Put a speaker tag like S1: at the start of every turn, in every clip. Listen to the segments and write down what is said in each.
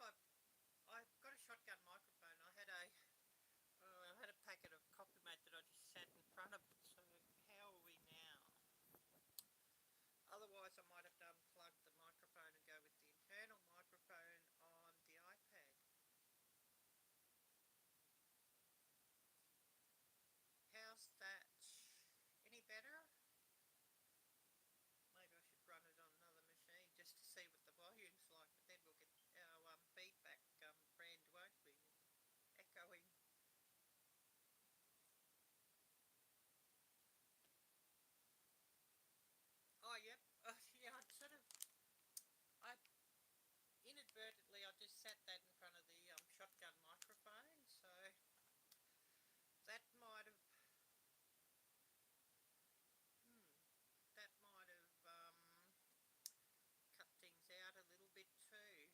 S1: I've got a shotgun microphone. I had a packet of coffee mate that I just sat in front of it. So how are we now? Otherwise, I might have to unplug the microphone and go with the internal microphone on the iPad. How's that? Any better? Maybe I should run it on another machine just to see what the volume's like, but then we'll get our feedback brand, won't we? Echoing. Oh, yep. Yeah, I inadvertently, I just sat that in front of the shotgun microphone, so that might have, that might have cut things out a little bit too.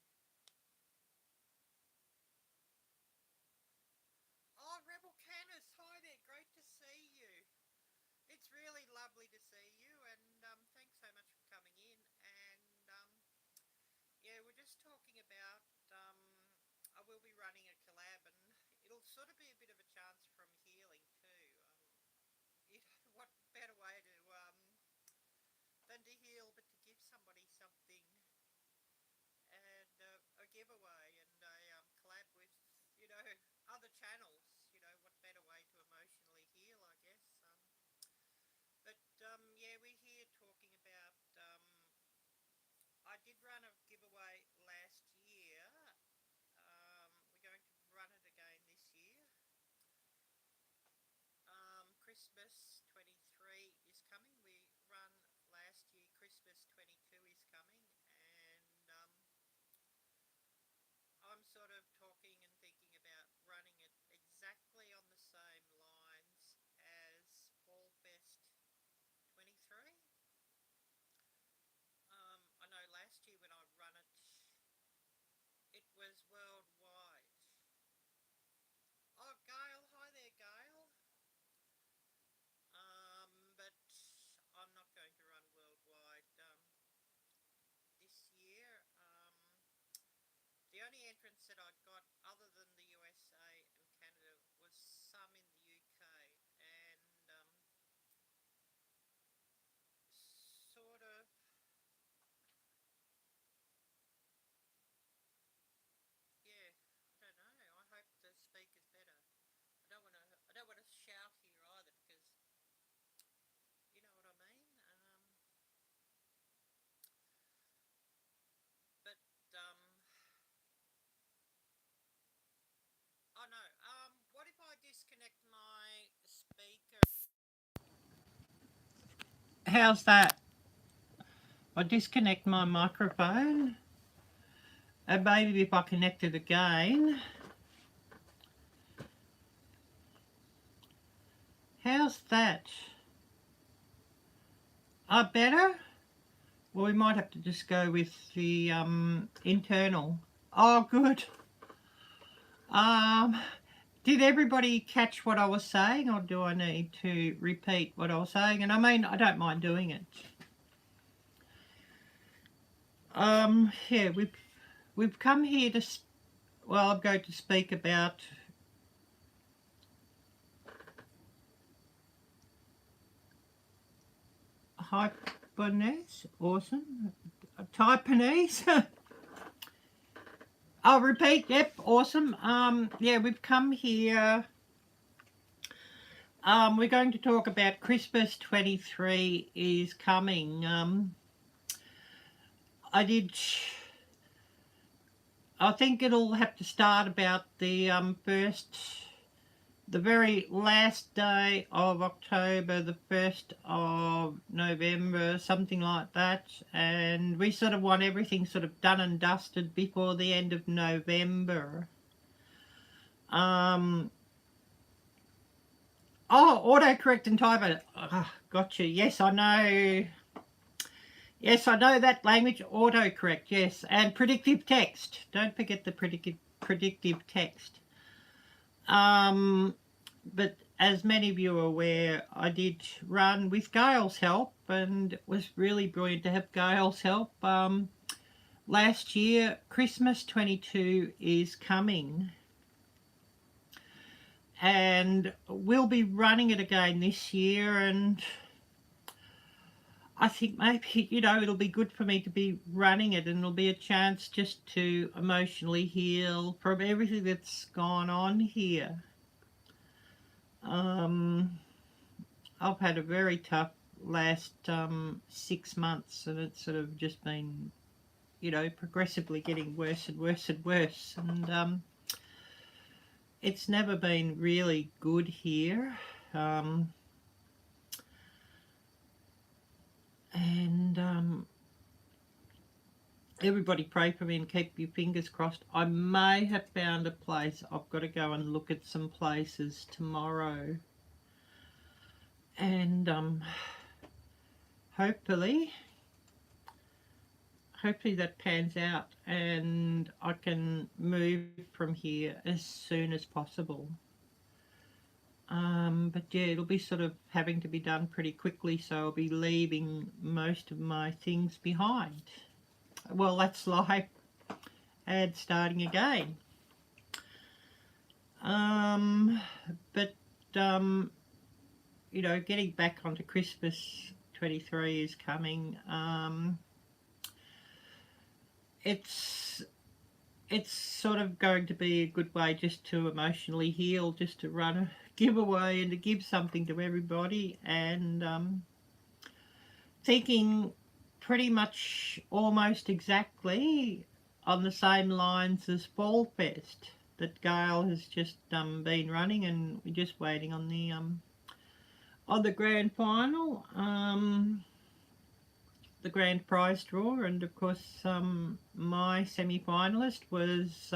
S1: Oh, Rebel Canis, hi there, great to see you. It's really lovely to see you, and thanks so much for coming in. And yeah, we're just talking about, I will be running a collab, and it'll sort of be a bit of a chance from healing too. You know, what better way than to heal, but to give somebody something, and a giveaway, and a collab with, you know, other channels. You know, what better way to emotionally heal, I guess. But yeah, we're here talking about, I did run a giveaway last year. We're going to run it again this year. Christmas 23 is coming. We run last year. Christmas 22 is coming, and I'm sort of talking and thinking about running it exactly on the same lines as Fall Fest 23. I know last year when I run it, it was worldwide. Oh, Gail, hi there, Gail. But I'm not going to run worldwide this year. The only entrance that I got other than the USA and Canada was some in the UK, and sort of, yeah, I don't know. I hope the speaker's better. I don't want to shout here either, because you know what I mean. But oh no. What if I disconnect my speaker? How's that? I disconnect my microphone, and maybe if I connect it again. How's that? Better? Well, we might have to just go with the internal. Oh, good. Did everybody catch what I was saying, or do I need to repeat what I was saying? And I mean, I don't mind doing it. Yeah, we've come here to, well, I'm going to speak about hypernese, awesome. Taipanese. I'll repeat, yep, awesome. Yeah, we've come here. We're going to talk about Christmas 23 is coming. I think it'll have to start about the the very last day of October, the 1st of November, something like that. And we sort of want everything sort of done and dusted before the end of November. Oh, autocorrect and typo. Oh, gotcha. Yes, I know. Yes, I know that language. Autocorrect, yes. And predictive text. Don't forget the predictive text. But as many of you are aware, I did run with Gail's help, and it was really brilliant to have Gail's help. last year, Christmas 22 is coming. And we'll be running it again this year, and I think maybe, you know, it'll be good for me to be running it, and it'll be a chance just to emotionally heal from everything that's gone on here. I've had a very tough last 6 months, and it's sort of just been, you know, progressively getting worse and worse and worse, and it's never been really good here. Everybody pray for me and keep your fingers crossed. I may have found a place. I've got to go and look at some places tomorrow, and hopefully that pans out and I can move from here as soon as possible. But yeah, it'll be sort of having to be done pretty quickly, so I'll be leaving most of my things behind. Well, that's life and starting again. But you know, getting back onto Christmas 23 is coming. It's sort of going to be a good way just to emotionally heal, just to run a giveaway and to give something to everybody, and thinking pretty much almost exactly on the same lines as Fall Fest that Gail has just been running, and we're just waiting on the grand final, the grand prize draw, and of course my semi-finalist was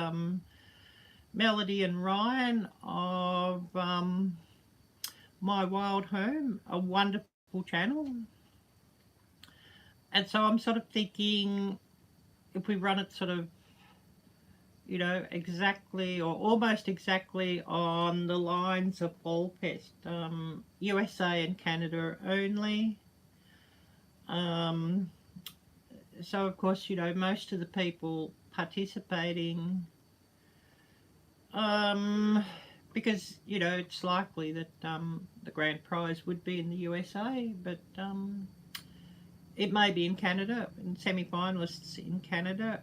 S1: Melody and Ryan of My Wild Home, a wonderful channel. And so I'm sort of thinking, if we run it sort of, you know, exactly or almost exactly on the lines of Fall Fest, USA and Canada only. So of course, you know, most of the people participating, because, you know, it's likely that the grand prize would be in the USA, but it may be in Canada, and semi-finalists in Canada.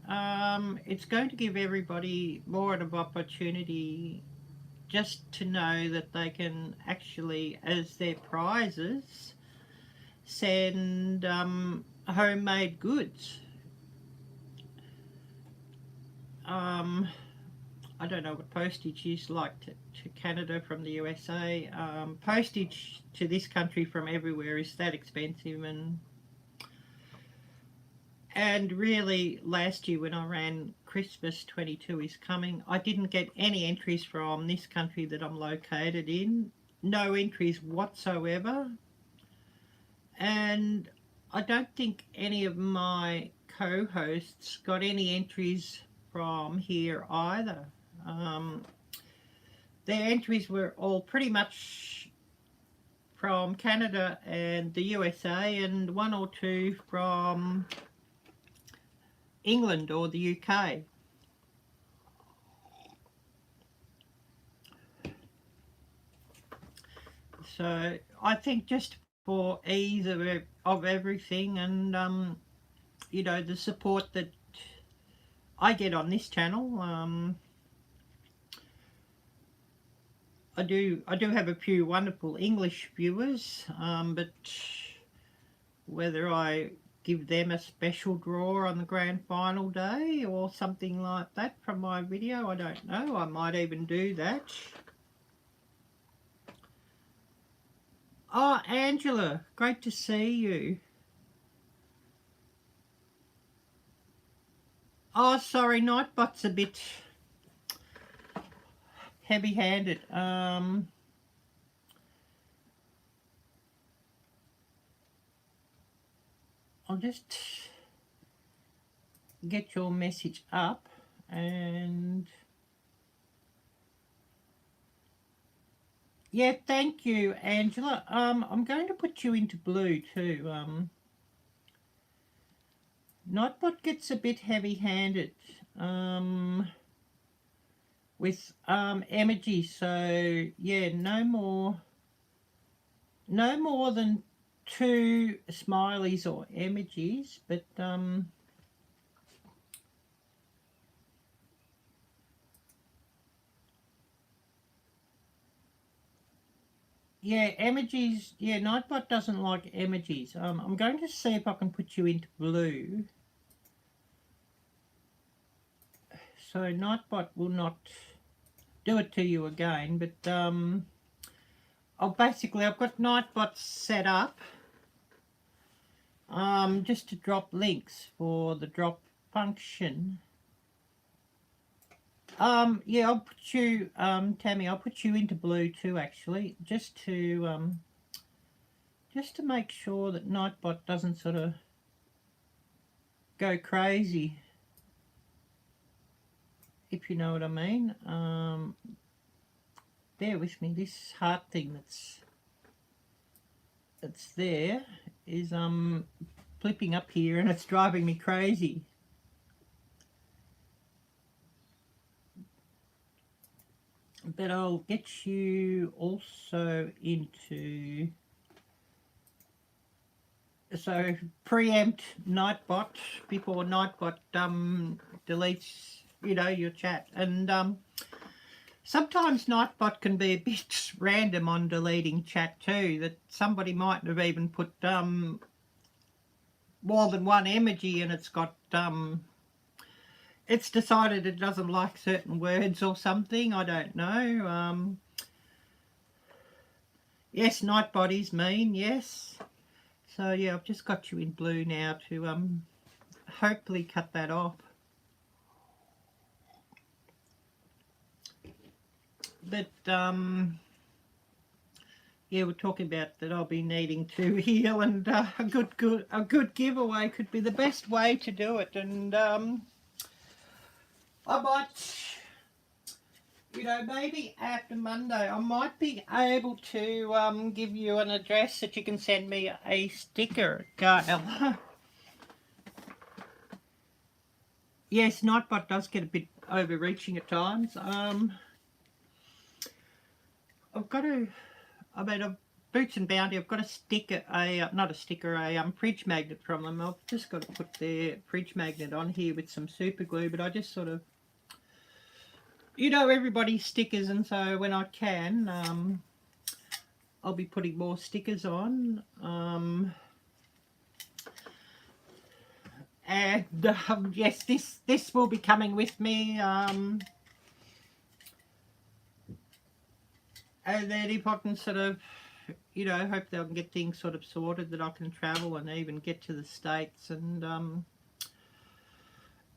S1: It's going to give everybody more of an opportunity just to know that they can actually, as their prizes, send homemade goods. I don't know what postage is like to Canada from the USA. Postage to this country from everywhere is that expensive, and really last year when I ran Christmas 22 is coming, I didn't get any entries from this country that I'm located in. No entries whatsoever. And I don't think any of my co-hosts got any entries from here either. Their entries were all pretty much from Canada and the USA, and one or two from England or the UK. So I think just for ease of everything, and you know, the support that I get on this channel, I do have a few wonderful English viewers, but whether I give them a special draw on the grand final day or something like that from my video, I don't know. I might even do that. Oh, Angela, great to see you. Oh, sorry, Nightbot's a bit heavy-handed. I'll just get your message up, and yeah, thank you, Angela. I'm going to put you into blue too. Nightbot gets a bit heavy-handed with emojis, so yeah, no more than 2 smileys or emojis, but yeah, emojis, yeah, Nightbot doesn't like emojis. I'm going to see if I can put you into blue. So Nightbot will not do it to you again, but I've got Nightbot set up just to drop links for the drop function. Yeah, I'll put you, Tammy, I'll put you into blue too, actually, just to make sure that Nightbot doesn't sort of go crazy, if you know what I mean. Bear with me. This heart thing that's there is flipping up here, and it's driving me crazy. But I'll get you also into, so preempt Nightbot before Nightbot deletes, you know, your chat. And sometimes Nightbot can be a bit random on deleting chat too, that somebody might have even put more than one emoji, and it's got it's decided it doesn't like certain words or something. I don't know. Yes, Nightbot is mean, yes. So yeah, I've just got you in blue now to hopefully cut that off. But yeah, we're talking about that I'll be needing to heal, and a good giveaway could be the best way to do it. And I might, you know, maybe after Monday I might be able to give you an address that you can send me a sticker, Gail. Yes, Nightbot does get a bit overreaching at times. I've got to, I mean, Boots and Bounty, I've got a sticker, not a sticker, a fridge magnet from them. I've just got to put their fridge magnet on here with some super glue, but I just sort of, you know, everybody's stickers, and so when I can, I'll be putting more stickers on. And yes, this will be coming with me. And then if I can sort of, you know, hopefully I can get things sort of sorted that I can travel and even get to the States. And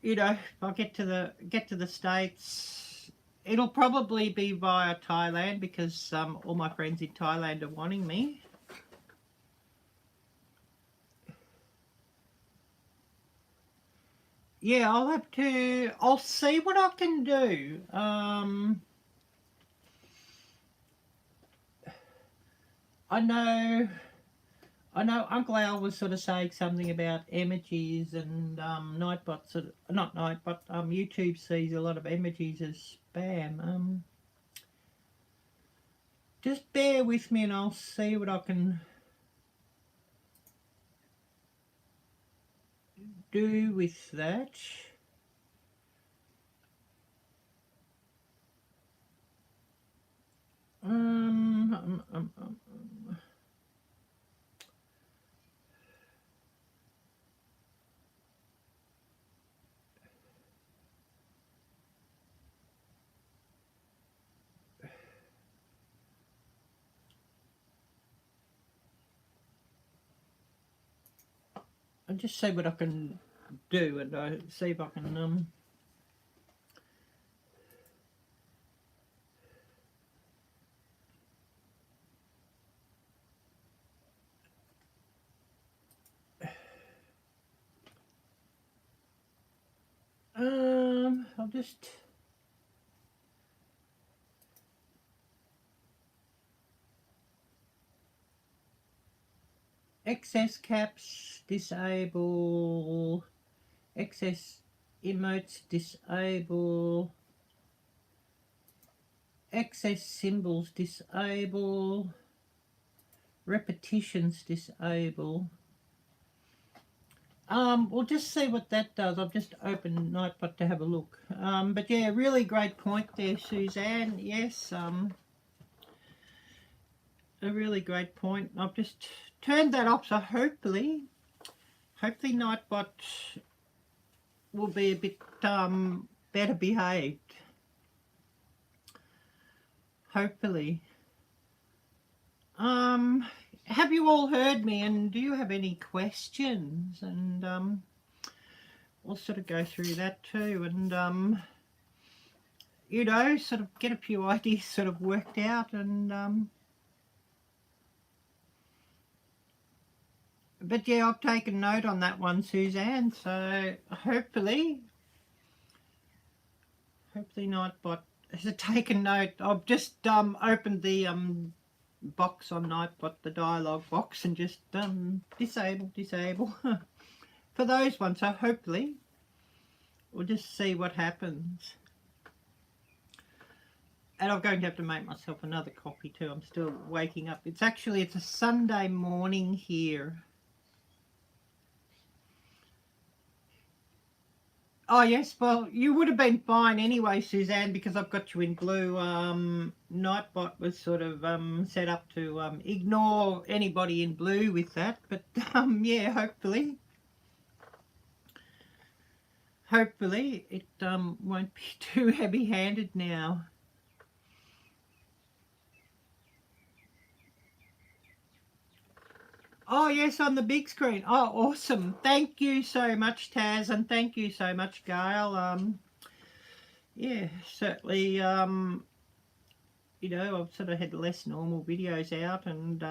S1: you know, if I get to the States, it'll probably be via Thailand, because all my friends in Thailand are wanting me. Yeah, I'll see what I can do. I know Uncle Al was sort of saying something about emojis, and Nightbot sort of, not Nightbot, YouTube sees a lot of emojis as spam. Just bear with me and I'll see what I can do with that. I'll just see what I can do, and I see if I can I'll just excess caps, disable Excess emotes disable. Excess symbols disable. Repetitions disable. We'll just see what that does. I've just opened Nightbot to have a look. But yeah, really great point there, Suzanne. Yes, a really great point. I've just turned that off, so hopefully Nightbot will be a bit better behaved. Hopefully. Have you all heard me, and do you have any questions? And we'll sort of go through that too, and you know, sort of get a few ideas sort of worked out, and but yeah, I've taken note on that one, Suzanne, so hopefully Nightbot has taken note. I've just opened the box on Nightbot, the dialogue box, and just disable for those ones. So hopefully we'll just see what happens. And I'm going to have to make myself another coffee too. I'm still waking up. It's a Sunday morning here. Oh yes, well you would have been fine anyway, Suzanne, because I've got you in blue. Nightbot was sort of set up to ignore anybody in blue with that, but yeah, hopefully it won't be too heavy-handed now. Oh yes, on the big screen. Oh, awesome. Thank you so much, Taz, and thank you so much, Gail. Yeah, certainly, you know, I've sort of had less normal videos out, and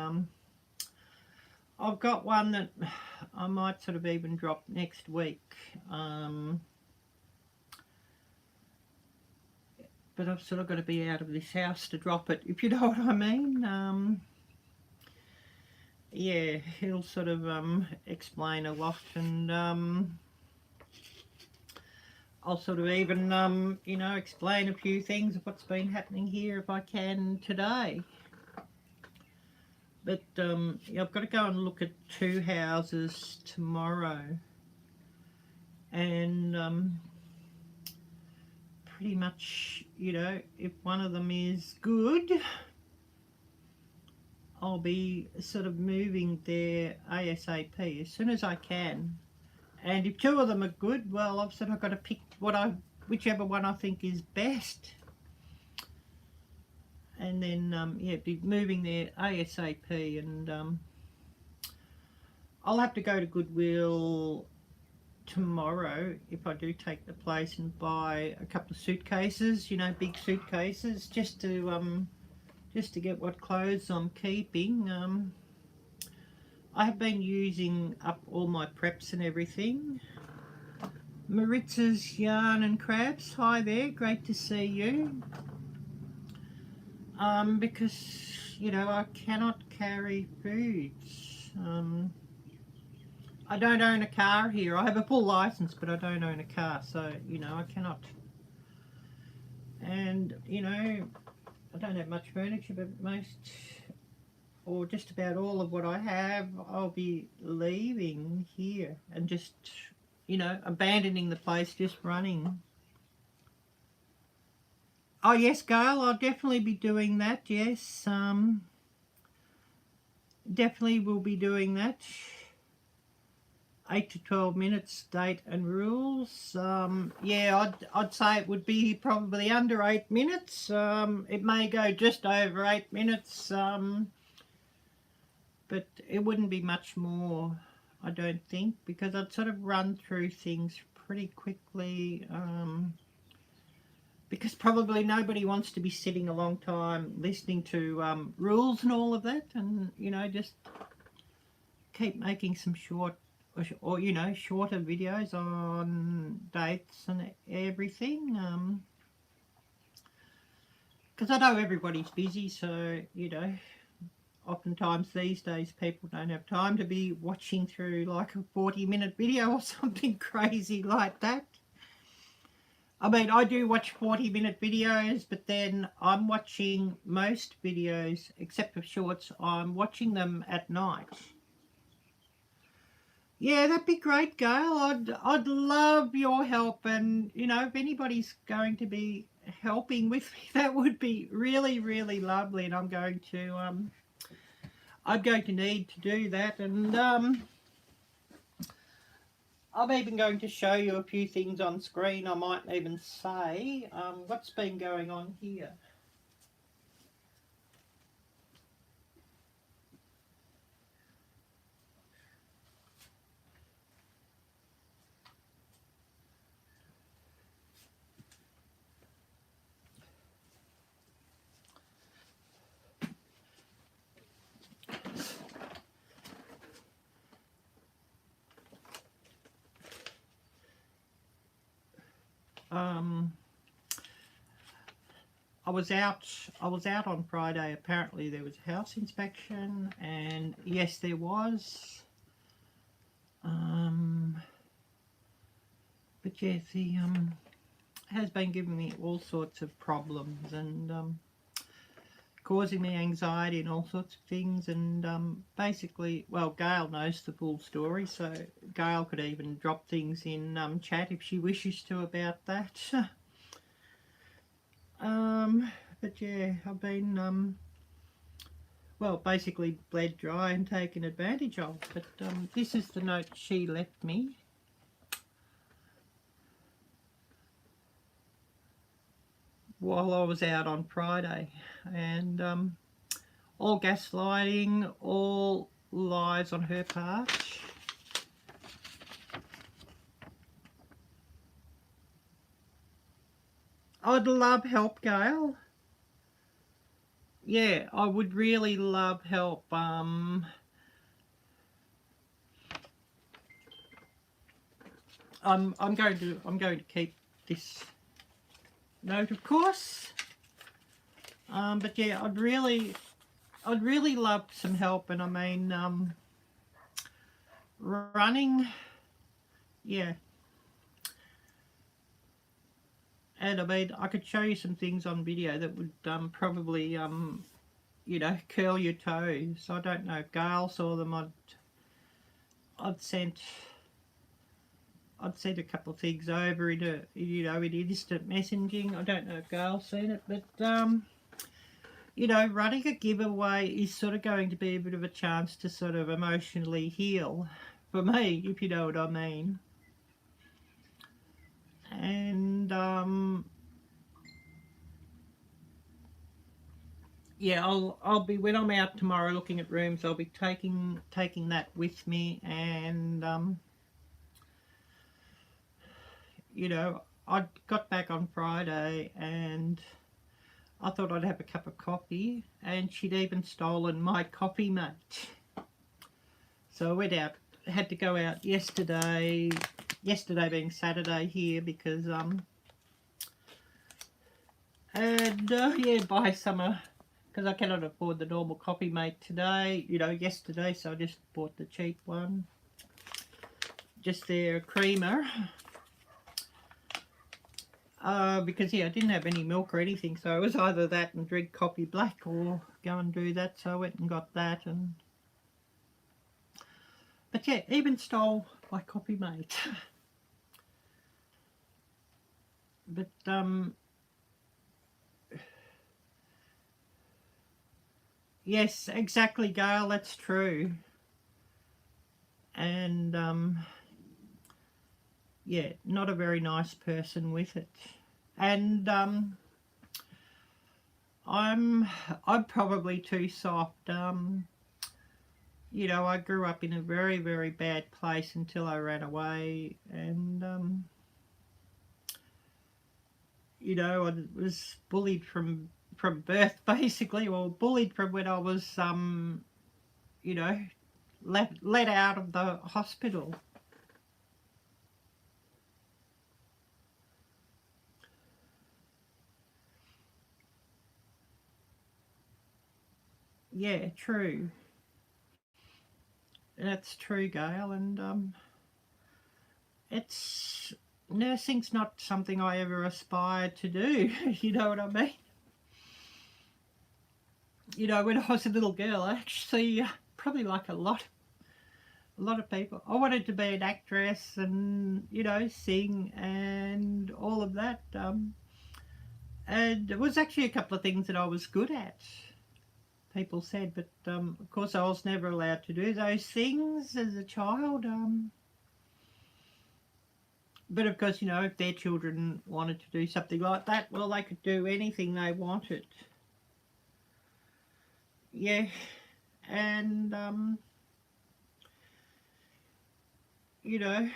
S1: I've got one that I might sort of even drop next week. But I've sort of got to be out of this house to drop it, if you know what I mean. Yeah, he'll sort of explain a lot, and I'll sort of even, you know, explain a few things of what's been happening here if I can today. But yeah, I've got to go and look at 2 houses tomorrow, and pretty much, you know, if one of them is good, I'll be sort of moving there ASAP as soon as I can. And if 2 of them are good, well, I've sort of got to pick whichever one I think is best. And then, yeah, be moving there ASAP. And I'll have to go to Goodwill tomorrow if I do take the place and buy a couple of suitcases, you know, big suitcases, just to get what clothes I'm keeping. I have been using up all my preps and everything. Maritza's Yarn and Crabs, hi there, great to see you. Because, you know, I cannot carry foods. I don't own a car here. I have a full license, but I don't own a car, so, you know, I cannot. And, you know, I don't have much furniture, but most, or just about all of what I have, I'll be leaving here and just, you know, abandoning the place, just running. Oh yes, Gail, I'll definitely be doing that, yes. Definitely will be doing that. 8 to 12 minutes, date and rules. Yeah, I'd say it would be probably under 8 minutes. It may go just over 8 minutes, but it wouldn't be much more, I don't think, because I'd sort of run through things pretty quickly, because probably nobody wants to be sitting a long time listening to rules and all of that, and, you know, just keep making some short, or you know, shorter videos on dates and everything, because I know everybody's busy, so, you know,
S2: oftentimes these days people don't have time to be watching through like a 40-minute video or something crazy like that. I mean, I do watch 40-minute videos, but then I'm watching most videos, except for shorts, I'm watching them at night. Yeah, that'd be great, Gail. I'd love your help, and you know, if anybody's going to be helping with me, that would be really, really lovely. And I'm going to need to do that, and I'm even going to show you a few things on screen. I might even say what's been going on here. I was out on Friday. Apparently there was a house inspection, and yes, there was. But yes, he has been giving me all sorts of problems and causing me anxiety and all sorts of things. And basically, well, Gail knows the full story, so Gail could even drop things in chat if she wishes to about that. But yeah, I've been well, basically bled dry and taken advantage of. But this is the note she left me. While I was out on Friday, and all gaslighting, all lies on her part. I'd love help, Gail. Yeah, I would really love help. I'm going to keep this note, of course. But yeah, I'd really love some help. And I mean, running, yeah. And I mean, I could show you some things on video that would probably, you know, curl your toes. I don't know if Gail saw them. I'd sent a couple of things over into, you know, in instant messaging. I don't know if Gail's seen it, but you know, running a giveaway is sort of going to be a bit of a chance to sort of emotionally heal for me, if you know what I mean. And yeah, I'll be, when I'm out tomorrow looking at rooms, I'll be taking that with me. And you know, I got back on Friday and I thought I'd have a cup of coffee, and she'd even stolen my coffee mate. So I went out, had to go out yesterday being Saturday here, because yeah, buy some, because I cannot afford the normal coffee mate today, you know, yesterday, so I just bought the cheap one, just their creamer. Because yeah, I didn't have any milk or anything, so it was either that and drink coffee black or go and do that. So I went and got that. And but yeah, even stole my coffee mate. But yes, exactly, Gail, that's true. And yeah, not a very nice person with it. And I'm probably too soft. You know, I grew up in a very, very bad place until I ran away, and you know, I was bullied from birth, basically, or bullied from when I was you know, let out of the hospital. yeah, true. That's true, Gail, and it's nursing's not something I ever aspired to do. You know what I mean? You know, when I was a little girl, I actually probably like a lot of people. I wanted to be an actress and, you know, sing and all of that. And there was actually a couple of things that I was good at, people said, but of course I was never allowed to do those things as a child. But of course, you know, if their children wanted to do something like that, well, they could do anything they wanted. Yeah, and you know,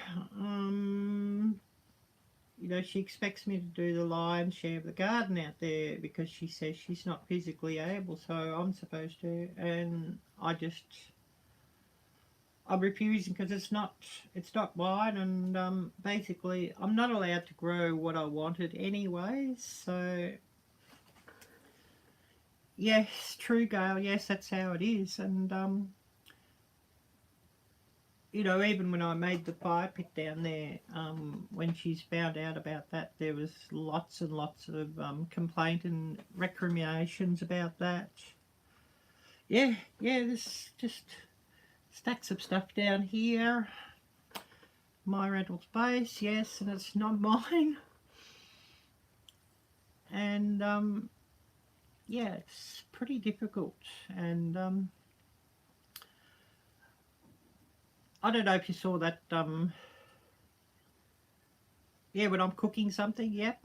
S2: she expects me to do the lion's share of the garden out there because she says she's not physically able, so I'm supposed to, and I'm refusing because it's not mine, and basically I'm not allowed to grow what I wanted anyway. So yes, true, Gail. Yes, that's how it is, and you know, even when I made the fire pit down there, when she's found out about that, there was lots and lots of complaint and recriminations about that. Yeah, there's just stacks of stuff down here. My rental space, yes, and it's not mine. And yeah, it's pretty difficult. And I don't know if you saw that. Yeah, when I'm cooking something, yep.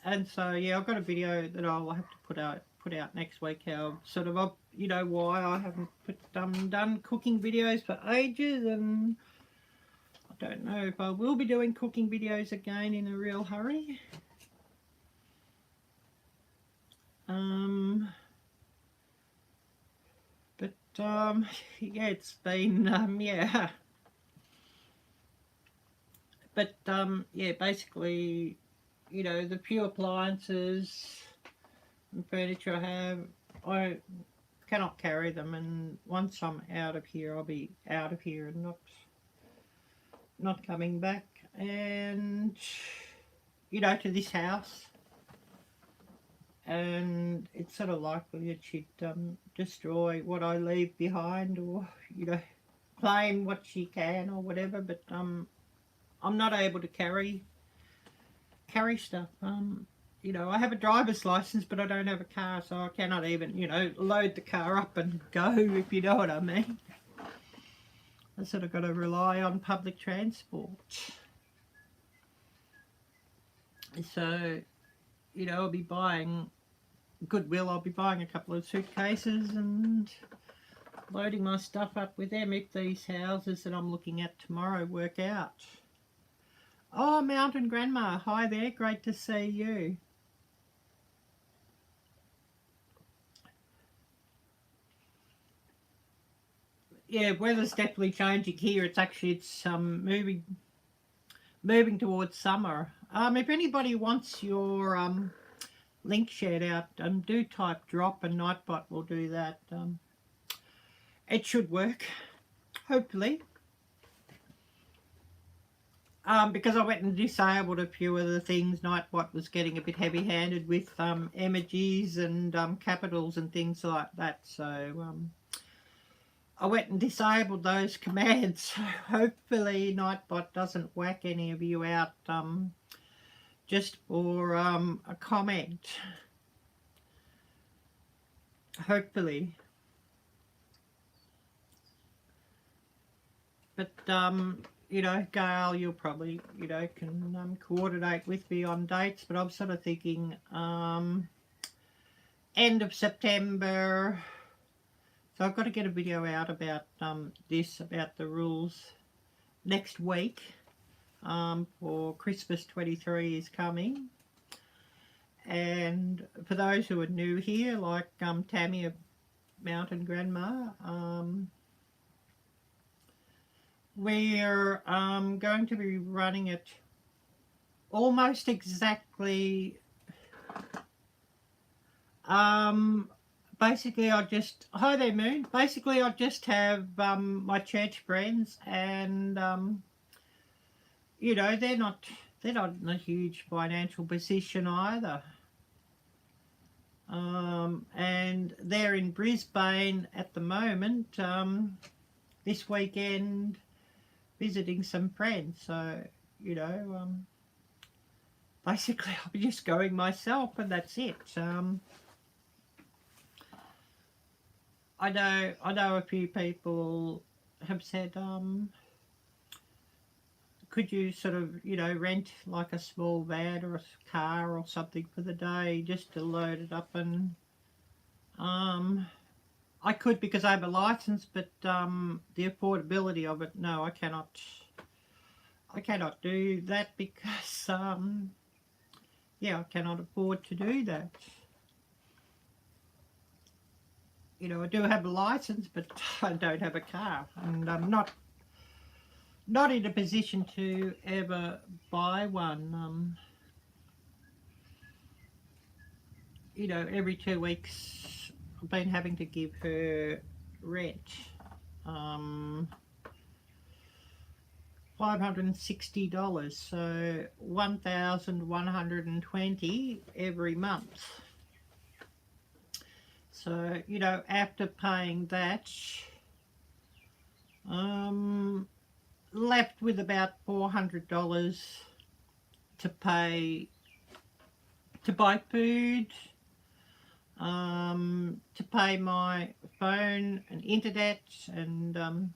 S2: And so yeah, I've got a video that I'll have to put out next week. How sort of you know, why I haven't done cooking videos for ages, and I don't know if I will be doing cooking videos again in a real hurry. But yeah, it's been yeah. But yeah, basically, you know, the few appliances and furniture I cannot carry them, and once I'm out of here, I'll be out of here and not coming back. And you know, to this house, and it's sort of likely that she'd destroy what I leave behind, or you know, claim what she can or whatever. But I'm not able to carry stuff. You know, I have a driver's license, but I don't have a car, so I cannot even, you know, load the car up and go, if you know what I mean. I sort of got to rely on public transport. So, you know, I'll be buying Goodwill. I'll be buying a couple of suitcases and loading my stuff up with them if these houses that I'm looking at tomorrow work out. Oh, Mountain Grandma, hi there, great to see you. Yeah, weather's definitely changing here. It's moving towards summer. If anybody wants your link shared out, do type drop and Nightbot will do that. It should work, hopefully. Because I went and disabled a few of the things, Nightbot was getting a bit heavy-handed with emojis and capitals and things like that. So I went and disabled those commands. Hopefully Nightbot doesn't whack any of you out just for a comment. Hopefully. But you know, Gail, you'll probably, you know, can coordinate with me on dates, but I'm sort of thinking end of September. So I've got to get a video out about about the rules next week for Christmas 23 is coming. And for those who are new here, like Tammy of Mountain Grandma, we're going to be running it almost exactly basically I just, hi there Moon, basically I just have my church friends, and you know, they're not in a huge financial position either. And they're in Brisbane at the moment, this weekend, visiting some friends. So, you know, basically I'll be just going myself, and that's it. I know a few people have said, could you sort of, you know, rent like a small van or a car or something for the day just to load it up, and I could, because I have a license, but the affordability of it, no, I cannot do that, because yeah, I cannot afford to do that. You know, I do have a license, but I don't have a car, and I'm not in a position to ever buy one. You know, every 2 weeks I've been having to give her rent. $560, so $1,120 every month. So, you know, after paying that, left with about $400 to pay, to buy food, to pay my phone and internet, and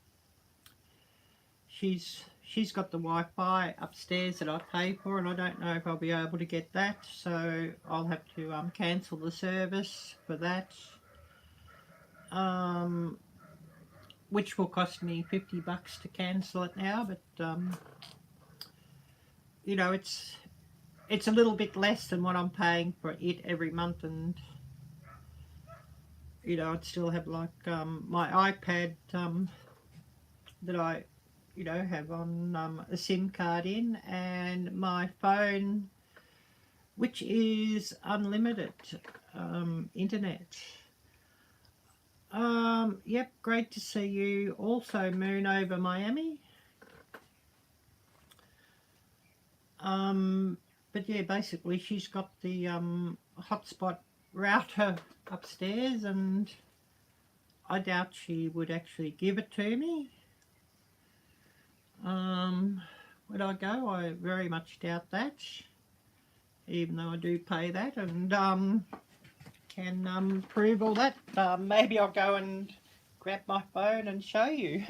S2: she's got the Wi-Fi upstairs that I pay for, and I don't know if I'll be able to get that, so I'll have to cancel the service for that, which will cost me $50 to cancel it now, but you know, it's a little bit less than what I'm paying for it every month, and you know, I'd still have like my iPad that I, you know, have on a SIM card in, and my phone, which is unlimited internet. Yep, great to see you also, Moon, over Miami. But yeah, basically she's got the hotspot router upstairs, and I doubt she would actually give it to me. Would I go? I very much doubt that, even though I do pay that, and can prove all that. Maybe I'll go and grab my phone and show you.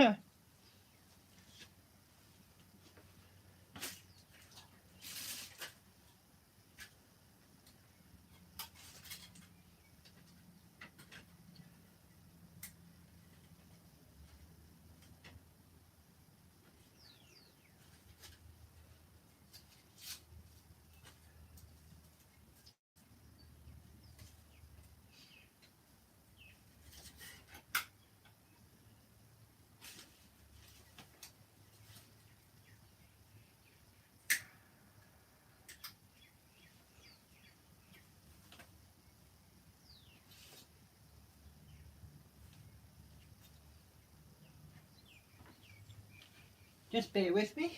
S2: Just bear with me.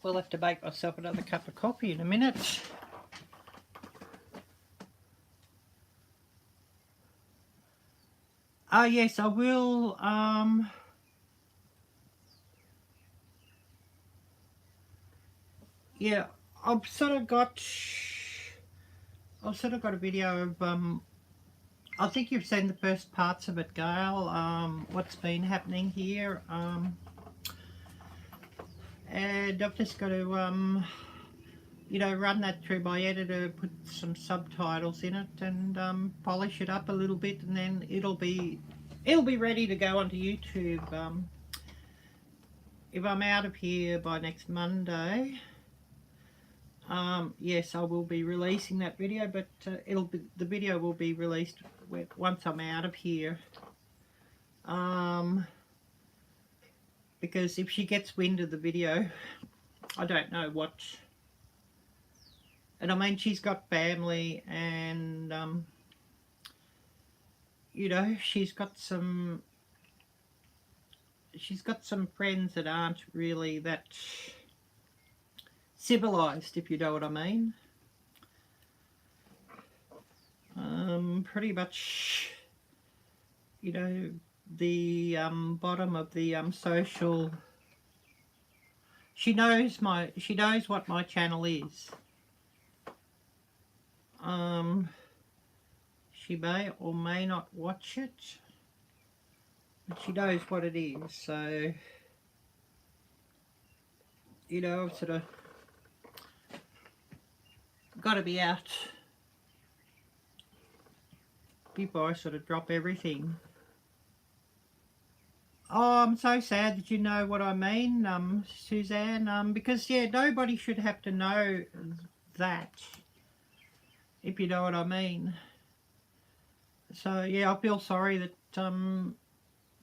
S2: We'll have to make myself another cup of coffee in a minute. Oh yes, I will. Yeah, I've sort of got a video of I think you've seen the first parts of it, Gail. What's been happening here, and I've just got to you know, run that through my editor, put some subtitles in it, and polish it up a little bit, and then it'll be ready to go onto YouTube. If I'm out of here by next Monday, yes, I will be releasing that video, but the video will be released once I'm out of here. Because if she gets wind of the video, I don't know what. And I mean, she's got family, and you know, she's got some friends that aren't really that civilized, if you know what I mean. Pretty much, you know, the bottom of the social. She knows what my channel is. She may or may not watch it, but she knows what it is. So, you know, I've sort of got to be out before I sort of drop everything. Oh, I'm so sad that you know what I mean, Suzanne, because, yeah, nobody should have to know that, if you know what I mean. So, yeah, I feel sorry that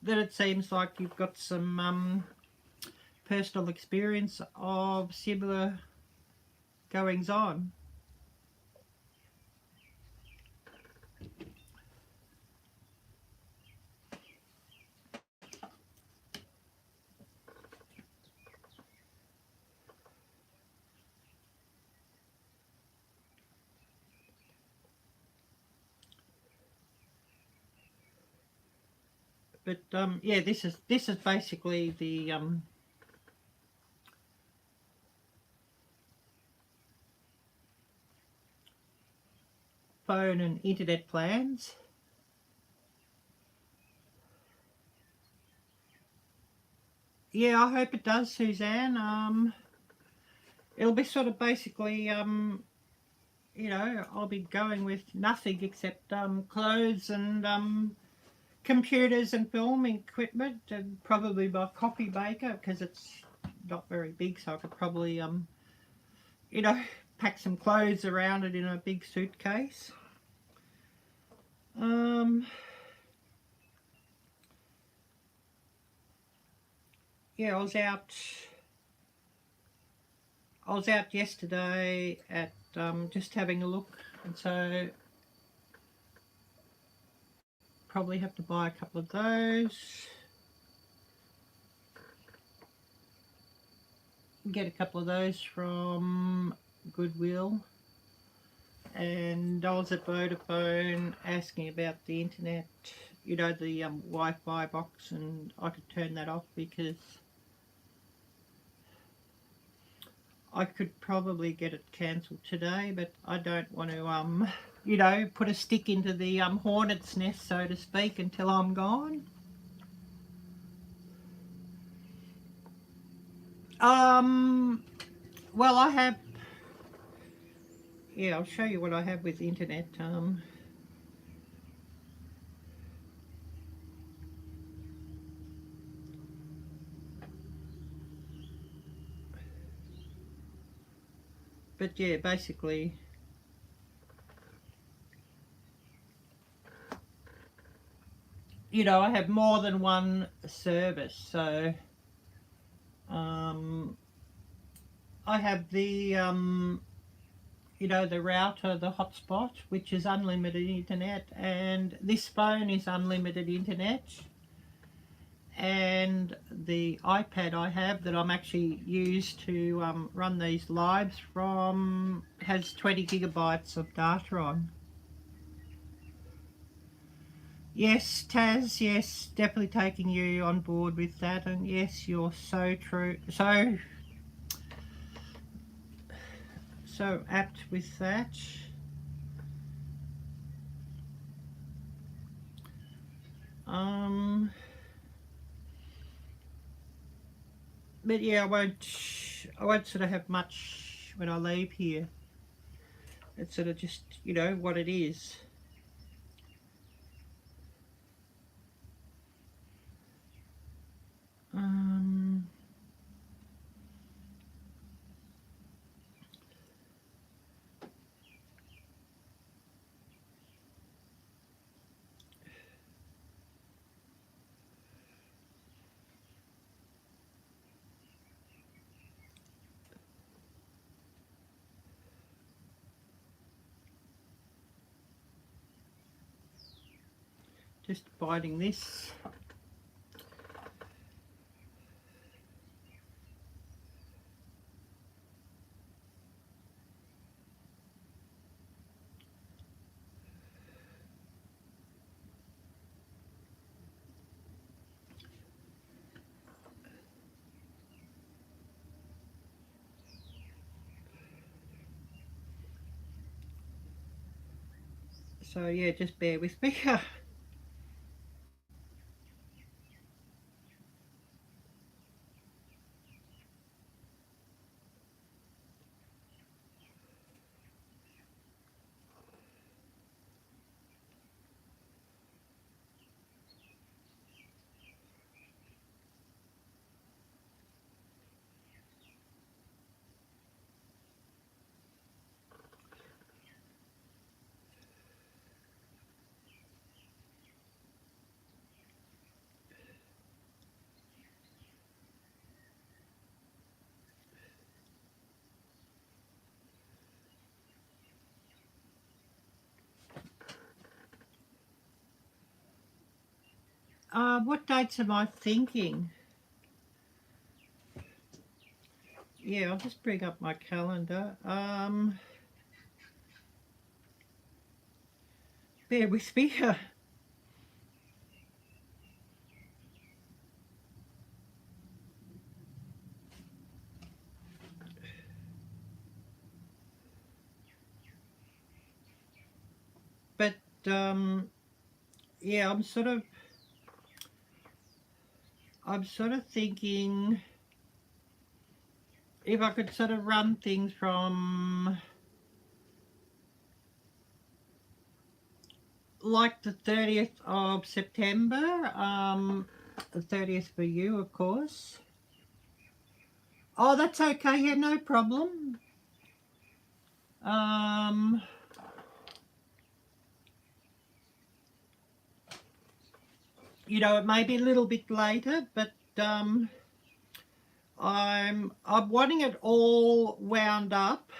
S2: that it seems like you've got some personal experience of similar goings-on. But yeah, this is basically the phone and internet plans. Yeah, I hope it does, Suzanne. It'll be sort of basically you know, I'll be going with nothing except clothes and computers and filming equipment, and probably my coffee maker, because it's not very big, so I could probably you know, pack some clothes around it in a big suitcase. Yeah, I was out yesterday at just having a look, and so probably have to buy a couple of those. Get a couple of those from Goodwill. And I was at Vodafone asking about the internet, you know, the Wi-Fi box, and I could turn that off because I could probably get it cancelled today, but I don't want to, you know, put a stick into the hornet's nest, so to speak, until I'm gone. Well, I have, yeah, I'll show you what I have with the internet. But yeah, basically, you know, I have more than one service, so I have the you know, the router, the hotspot, which is unlimited internet, and this phone is unlimited internet, and the iPad I have that I'm actually used to run these lives from has 20 gigabytes of data on. Yes, Taz, yes, definitely taking you on board with that, and yes, you're so true, so apt with that. But yeah, I won't sort of have much when I leave here. It's sort of just, you know, what it is. just biting this. So yeah, just bear with me. What dates am I thinking? Yeah, I'll just bring up my calendar. Bear with me. But yeah, I'm sort of thinking if I could sort of run things from like the 30th of September, the 30th for you, of course. Oh, that's okay. Yeah, no problem. You know, it may be a little bit later, but I'm wanting it all wound up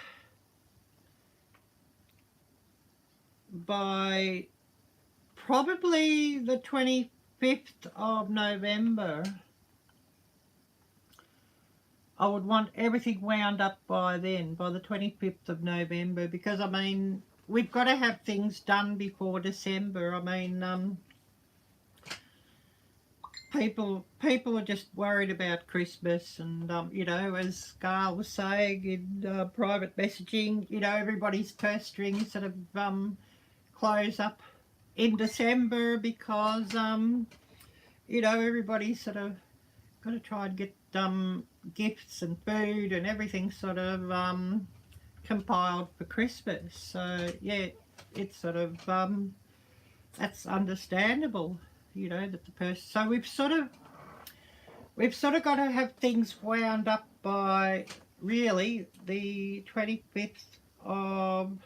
S2: by probably the 25th of November. I would want everything wound up by then, by the 25th of November, because I mean, we've got to have things done before December. I mean, people are just worried about Christmas, and you know, as Gail was saying in private messaging, you know, everybody's purse strings sort of close up in December because you know, everybody's sort of got to try and get gifts and food and everything sort of compiled for Christmas. So yeah, it's sort of that's understandable, you know, that the person. So we've sort of got to have things wound up by really the 25th of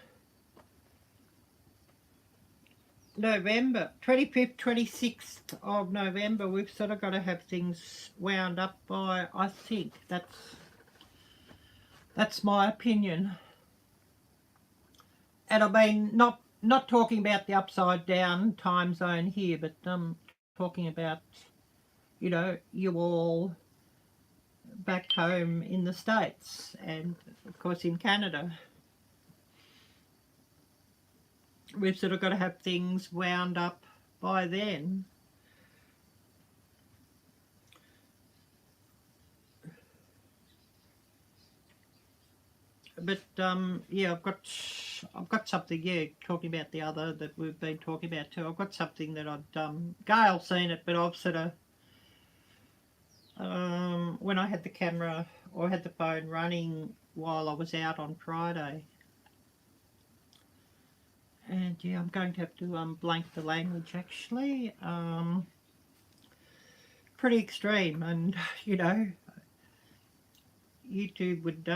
S2: November, 25th, 26th of November. We've sort of got to have things wound up by, I think. That's my opinion. And I mean, not talking about the upside down time zone here, but talking about, you know, you all back home in the States and of course in Canada. We've sort of got to have things wound up by then. But yeah, I've got something. Yeah, talking about the other that we've been talking about too. I've got something that I've Gail's seen it, but I've sort of when I had the camera or had the phone running while I was out on Friday. And yeah, I'm going to have to blank the language actually. Pretty extreme, and you know, YouTube would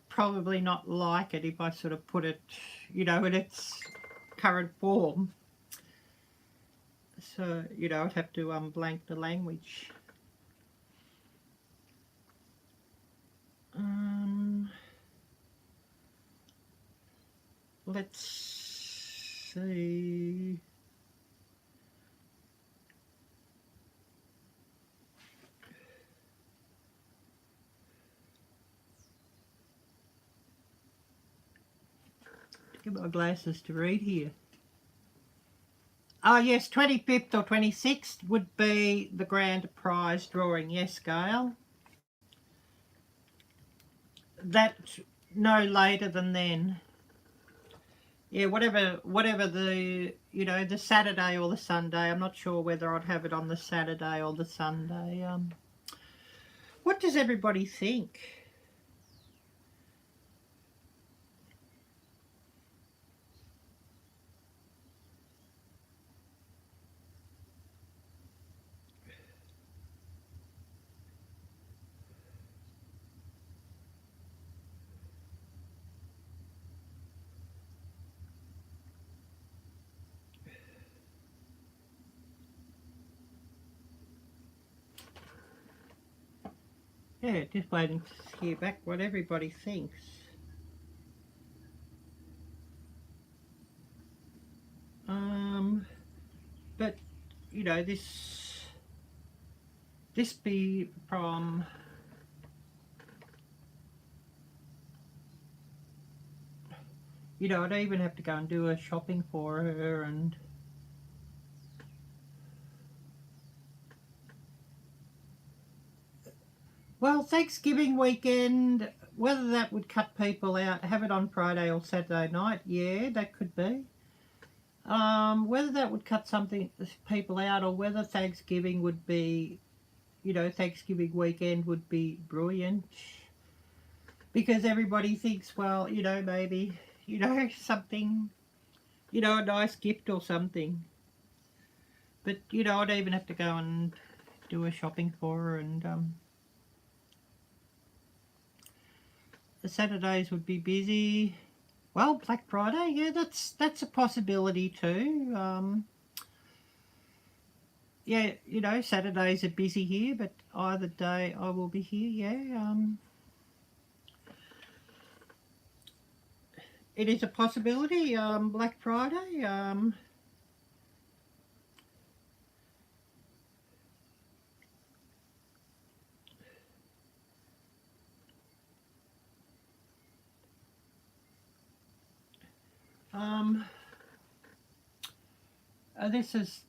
S2: probably not like it if I sort of put it, you know, in its current form. So, you know, I'd have to blank the language. Let's see. Get my glasses to read here. Oh yes, 25th or 26th would be the grand prize drawing. Yes, Gail. That no later than then. Yeah, whatever the, you know, the Saturday or the Sunday. I'm not sure whether I'd have it on the Saturday or the Sunday. What does everybody think? Yeah, just waiting to hear back what everybody thinks. But you know, this be from, you know, I'd even have to go and do a shopping for her, and well, Thanksgiving weekend, whether that would cut people out, have it on Friday or Saturday night, yeah, that could be. Whether that would cut people out, or whether Thanksgiving would be, you know, Thanksgiving weekend would be brilliant. Because everybody thinks, well, you know, maybe, you know, something, you know, a nice gift or something. But, you know, I'd even have to go and do a shopping for her, and the Saturdays would be busy. Well, Black Friday, yeah, that's a possibility too. Yeah, you know, Saturdays are busy here, but either day I will be here, yeah. It is a possibility, Black Friday.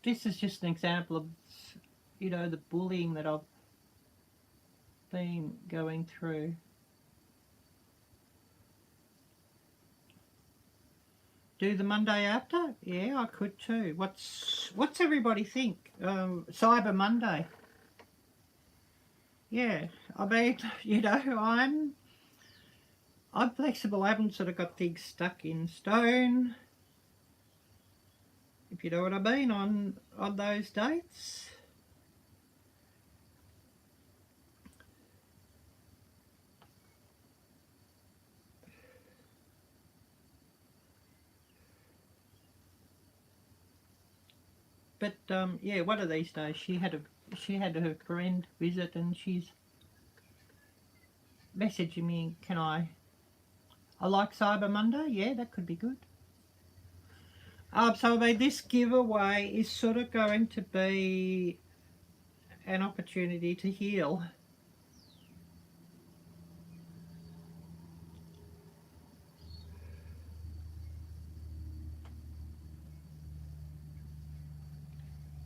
S2: This is just an example of, you know, the bullying that I've been going through. Do the Monday after? Yeah, I could too. What's everybody think? Cyber Monday. Yeah, I mean, you know, I'm flexible. I haven't sort of got things stuck in stone, if you know what I mean, on those dates. But yeah, one of these days she had her friend visit, and she's messaging me, I like Cyber Monday? Yeah, that could be good. So I mean, this giveaway is sort of going to be an opportunity to heal.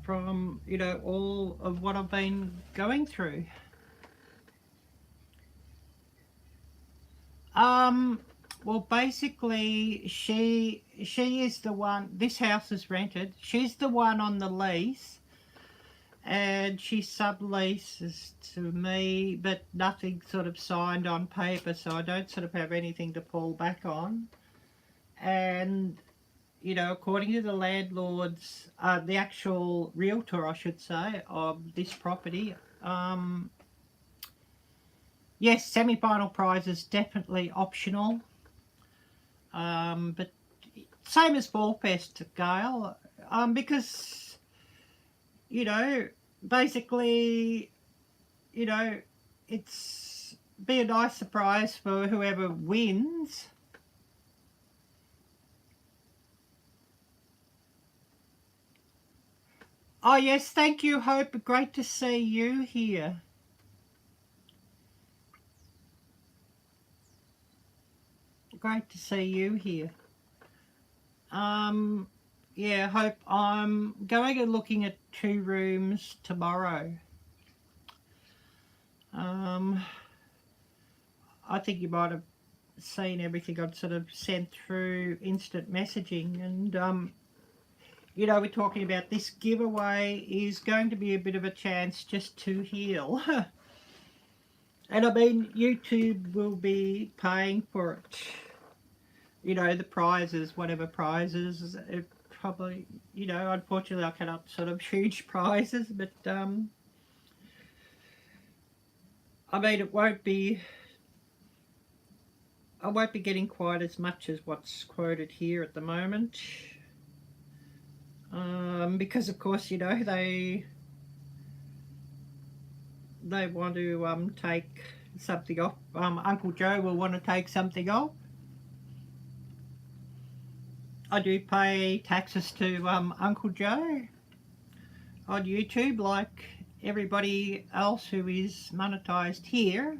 S2: From, you know, all of what I've been going through. Well, basically, she is the one. This house is rented. She's the one on the lease, and she subleases to me, but nothing sort of signed on paper, so I don't sort of have anything to fall back on. And, you know, according to the landlords, the actual realtor, I should say, of this property, yes, semi-final prize is definitely optional. But same as Fallfest, Gail, because, you know, basically, you know, it's be a nice surprise for whoever wins. Oh yes, thank you, Hope. Great to see you here. Great to see you here. Yeah, hope I'm going and looking at 2 rooms tomorrow. I think you might have seen everything I'd sort of sent through instant messaging, and you know, we're talking about this giveaway is going to be a bit of a chance just to heal. And I mean, YouTube will be paying for it. You know, the prizes, whatever prizes, it probably, you know, unfortunately I cannot sort of huge prizes, but I mean, it won't be, I won't be getting quite as much as what's quoted here at the moment. Because of course, you know, they want to take something off. Uncle Joe will want to take something off. I do pay taxes to Uncle Joe on YouTube, like everybody else who is monetized here.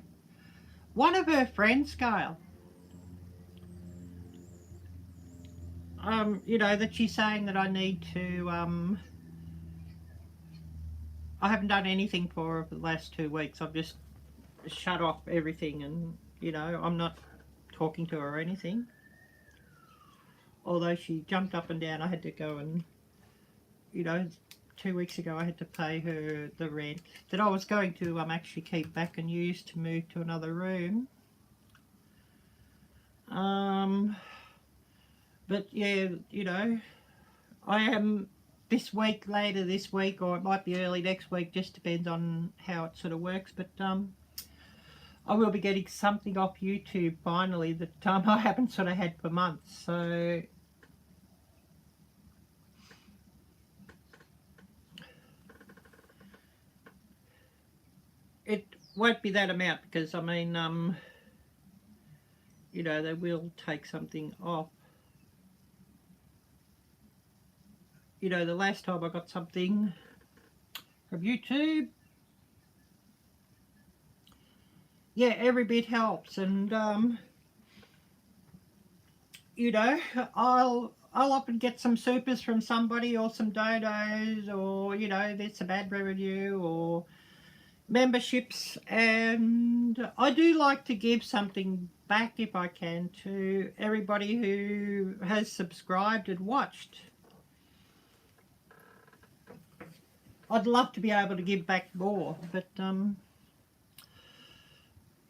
S2: One of her friends, Gail, you know, that she's saying that I need to, I haven't done anything for her for the last 2 weeks. I've just shut off everything, and, you know, I'm not talking to her or anything. Although she jumped up and down, I had to go and, you know, 2 weeks ago I had to pay her the rent that I was going to actually keep back and use to move to another room. But yeah, you know, I am this week, later this week, or it might be early next week, just depends on how it sort of works, but I will be getting something off YouTube finally that I haven't sort of had for months. So it won't be that amount, because I mean, you know, they will take something off. You know, the last time I got something from YouTube, yeah, every bit helps, and you know, I'll often get some supers from somebody, or some donos, or, you know, there's some ad revenue or memberships, and I do like to give something back if I can to everybody who has subscribed and watched. I'd love to be able to give back more, but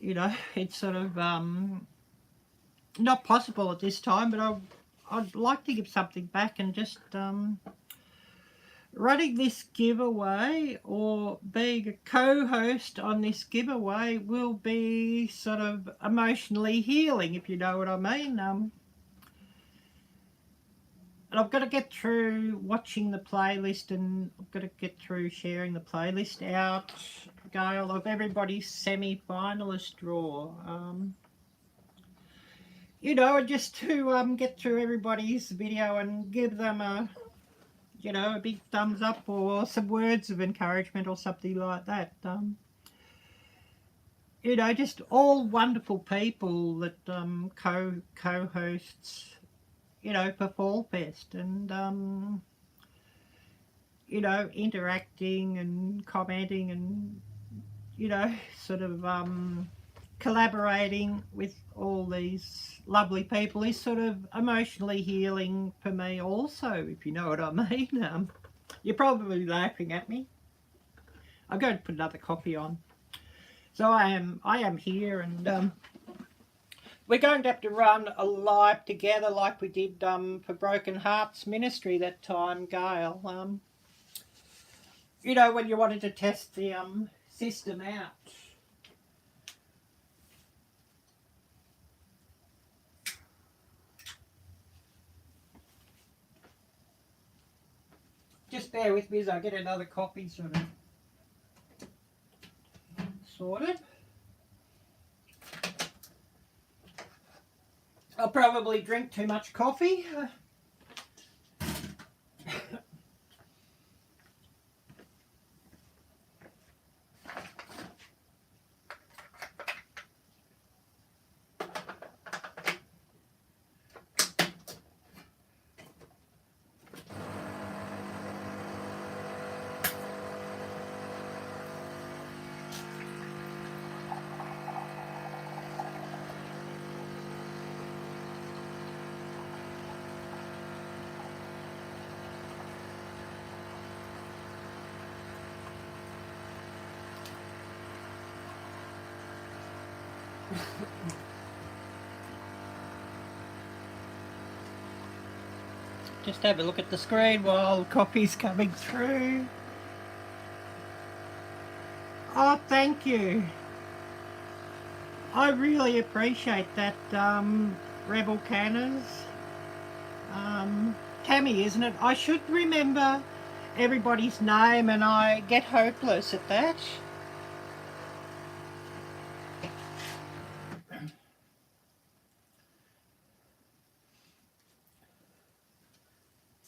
S2: you know, it's sort of not possible at this time, but I'd like to give something back, and just running this giveaway or being a co-host on this giveaway will be sort of emotionally healing, if you know what I mean. And I've got to get through watching the playlist, and I've got to get through sharing the playlist out, Gail, of everybody's semi-finalist draw. You know, just to get through everybody's video and give them a, you know, a big thumbs up or some words of encouragement or something like that. You know, just all wonderful people that co-hosts, you know, for Fall Fest, and you know, interacting and commenting and, you know, sort of collaborating with all these lovely people is sort of emotionally healing for me also, if you know what I mean. You're probably laughing at me. I'm going to put another coffee on. So I am here, and we're going to have to run a live together like we did for Broken Hearts Ministry that time, Gail. You know, when you wanted to test the system out. Just bear with me as I get another coffee sort of sorted. I'll probably drink too much coffee. Just have a look at the screen while copy's coming through. Oh, thank you. I really appreciate that, Rebel Canners. Tammy, isn't it? I should remember everybody's name and I get hopeless at that.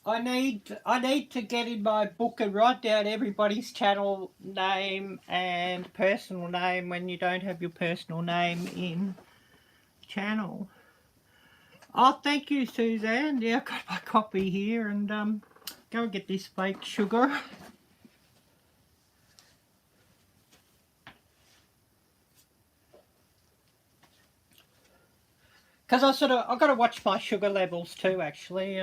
S2: I need to get in my book and write down everybody's channel name and personal name when you don't have your personal name in channel. Oh, thank you, Suzanne. Yeah, I've got my copy here, and go and get this fake sugar. Because I've got to watch my sugar levels too, actually.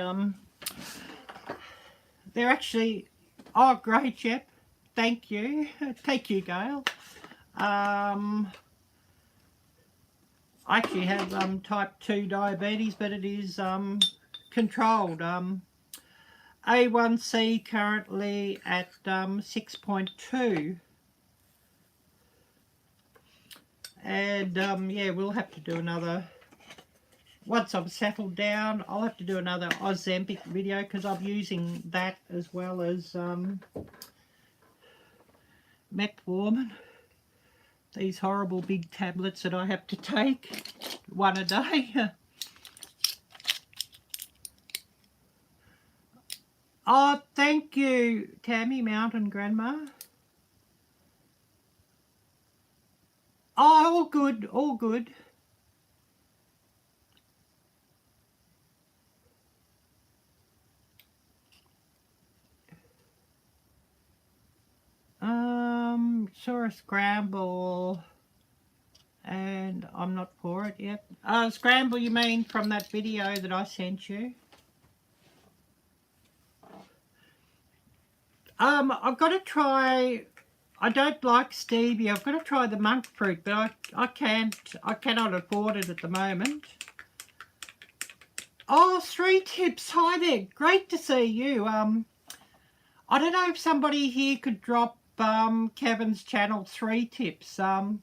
S2: They're actually, oh, great, Jep. Thank you. Thank you, Gail. I actually have type 2 diabetes, but it is controlled. A1C currently at 6.2. And yeah, we'll have to do another, once I'm settled down, I'll have to do another Ozempic video because I'm using that as well as metformin. These horrible big tablets that I have to take, one a day. Oh, thank you, Tammy, Mountain Grandma. Oh, all good, all good. Saw a scramble, and I'm not for it yet. Scramble, you mean from that video that I sent you? I've got to try. I don't like stevia. I've got to try the monk fruit, but I cannot afford it at the moment. Oh, 3 tips. Hi there. Great to see you. I don't know if somebody here could drop Kevin's channel 3 tips. Oh,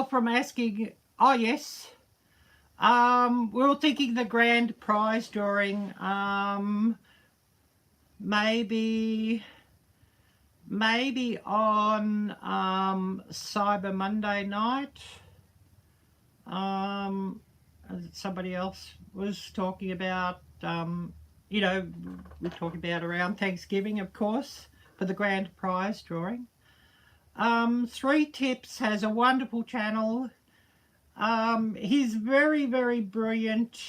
S2: from asking. Oh, yes. We were thinking the grand prize drawing. Maybe on Cyber Monday night. Somebody else was talking about, you know, we're talking about around Thanksgiving, of course, for the grand prize drawing. 3 Tips has a wonderful channel. He's very, very brilliant,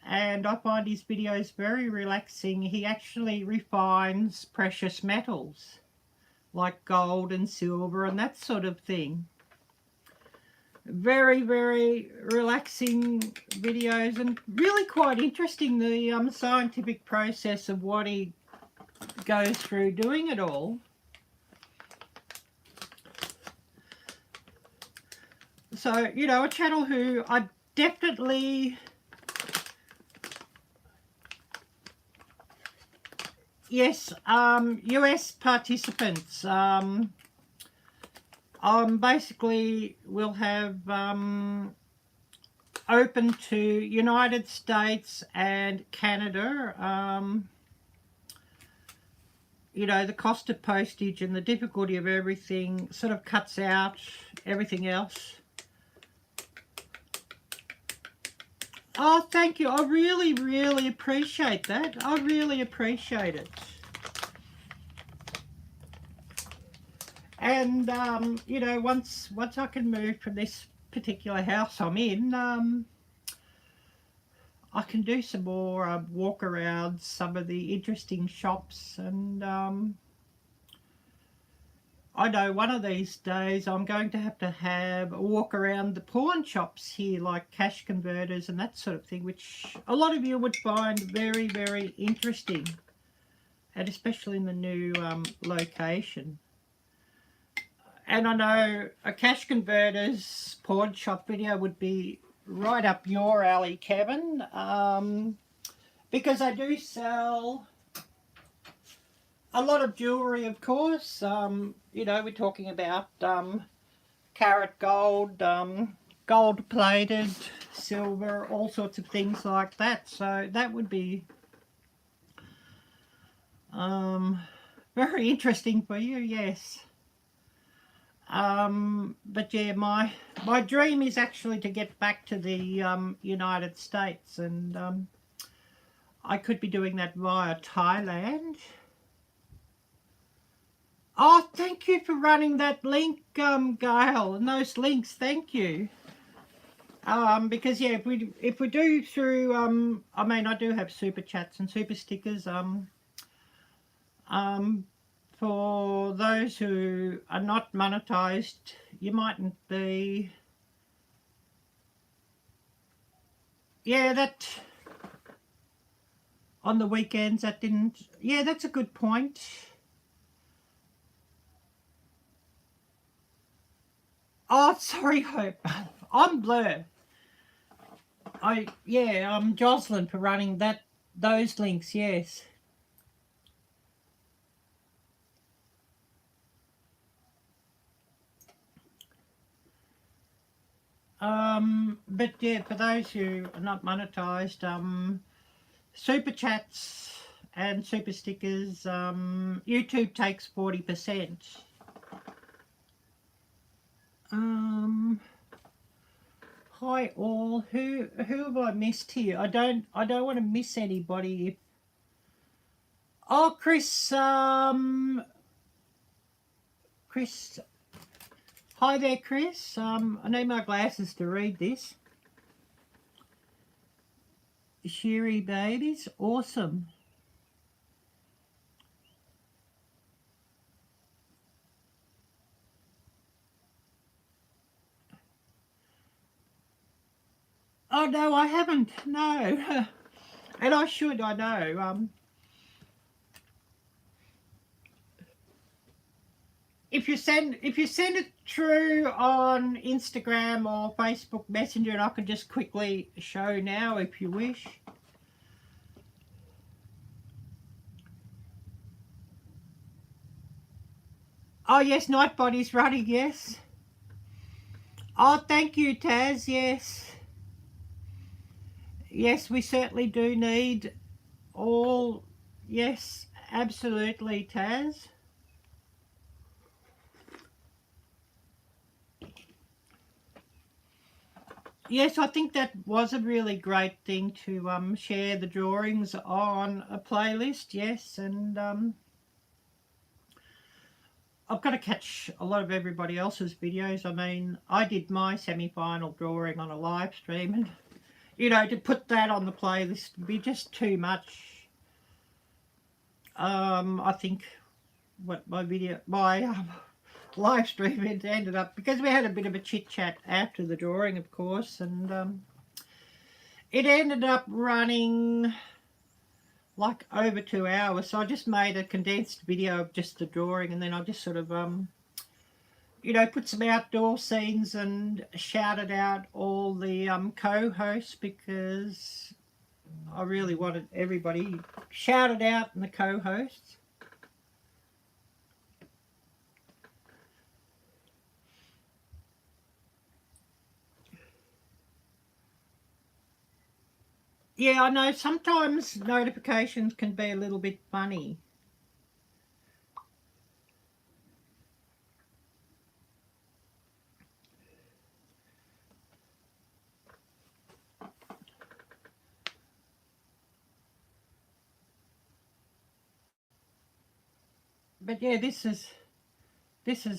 S2: and I find his videos very relaxing. He actually refines precious metals like gold and silver and that sort of thing. Very, very relaxing videos and really quite interesting, the scientific process of what he goes through doing it all. So, you know, a channel who I definitely, yes, US participants, basically will have open to United States and Canada. You know, the cost of postage and the difficulty of everything sort of cuts out everything else. Oh, thank you. I really, really appreciate that. I really appreciate it. And, you know, once I can move from this particular house I'm in, I can do some more walk around some of the interesting shops. And I know one of these days I'm going to have a walk around the pawn shops here, like cash converters and that sort of thing, which a lot of you would find very, very interesting, and especially in the new location. And I know a cash converter's pawn shop video would be right up your alley, Kevin, because I do sell a lot of jewellery, of course. You know, we're talking about carat gold, gold-plated, silver, all sorts of things like that. So that would be very interesting for you, yes. But yeah, my dream is actually to get back to the United States, and I could be doing that via Thailand. Oh, thank you for running that link, Gail, and those links. Thank you. Because yeah, if we do through, I mean, I do have super chats and super stickers. For those who are not monetized, you mightn't be. Yeah, that on the weekends that didn't. Yeah, that's a good point. Oh, sorry, Hope. I'm Blur. I'm Jocelyn for running those links. Yes. But yeah, for those who are not monetized, super chats and super stickers, YouTube takes 40%. Hi all. Who have I missed here? I don't want to miss anybody. Oh, Chris. Chris. Hi there, Chris. I need my glasses to read this. Sherry babies, awesome. Oh no, I haven't. No, and I should. I know. If you send it through on Instagram or Facebook Messenger, and I can just quickly show now if you wish. Oh yes, Nightbody's running. Yes. Oh, thank you, Taz. Yes. Yes, we certainly do need all. Yes, absolutely, Taz. Yes, I think that was a really great thing to share the drawings on a playlist. Yes, and I've got to catch a lot of everybody else's videos. I mean, I did my semi-final drawing on a live stream, and you know, to put that on the playlist would be just too much. I think what my live stream it ended up, because we had a bit of a chit chat after the drawing, of course, and it ended up running like over 2 hours. So I just made a condensed video of just the drawing, and then I just sort of you know, put some outdoor scenes and shouted out all the co-hosts, because I really wanted everybody shouted out, and the co-hosts. Yeah, I know sometimes notifications can be a little bit funny. But yeah, this is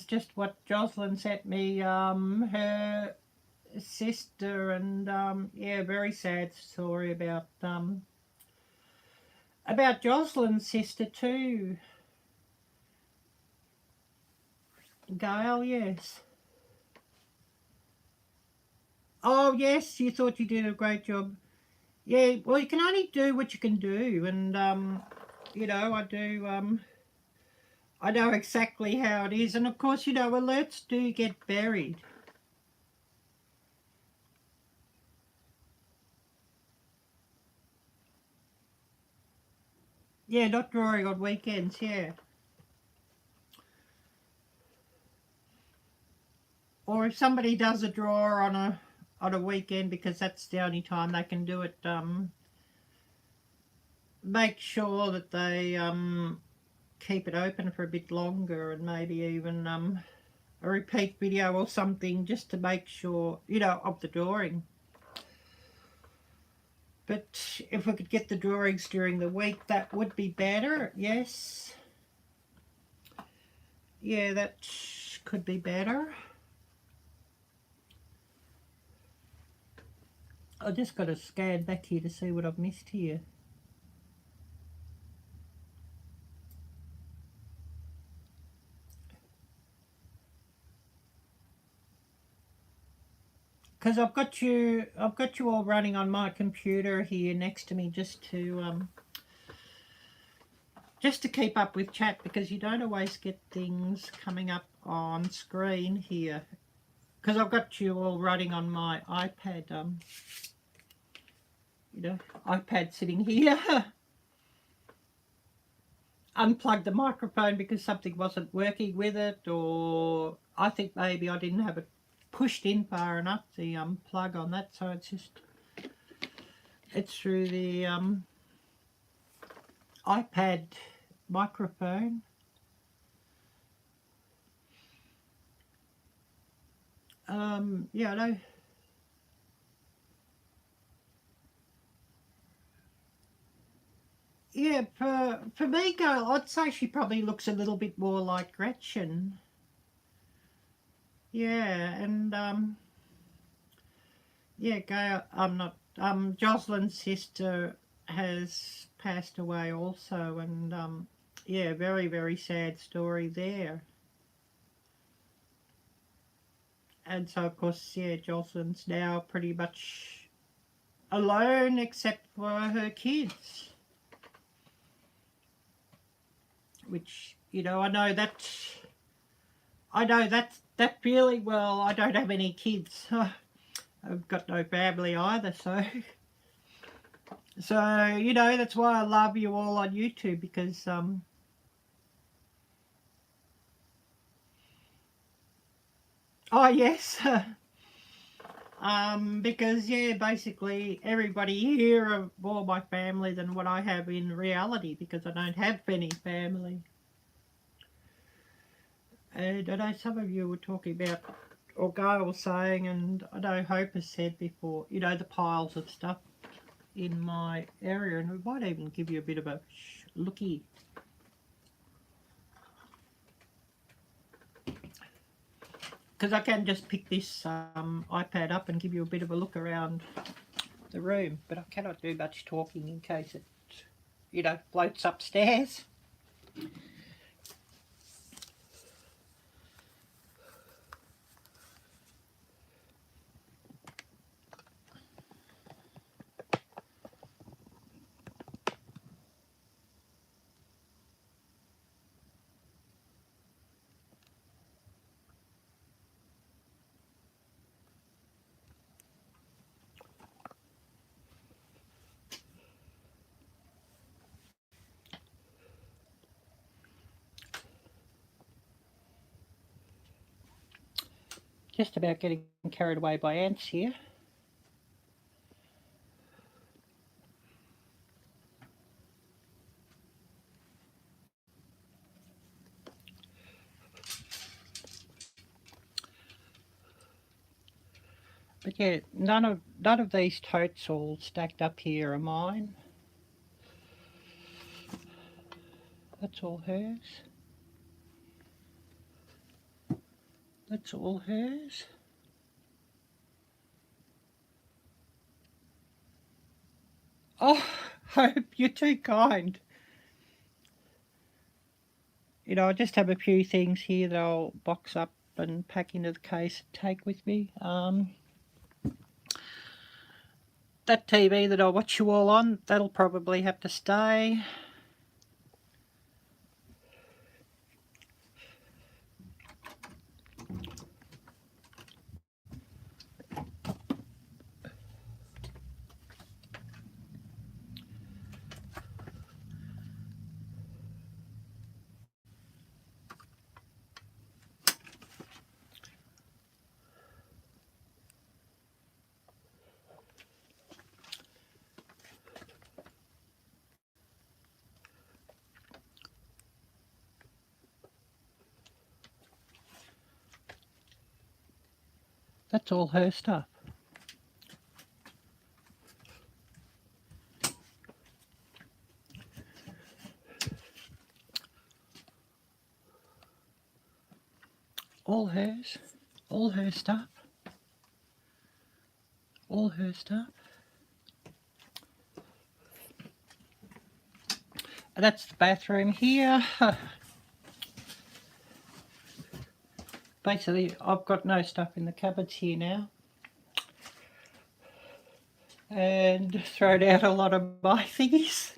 S2: just what Jocelyn sent me, her sister, and yeah, very sad story about Jocelyn's sister too. Gail, yes. Oh yes, you thought you did a great job. Yeah, well, you can only do what you can do, and you know, I know exactly how it is. And of course, you know, alerts do get buried. Yeah, not drawing on weekends, yeah. Or if somebody does a draw on a weekend because that's the only time they can do it, make sure that they keep it open for a bit longer, and maybe even a repeat video or something, just to make sure, you know, of the drawing. But if we could get the drawings during the week, that would be better, yes. Yeah, that could be better. I just got to scan back here to see what I've missed here. Because I've got you all running on my computer here next to me, just to keep up with chat, because you don't always get things coming up on screen here. Because I've got you all running on my iPad, you know, iPad sitting here. Unplugged the microphone because something wasn't working with it, or I think maybe I didn't have it pushed in far enough, the plug on that, so it's through the iPad microphone. Yeah, I know. Yeah, for me, girl, I'd say she probably looks a little bit more like Gretchen. Yeah, and yeah, Gail, I'm not. Jocelyn's sister has passed away also, and yeah, very, very sad story there. And so, of course, yeah, Jocelyn's now pretty much alone except for her kids. Which, you know, I know that feeling well. I don't have any kids. I've got no family either, so you know, that's why I love you all on YouTube, because oh yes. Because yeah, basically everybody here are more my family than what I have in reality, because I don't have any family. And I know some of you were talking about, or Gail was saying, and I know Hope has said before, you know, the piles of stuff in my area, and we might even give you a bit of a looky. Because I can just pick this iPad up and give you a bit of a look around the room, but I cannot do much talking in case it, you know, floats upstairs. Just about getting carried away by ants here. But yeah, none of these totes all stacked up here are mine. That's all hers. That's all hers. Oh, Hope, you're too kind. You know, I just have a few things here that I'll box up and pack into the case and take with me. That TV that I watch you all on, that'll probably have to stay. That's all her stuff. All hers. All her stuff. All her stuff. That's the bathroom here. Basically, I've got no stuff in the cupboards here now. And thrown out a lot of my thingies.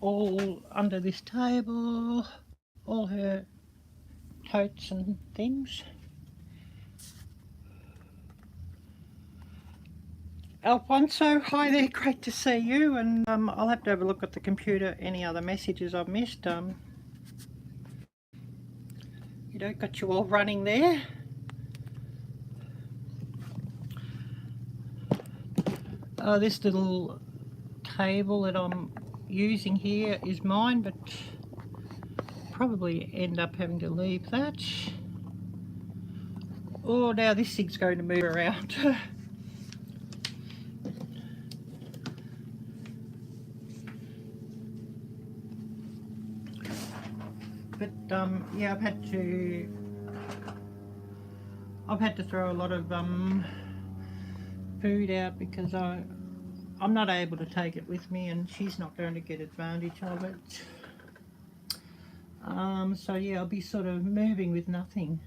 S2: All under this table, all her totes and things. Alfonso, hi there, great to see you, and I'll have to have a look at the computer, any other messages I've missed. You know, got you all running there. This little table that I'm using here is mine, but probably end up having to leave that. Oh, now this thing's going to move around. But yeah, I've had to throw a lot of food out because I'm not able to take it with me, and she's not going to get advantage of it. So yeah, I'll be sort of moving with nothing.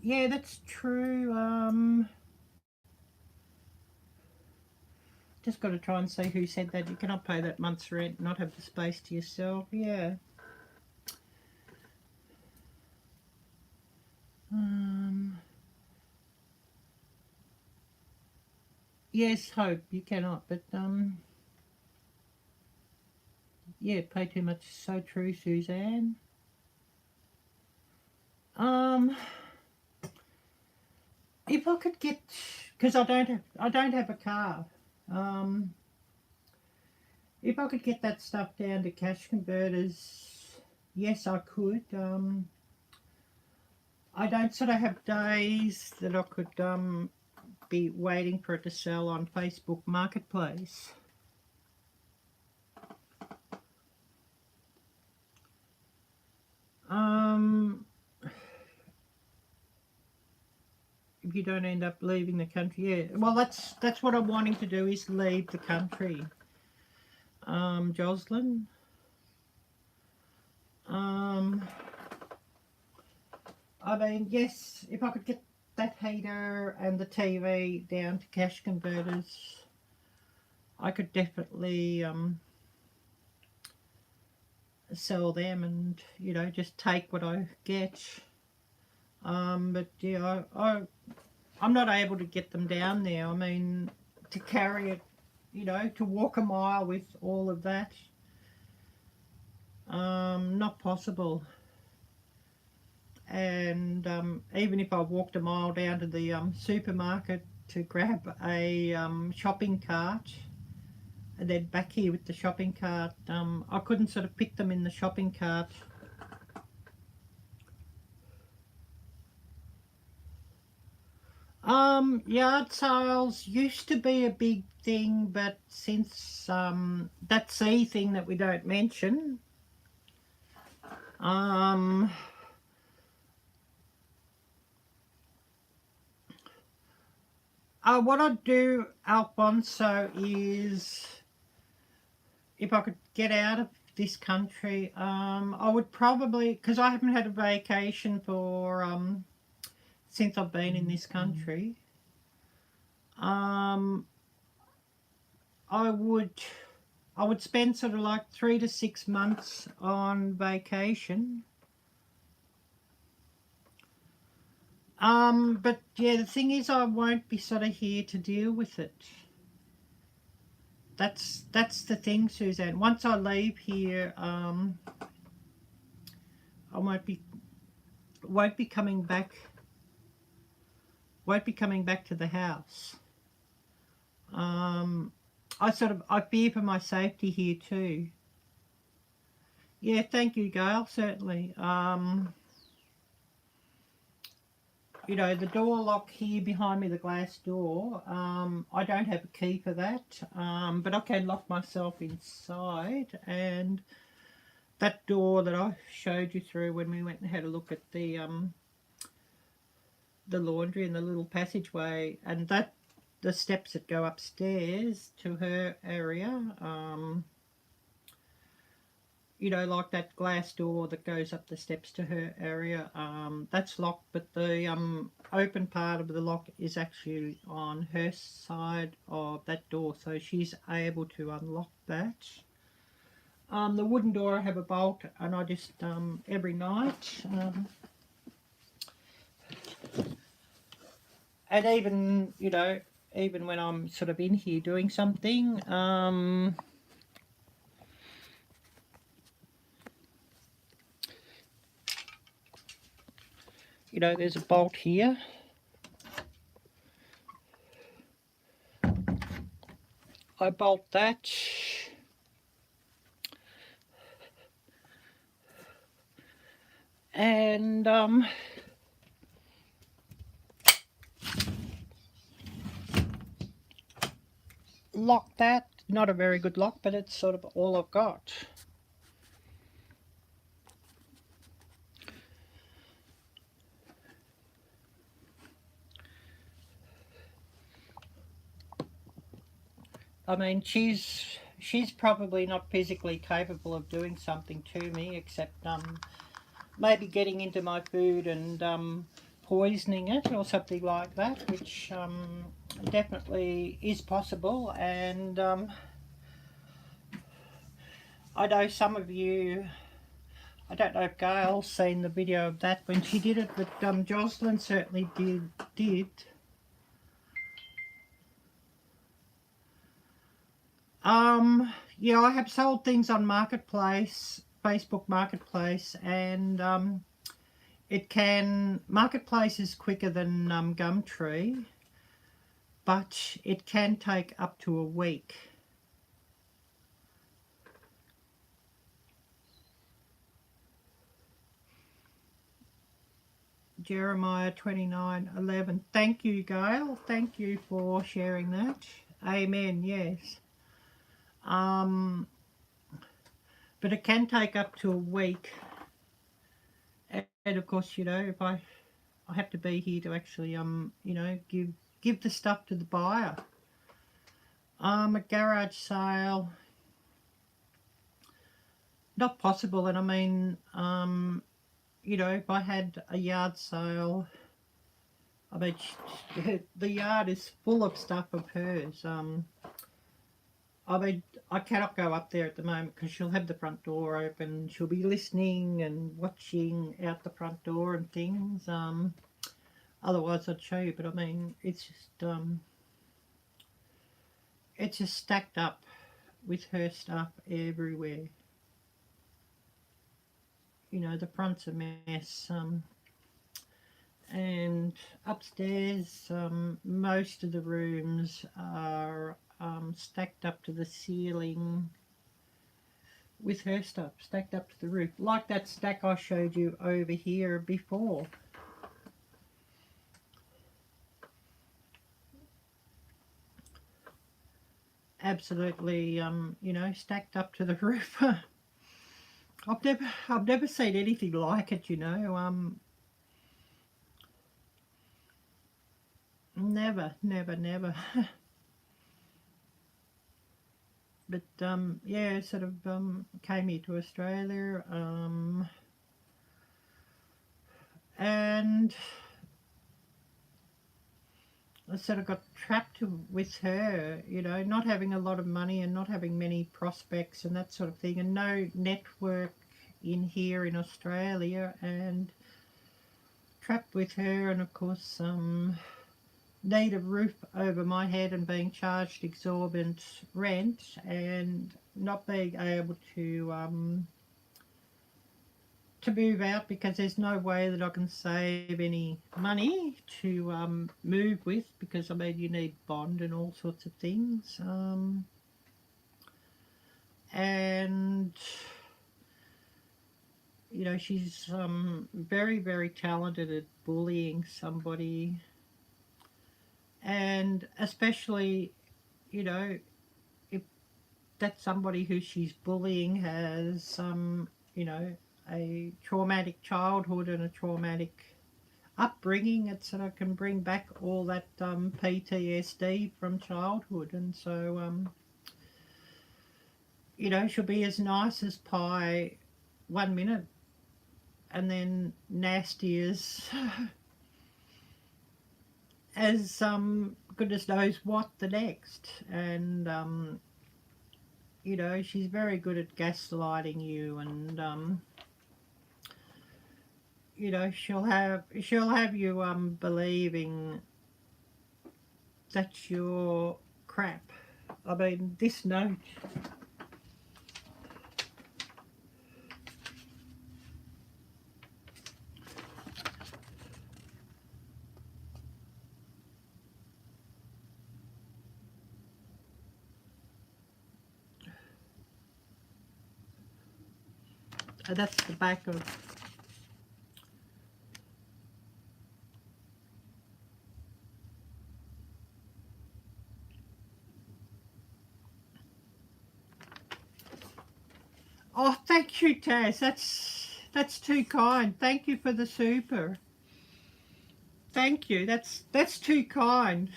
S2: Yeah, that's true. Just got to try and see who said that. You cannot pay that month's rent and not have the space to yourself. Yeah. Yes, hope you cannot, but yeah, pay too much. So true, Suzanne. If I could get, because I don't have a car. If I could get that stuff down to cash converters, yes, I could. I don't sort of have days that I could be waiting for it to sell on Facebook Marketplace. If you don't end up leaving the country, yeah. Well, that's what I'm wanting to do, is leave the country. Jocelyn. I mean, yes, if I could get that heater and the TV down to cash converters, I could definitely sell them and, you know, just take what I get. But yeah, I'm not able to get them down there. I mean, to carry it, you know, to walk a mile with all of that, not possible. And even if I walked a mile down to the supermarket to grab a shopping cart and then back here with the shopping cart, I couldn't sort of fit them in the shopping cart. Yard sales used to be a big thing, but since that C thing that we don't mention, what I'd do, Alfonso, is if I could get out of this country, I would probably, because I haven't had a vacation for since I've been in this country. I would spend sort of like 3 to 6 months on vacation. But yeah, the thing is, I won't be sort of here to deal with it. That's the thing, Suzanne. Once I leave here, I won't be coming back. Won't be coming back to the house. I fear for my safety here too. Yeah, thank you, Gail. Certainly. You know, the door lock here behind me, the glass door, I don't have a key for that, but I can lock myself inside. And that door that I showed you through when we went and had a look at the laundry and the little passageway, and that the steps that go upstairs to her area, you know, like that glass door that goes up the steps to her area, that's locked, but the open part of the lock is actually on her side of that door, so she's able to unlock that. The wooden door, I have a bolt, and I just every night, and even, you know, even when I'm sort of in here doing something, you know, there's a bolt here. I bolt that. And lock that. Not a very good lock, but it's sort of all I've got. I mean, she's probably not physically capable of doing something to me, except maybe getting into my food and poisoning it or something like that, which definitely is possible. And I know some of you, I don't know if Gail's seen the video of that when she did it, but Jocelyn certainly did. Yeah, I have sold things on Marketplace, Facebook Marketplace, and Marketplace is quicker than Gumtree, but it can take up to a week. Jeremiah 29:11. Thank you, Gail. Thank you for sharing that. Amen. Yes. But it can take up to a week. And of course, you know, if I have to be here to actually you know, give the stuff to the buyer. A garage sale, not possible. And I mean, you know, if I had a yard sale, I mean, the yard is full of stuff of hers. I mean, I cannot go up there at the moment because she'll have the front door open. She'll be listening and watching out the front door and things. Otherwise, I'd show you. But I mean, it's just stacked up with her stuff everywhere. You know, the front's a mess. And upstairs, most of the rooms are stacked up to the ceiling with her stuff, stacked up to the roof, like that stack I showed you over here before. Absolutely, you know, stacked up to the roof. I've never seen anything like it, you know. Never. But yeah, sort of came here to Australia, and I sort of got trapped with her, you know, not having a lot of money and not having many prospects and that sort of thing, and no network in here in Australia, and trapped with her, and of course need a roof over my head and being charged exorbitant rent and not being able to move out because there's no way that I can save any money to move with, because I mean you need bond and all sorts of things, and you know she's very, very talented at bullying somebody, and especially, you know, if that somebody who she's bullying has you know, a traumatic childhood and a traumatic upbringing, it sort of can bring back all that PTSD from childhood. And so you know, she'll be as nice as pie 1 minute and then nasty as goodness knows what the next. And you know, she's very good at gaslighting you, and you know, she'll have you believing that you're crap. I mean, this note, that's the back of, oh, thank you, Taz. That's too kind. Thank you for the super. Thank you. That's too kind.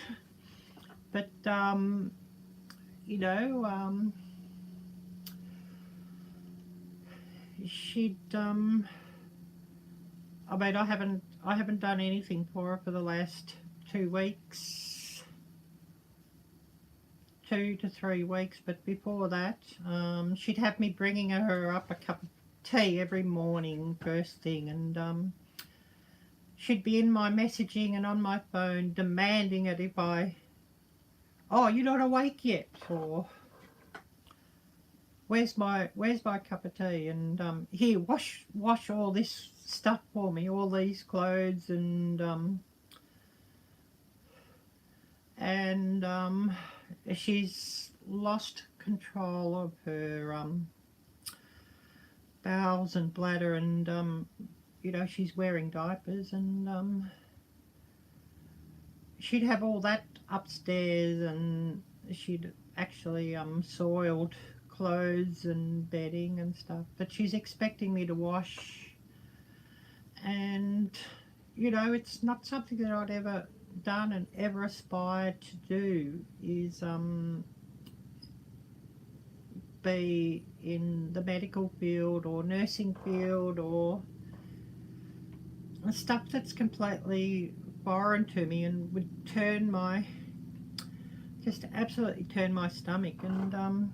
S2: But you know, she'd I mean, I haven't done anything for her for the last 2 weeks, 2 to 3 weeks. But before that, she'd have me bringing her up a cup of tea every morning, first thing, and she'd be in my messaging and on my phone demanding it if oh, you're not awake yet, or where's my cup of tea, and here, wash all this stuff for me, all these clothes, and she's lost control of her bowels and bladder, and you know, she's wearing diapers, and she'd have all that upstairs, and she'd actually soiled clothes and bedding and stuff that she's expecting me to wash. And you know, it's not something that I'd ever done and ever aspired to do, is be in the medical field or nursing field or stuff that's completely foreign to me and would turn my, just absolutely turn my stomach. And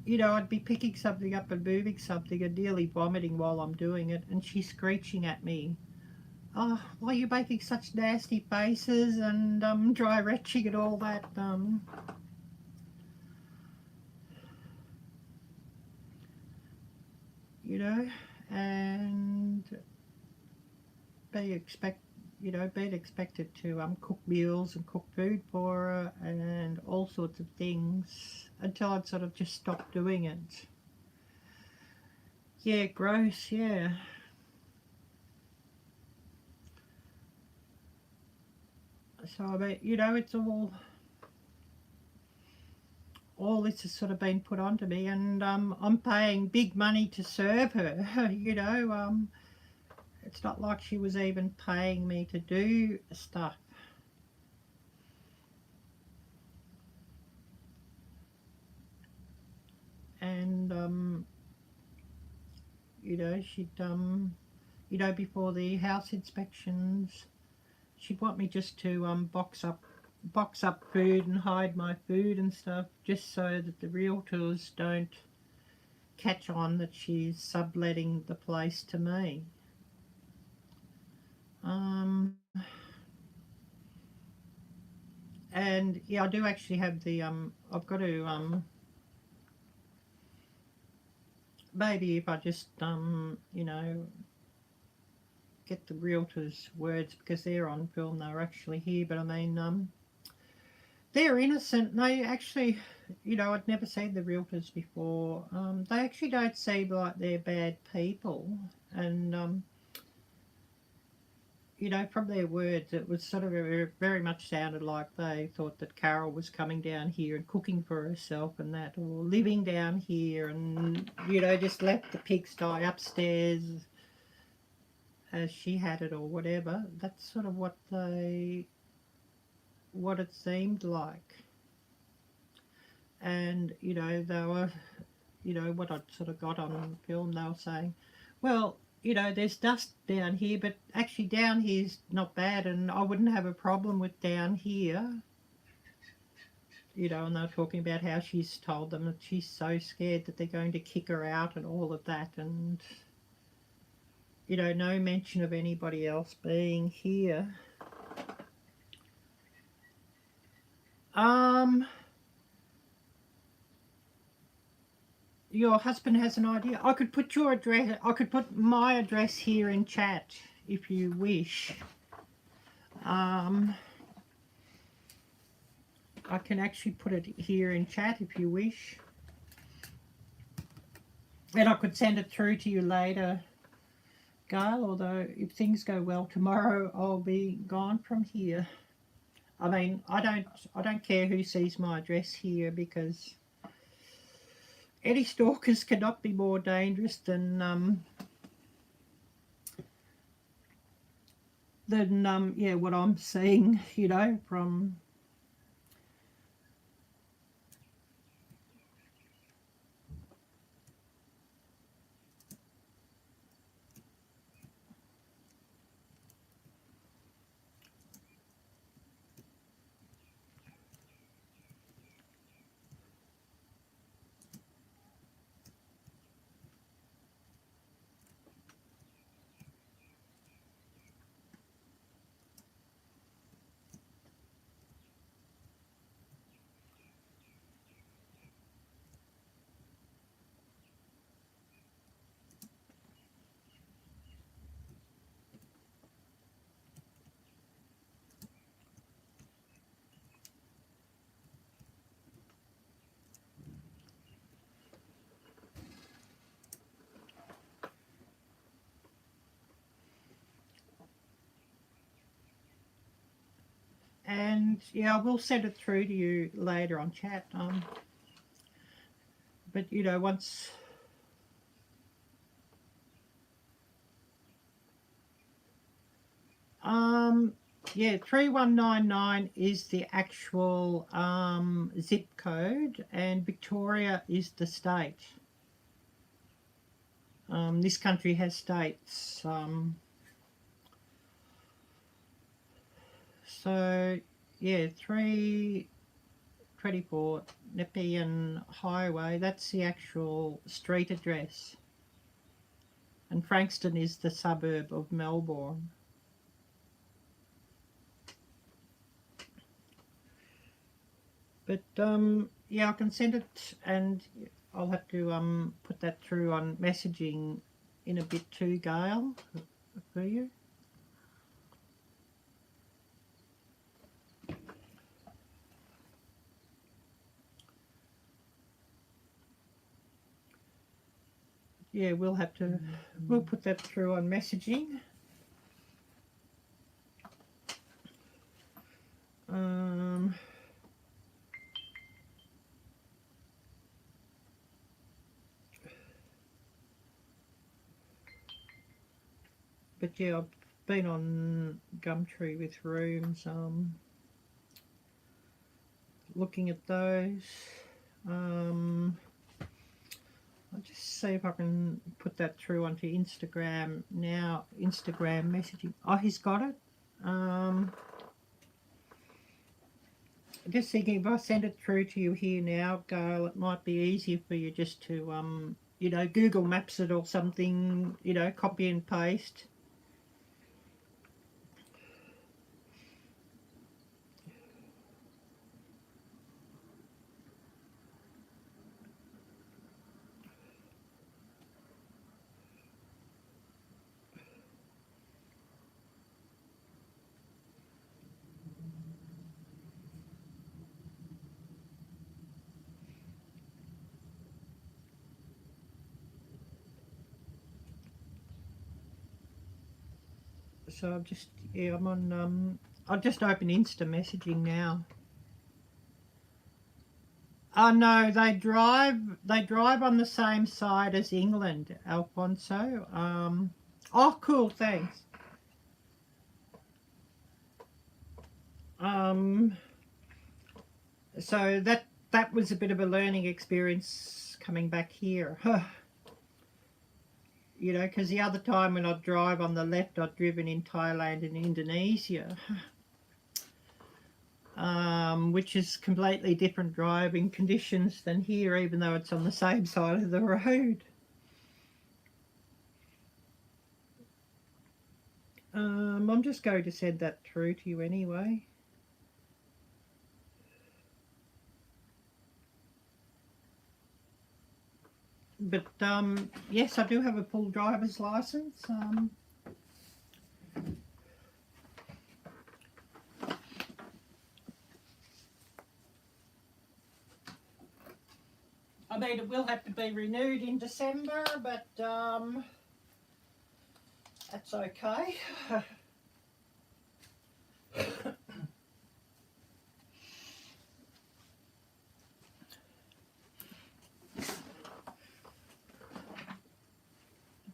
S2: you know, I'd be picking something up and moving something and nearly vomiting while I'm doing it, and she's screeching at me, oh, why are you making such nasty faces, and dry retching and all that. You know, and being expected to cook meals and cook food for her and all sorts of things, until I'd sort of just stopped doing it. Yeah, gross, yeah. So I mean, you know, it's all this has sort of been put onto me, and I'm paying big money to serve her. You know, it's not like she was even paying me to do stuff. And you know, she'd you know, before the house inspections, she'd want me just to box up food and hide my food and stuff, just so that the realtors don't catch on that she's subletting the place to me. And yeah, I do actually have the I've got to maybe if I just you know, get the realtors' words, because they're on film, they're actually here, but I mean they're innocent. They actually, you know, I'd never seen the realtors before. They actually don't seem like they're bad people, and you know, from their words, it was sort of very much sounded like they thought that Carol was coming down here and cooking for herself and that, or living down here, and, you know, just left the pigsty upstairs as she had it or whatever. That's sort of what it seemed like. And, you know, they were, you know, what I'd sort of got on film, they were saying, well, you know, there's dust down here, but actually down here's not bad, and I wouldn't have a problem with down here. You know, and they're talking about how she's told them that she's so scared that they're going to kick her out and all of that, and, you know, no mention of anybody else being here. Your husband has an idea. I could put your address, I could put my address here in chat if you wish. I can actually put it here in chat if you wish. And I could send it through to you later, Gail, although if things go well tomorrow, I'll be gone from here. I mean, I don't care who sees my address here, because any stalkers cannot be more dangerous than yeah, what I'm seeing, you know, from and yeah, I will send it through to you later on chat. But you know, once yeah, 3199 is the actual zip code, and Victoria is the state. This country has states. So yeah, 324 Nepean Highway, that's the actual street address. And Frankston is the suburb of Melbourne. But yeah, I can send it, and I'll have to put that through on messaging in a bit too, Gail, for you. Yeah, we'll have to, we'll put that through on messaging. But yeah, I've been on Gumtree with rooms, looking at those. I'll just see if I can put that through onto Instagram now. Instagram messaging. Oh, he's got it? Just thinking, if I send it through to you here now, Gail, it might be easier for you just to, you know, Google Maps it or something, you know, copy and paste. So I've just, yeah, I'm on, I'll just open Insta messaging now. Oh no, they drive on the same side as England, Alfonso. Oh cool, thanks. So that was a bit of a learning experience coming back here. You know, because the other time when I'd drive on the left, I'd driven in Thailand and Indonesia, which is completely different driving conditions than here, even though it's on the same side of the road. I'm just going to send that through to you anyway. But yes, I do have a full driver's license. I mean, it will have to be renewed in December, but that's okay.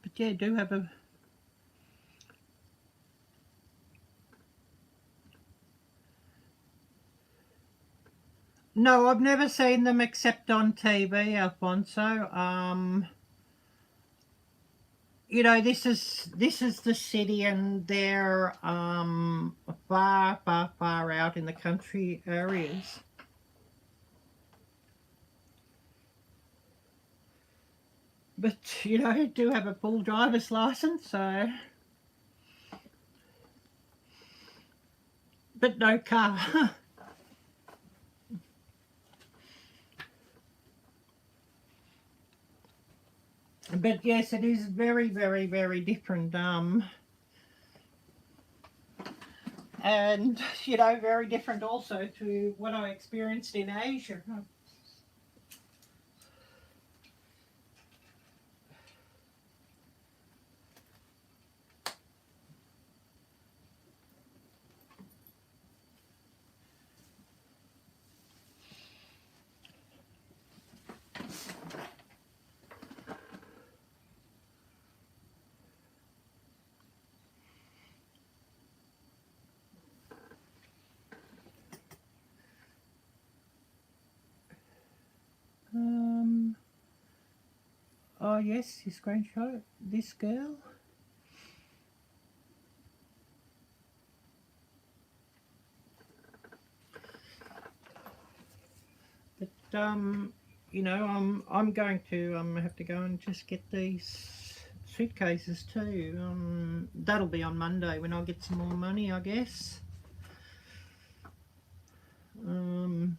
S2: But yeah, do have a... No, I've never seen them except on TV, Alfonso. You know, this is the city, and they're far, far, far out in the country areas. But, you know, I do have a full driver's license, so... But no car. But yes, it is very, very, very different. And, you know, very different also to what I experienced in Asia. Oh yes, you screenshot this girl. But you know, I'm going to have to go and just get these suitcases too. That'll be on Monday when I get some more money, I guess. You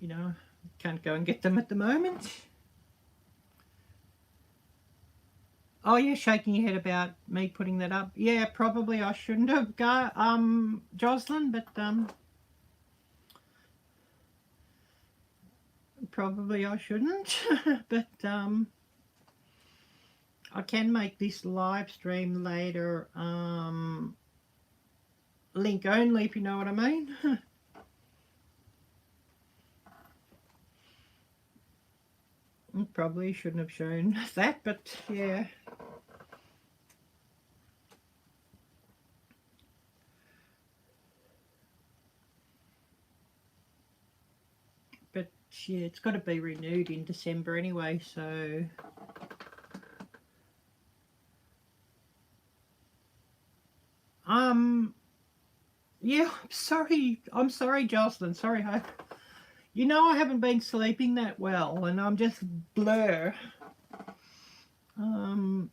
S2: know, can't go and get them at the moment. Oh, you're shaking your head about me putting that up. Yeah, probably I shouldn't have, Jocelyn, but probably I shouldn't. But I can make this live stream later link only, if you know what I mean. Probably shouldn't have shown that, but yeah. But yeah, it's got to be renewed in December anyway, so... Yeah, I'm sorry, Jocelyn. Sorry, Hope. You know I haven't been sleeping that well, and I'm just blur. And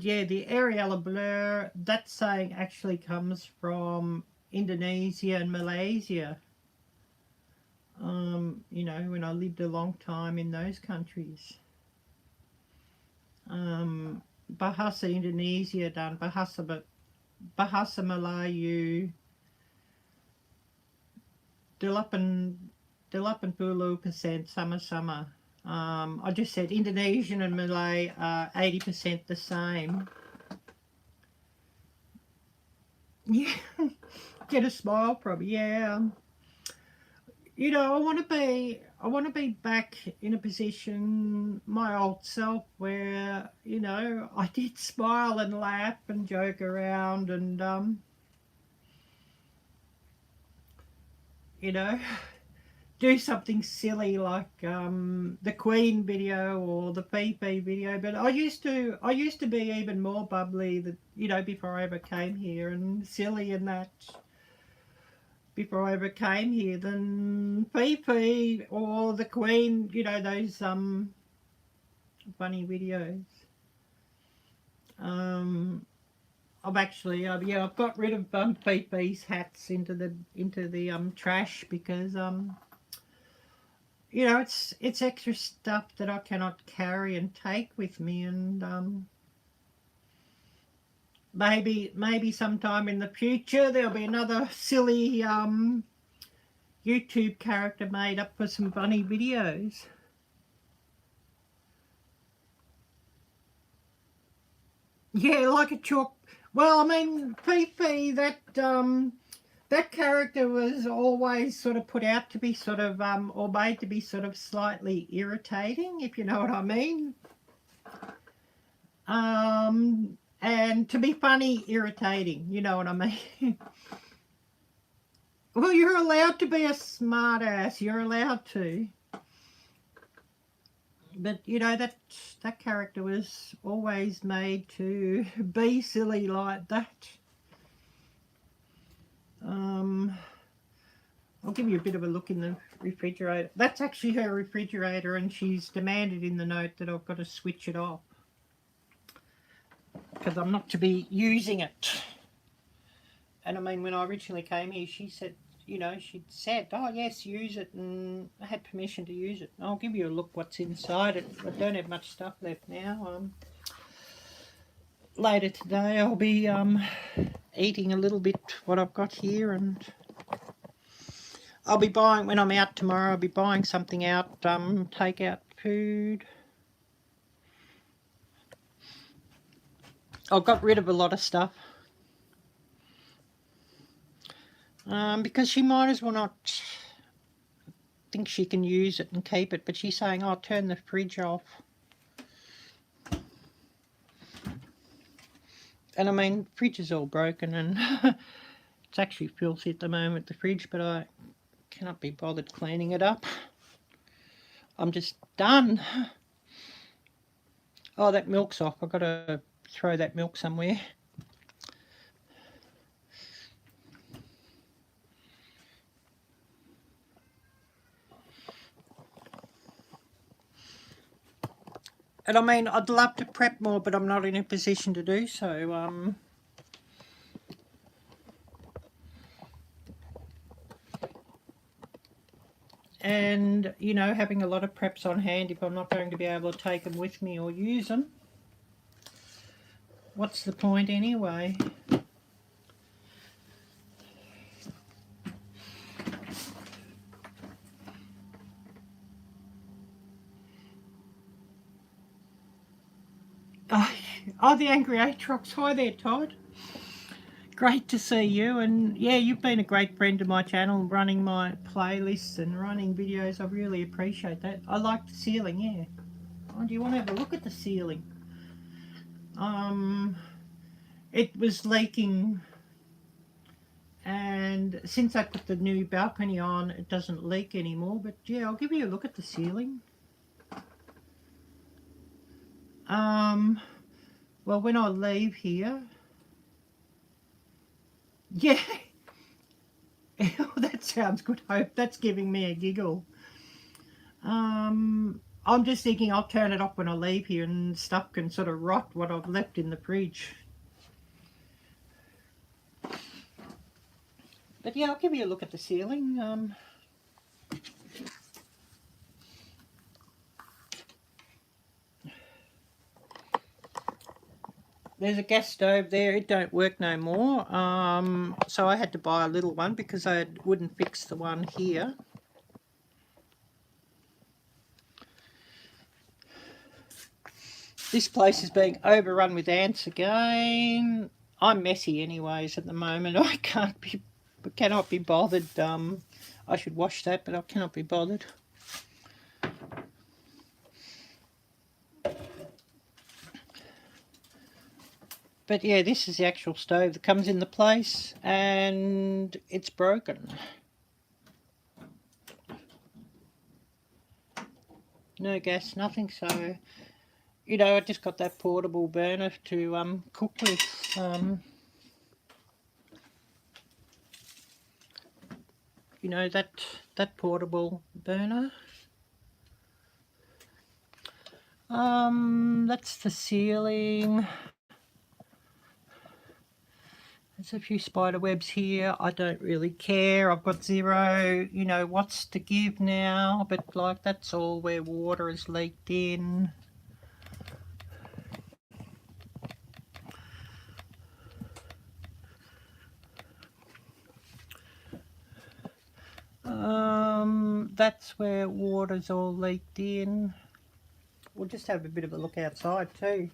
S2: yeah, the Arielle blur, that saying actually comes from Indonesia and Malaysia. You know, when I lived a long time in those countries. Bahasa Indonesia dan Bahasa Melayu 80% sama-sama. I just said Indonesian and Malay are 80% the same. Yeah, get a smile from me. Yeah. You know, I want to be back in a position, my old self, where, you know, I did smile and laugh and joke around and you know, do something silly like the Queen video or the V.I.P video. But I used to be even more bubbly, that, you know, before I ever came here, and silly and that, before I ever came here, than V.I.P or the Queen. You know, those funny videos. I've actually yeah, I've got rid of V.I.P's hats into the trash, because you know, it's extra stuff that I cannot carry and take with me, and maybe sometime in the future there'll be another silly YouTube character made up for some funny videos. Yeah, like a chalk. Well, I mean, Fifi, that character was always sort of put out to be sort of or made to be sort of slightly irritating, if you know what I mean. And to be funny, irritating, you know what I mean. Well, you're allowed to be a smart ass. You're allowed to. But you know, that character was always made to be silly like that. I'll give you a bit of a look in the refrigerator. That's actually her refrigerator, and she's demanded in the note that I've got to switch it off, because I'm not to be using it. And I mean, when I originally came here, she said, you know, she'd said, oh yes, use it, and I had permission to use it. I'll give you a look what's inside it. I don't have much stuff left now. Later today I'll be eating a little bit what I've got here, and I'll be buying, when I'm out tomorrow, I'll be buying something out, take out food. I got rid of a lot of stuff. Because she might as well not think she can use it and keep it, but she's saying, oh, turn the fridge off. And I mean, the fridge is all broken, and it's actually filthy at the moment, the fridge, but I cannot be bothered cleaning it up. I'm just done. Oh, that milk's off. I've got to throw that milk somewhere. And I mean, I'd love to prep more, but I'm not in a position to do so. And, you know, having a lot of preps on hand, if I'm not going to be able to take them with me or use them, what's the point anyway? Oh, the Angry Aatrox. Hi there, Todd. Great to see you. And yeah, you've been a great friend to my channel, running my playlists and running videos. I really appreciate that. I like the ceiling, yeah. Oh, do you want to have a look at the ceiling? It was leaking, and since I put the new balcony on, it doesn't leak anymore. But yeah, I'll give you a look at the ceiling. Well, when I leave here, yeah, sounds good. Hope that's giving me a giggle. I'm just thinking I'll turn it off when I leave here and stuff can sort of rot what I've left in the fridge. But yeah, I'll give you a look at the ceiling. There's a gas stove there. It don't work no more. So I had to buy a little one because I wouldn't fix the one here. This place is being overrun with ants again. I'm messy anyways at the moment. I cannot be bothered. I should wash that, but I cannot be bothered. But yeah, this is the actual stove that comes in the place, and it's broken. No gas, nothing, so, you know, I just got that portable burner to cook with. You know, that portable burner. That's the ceiling. There's a few spider webs here. I don't really care. I've got 0, you know, watts to give now, but like that's all where water has leaked in. That's where water's all leaked in. We'll just have a bit of a look outside too.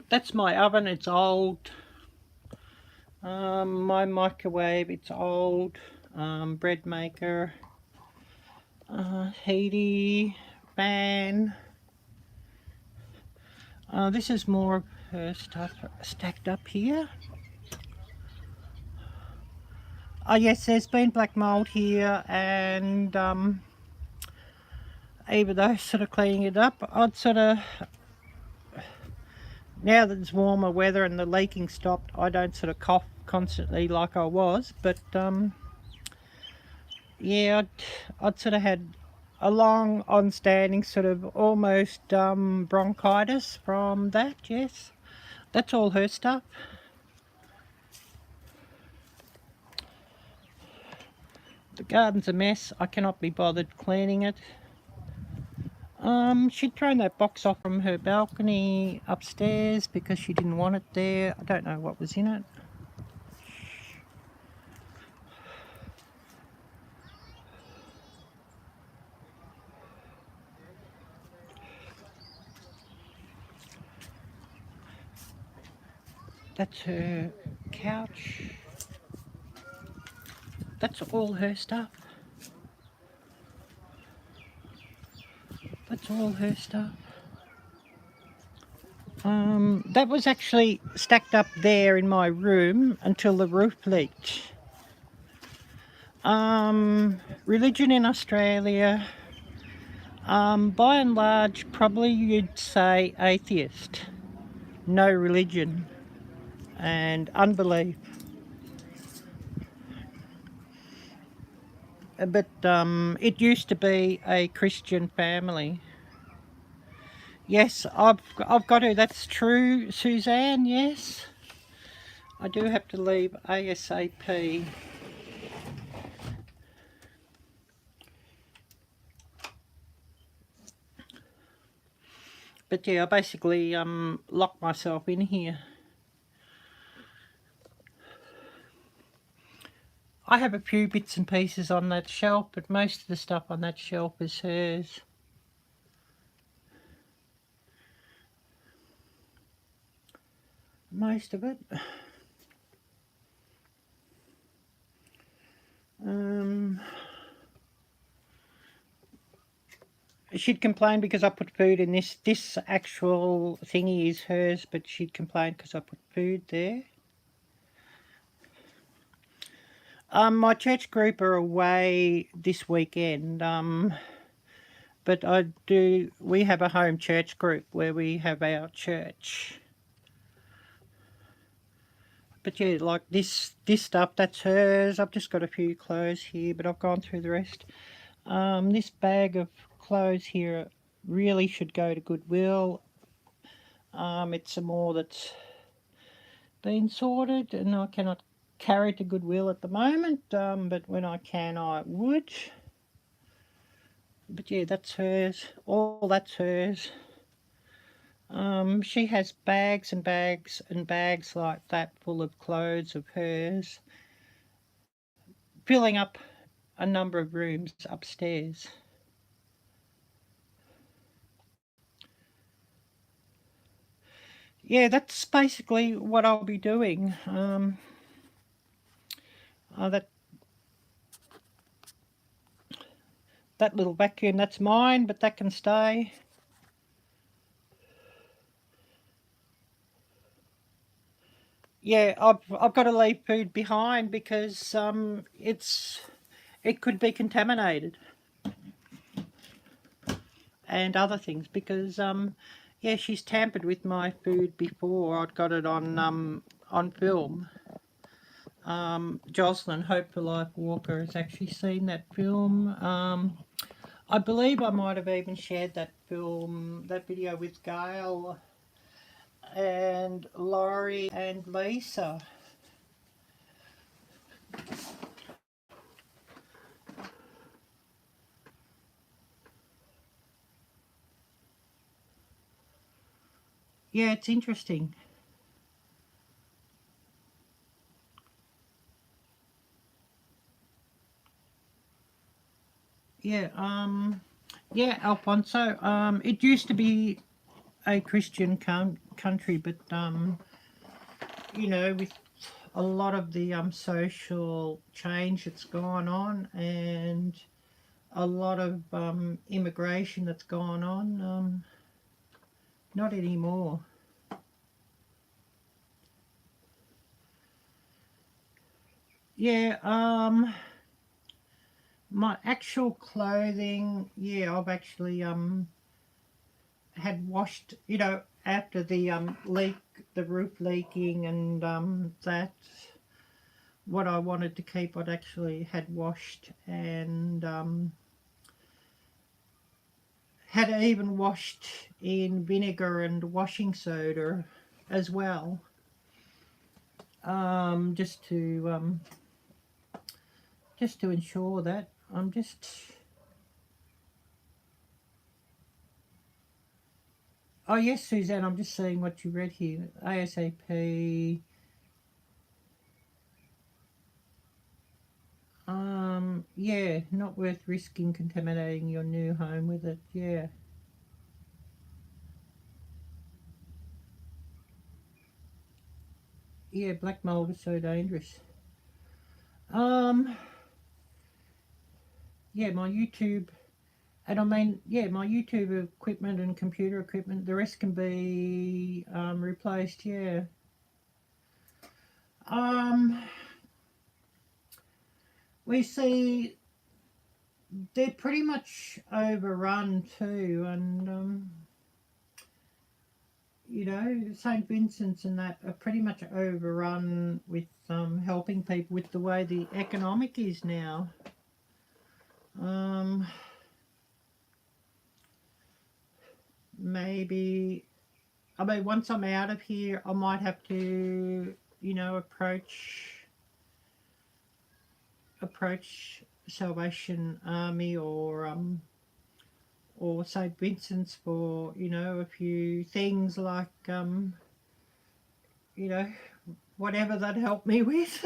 S2: That's my oven. It's old. My microwave, it's old. Bread maker. Heaty. Fan. This is more of her stuff stacked up here. Oh yes, there's been black mould here, and even though sort of cleaning it up, I'd sort of, now that it's warmer weather and the leaking stopped, I don't sort of cough constantly like I was, but yeah, I'd sort of had a long on-standing sort of almost bronchitis from that. Yes, that's all her stuff. The garden's a mess. I cannot be bothered cleaning it. She'd thrown that box off from her balcony upstairs because she didn't want it there. I don't know what was in it. That's her couch. That's all her stuff. That's all her stuff. That was actually stacked up there in my room until the roof leaked. Religion in Australia, by and large, probably you'd say atheist. No religion and unbelief. But it used to be a Christian family. Yes, I've got her. That's true, Suzanne. Yes, I do have to leave ASAP. But yeah, I basically locked myself in here. I have a few bits and pieces on that shelf, but most of the stuff on that shelf is hers. Most of it. She'd complain because I put food in this. This actual thingy is hers, but she'd complain because I put food there. My church group are away this weekend. but we have a home church group where we have our church. But yeah, like this stuff, that's hers. I've just got a few clothes here, but I've gone through the rest. This bag of clothes here really should go to Goodwill. It's some more that's been sorted, and I cannot carry to Goodwill at the moment, but when I can, I would. But yeah, that's hers. All that's hers. She has bags and bags and bags like that full of clothes of hers, filling up a number of rooms upstairs. Yeah, that's basically what I'll be doing. That little vacuum, that's mine, but that can stay. Yeah, I've got to leave food behind because it could be contaminated and other things because yeah, she's tampered with my food before. I'd got it on film. Jocelyn, Hope for Life Walker, has actually seen that film. I believe I might have even shared that video with Gail and Laurie and Lisa. Yeah, it's interesting. Yeah, Alfonso. It used to be a Christian country, but you know, with a lot of the social change that's gone on and a lot of immigration that's gone on, not anymore. Yeah, my actual clothing, yeah, I've actually had washed, you know, after the the roof leaking and that, what I wanted to keep, I'd actually had washed and had even washed in vinegar and washing soda as well, just to ensure that I'm just. Oh yes, Suzanne, I'm just seeing what you read here. ASAP. Yeah, not worth risking contaminating your new home with it. Yeah. Yeah, black mold is so dangerous. Um, yeah, my YouTube, and I mean, yeah, my YouTube equipment and computer equipment, the rest can be replaced. Yeah. Um, we see they're pretty much overrun too, and you know, St. Vincent's and that are pretty much overrun with helping people with the way the economic is now. Um, maybe, I mean, once I'm out of here, I might have to, you know, approach Salvation Army or St. Vincent's for, you know, a few things like, you know, whatever they'd help me with.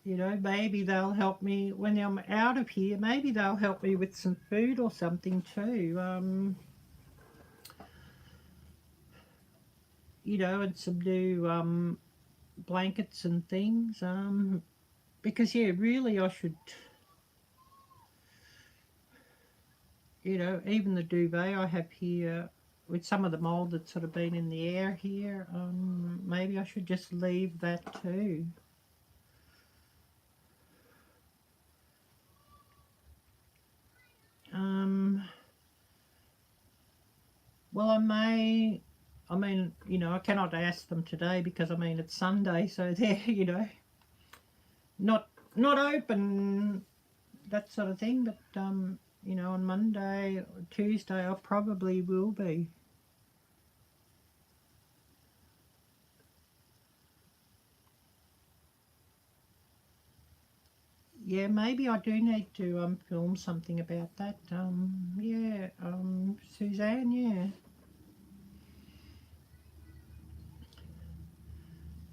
S2: You know, maybe they'll help me when I'm out of here. Maybe they'll help me with some food or something too. You know, and some new blankets and things. Because yeah, really, I should. You know, even the duvet I have here, with some of the mold that's sort of been in the air here, maybe I should just leave that too. Well, I may, I mean, you know, I cannot ask them today because, I mean, it's Sunday, so they're, you know, not open, that sort of thing, but, you know, on Monday or Tuesday I probably will be. Yeah, maybe I do need to film something about that. Yeah, Suzanne, yeah.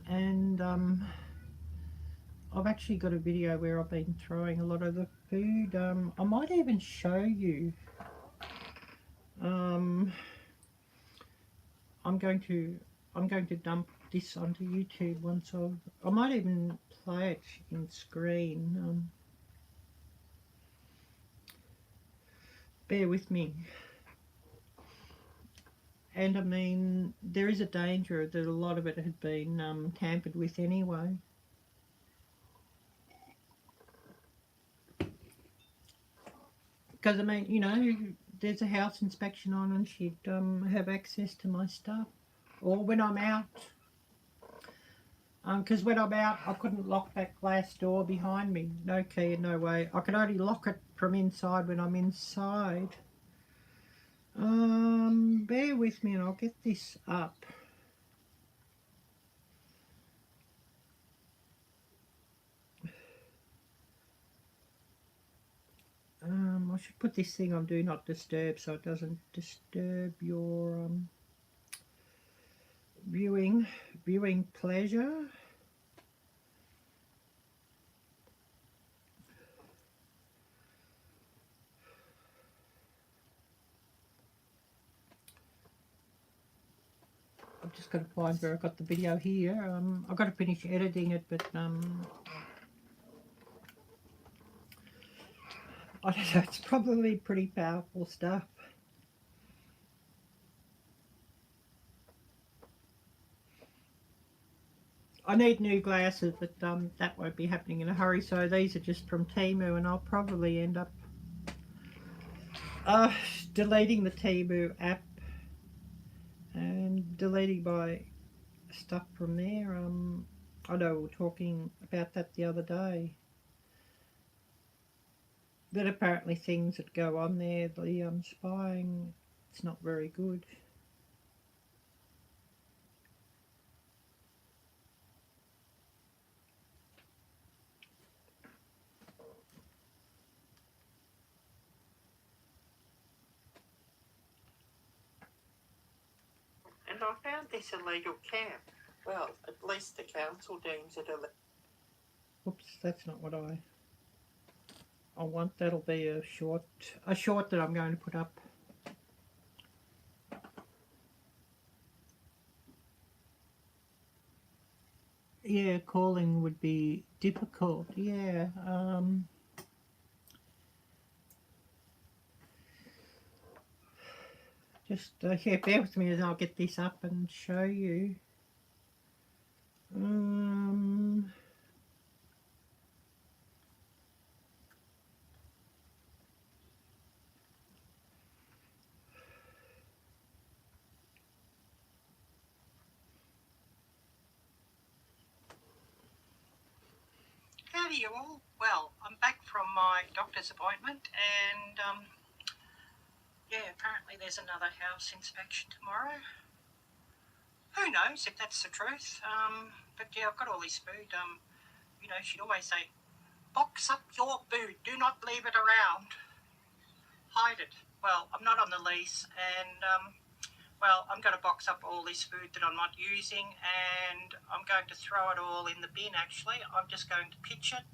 S2: And I've actually got a video where I've been throwing a lot of the food. I might even show you. I'm going to dump this onto YouTube once I might even play it in screen. Bear with me. And I mean, there is a danger that a lot of it had been tampered with anyway. Because I mean, you know, there's a house inspection on and she'd have access to my stuff. Or when I'm out. Because when I'm out, I couldn't lock that glass door behind me. No key and no way. I can only lock it from inside when I'm inside. Bear with me and I'll get this up. I should put this thing on Do Not Disturb so it doesn't disturb your viewing pleasure. I've just got to find where I got the video here. I've got to finish editing it, but I don't know, it's probably pretty powerful stuff. I need new glasses, but that won't be happening in a hurry. So these are just from Temu, and I'll probably end up deleting the Temu app and deleting my stuff from there. I know we were talking about that the other day. But apparently things that go on there, the spying, it's not very good. And I found this illegal camp. Well, at least the council deems it illegal. Oops, that's not what I want. That'll be a short that I'm going to put up. Yeah, calling would be difficult. Yeah. Just yeah, bear with me as I'll get this up and show you. Howdy you all. Well, I'm back from my doctor's appointment and yeah, apparently there's another house inspection tomorrow. Who knows if that's the truth? But yeah, I've got all this food. You know, she'd always say, box up your food, do not leave it around. Hide it. Well, I'm not on the lease and well, I'm going to box up all this food that I'm not using and I'm going to throw it all in the bin actually. I'm just going to pitch it.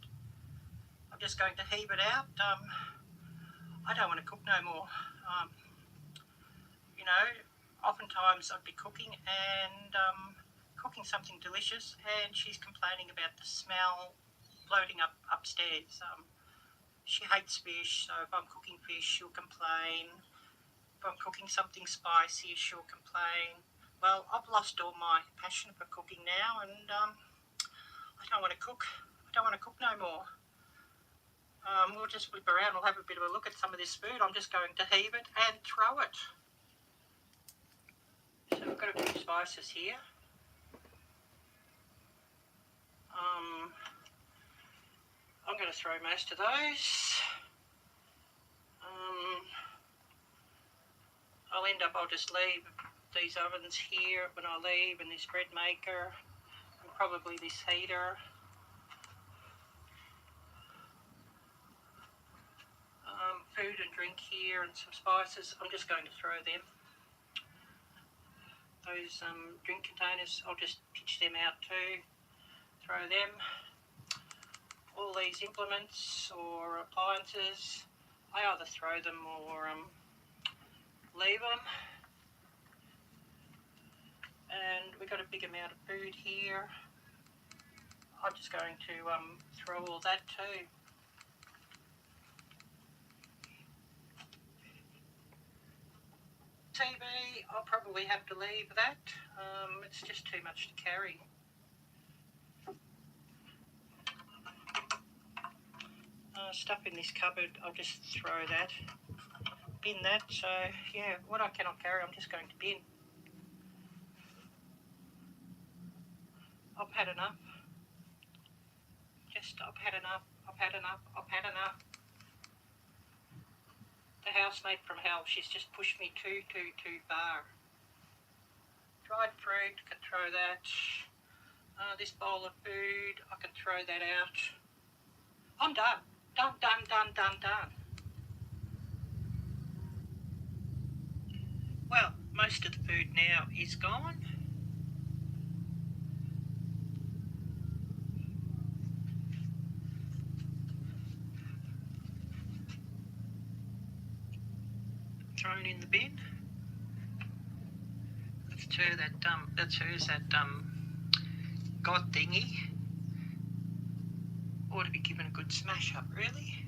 S2: I'm just going to heave it out. I don't want to cook no more. You know, oftentimes I'd be cooking and cooking something delicious and she's complaining about the smell floating up upstairs. She hates fish, so if I'm cooking fish she'll complain. If I'm cooking something spicy she'll complain. Well, I've lost all my passion for cooking now and I don't want to cook. I don't want to cook no more. We'll just flip around, we'll have a bit of a look at some of this food. I'm just going to heave it and throw it. So we've got a few spices here. I'm going to throw most of those. I'll just leave these ovens here when I leave, and this bread maker, and probably this heater. Food and drink here and some spices. I'm just going to throw them. Those drink containers, I'll just pitch them out too. Throw them. All these implements or appliances, I either throw them or leave them. And we've got a big amount of food here. I'm just going to throw all that too. TV, I'll probably have to leave that. It's just too much to carry. Stuff in this cupboard, I'll just throw that. Bin that, so yeah, what I cannot carry, I'm just going to bin. I've had enough. I've had enough, I've had enough, I've had enough. The housemate from hell, she's just pushed me too far. Dried fruit, I can throw that. This bowl of food, I can throw that out. I'm done. Done. Well, most of the food now is gone. Thrown in the bin. That's hers, that God thingy. Ought to be given a good smash up, really.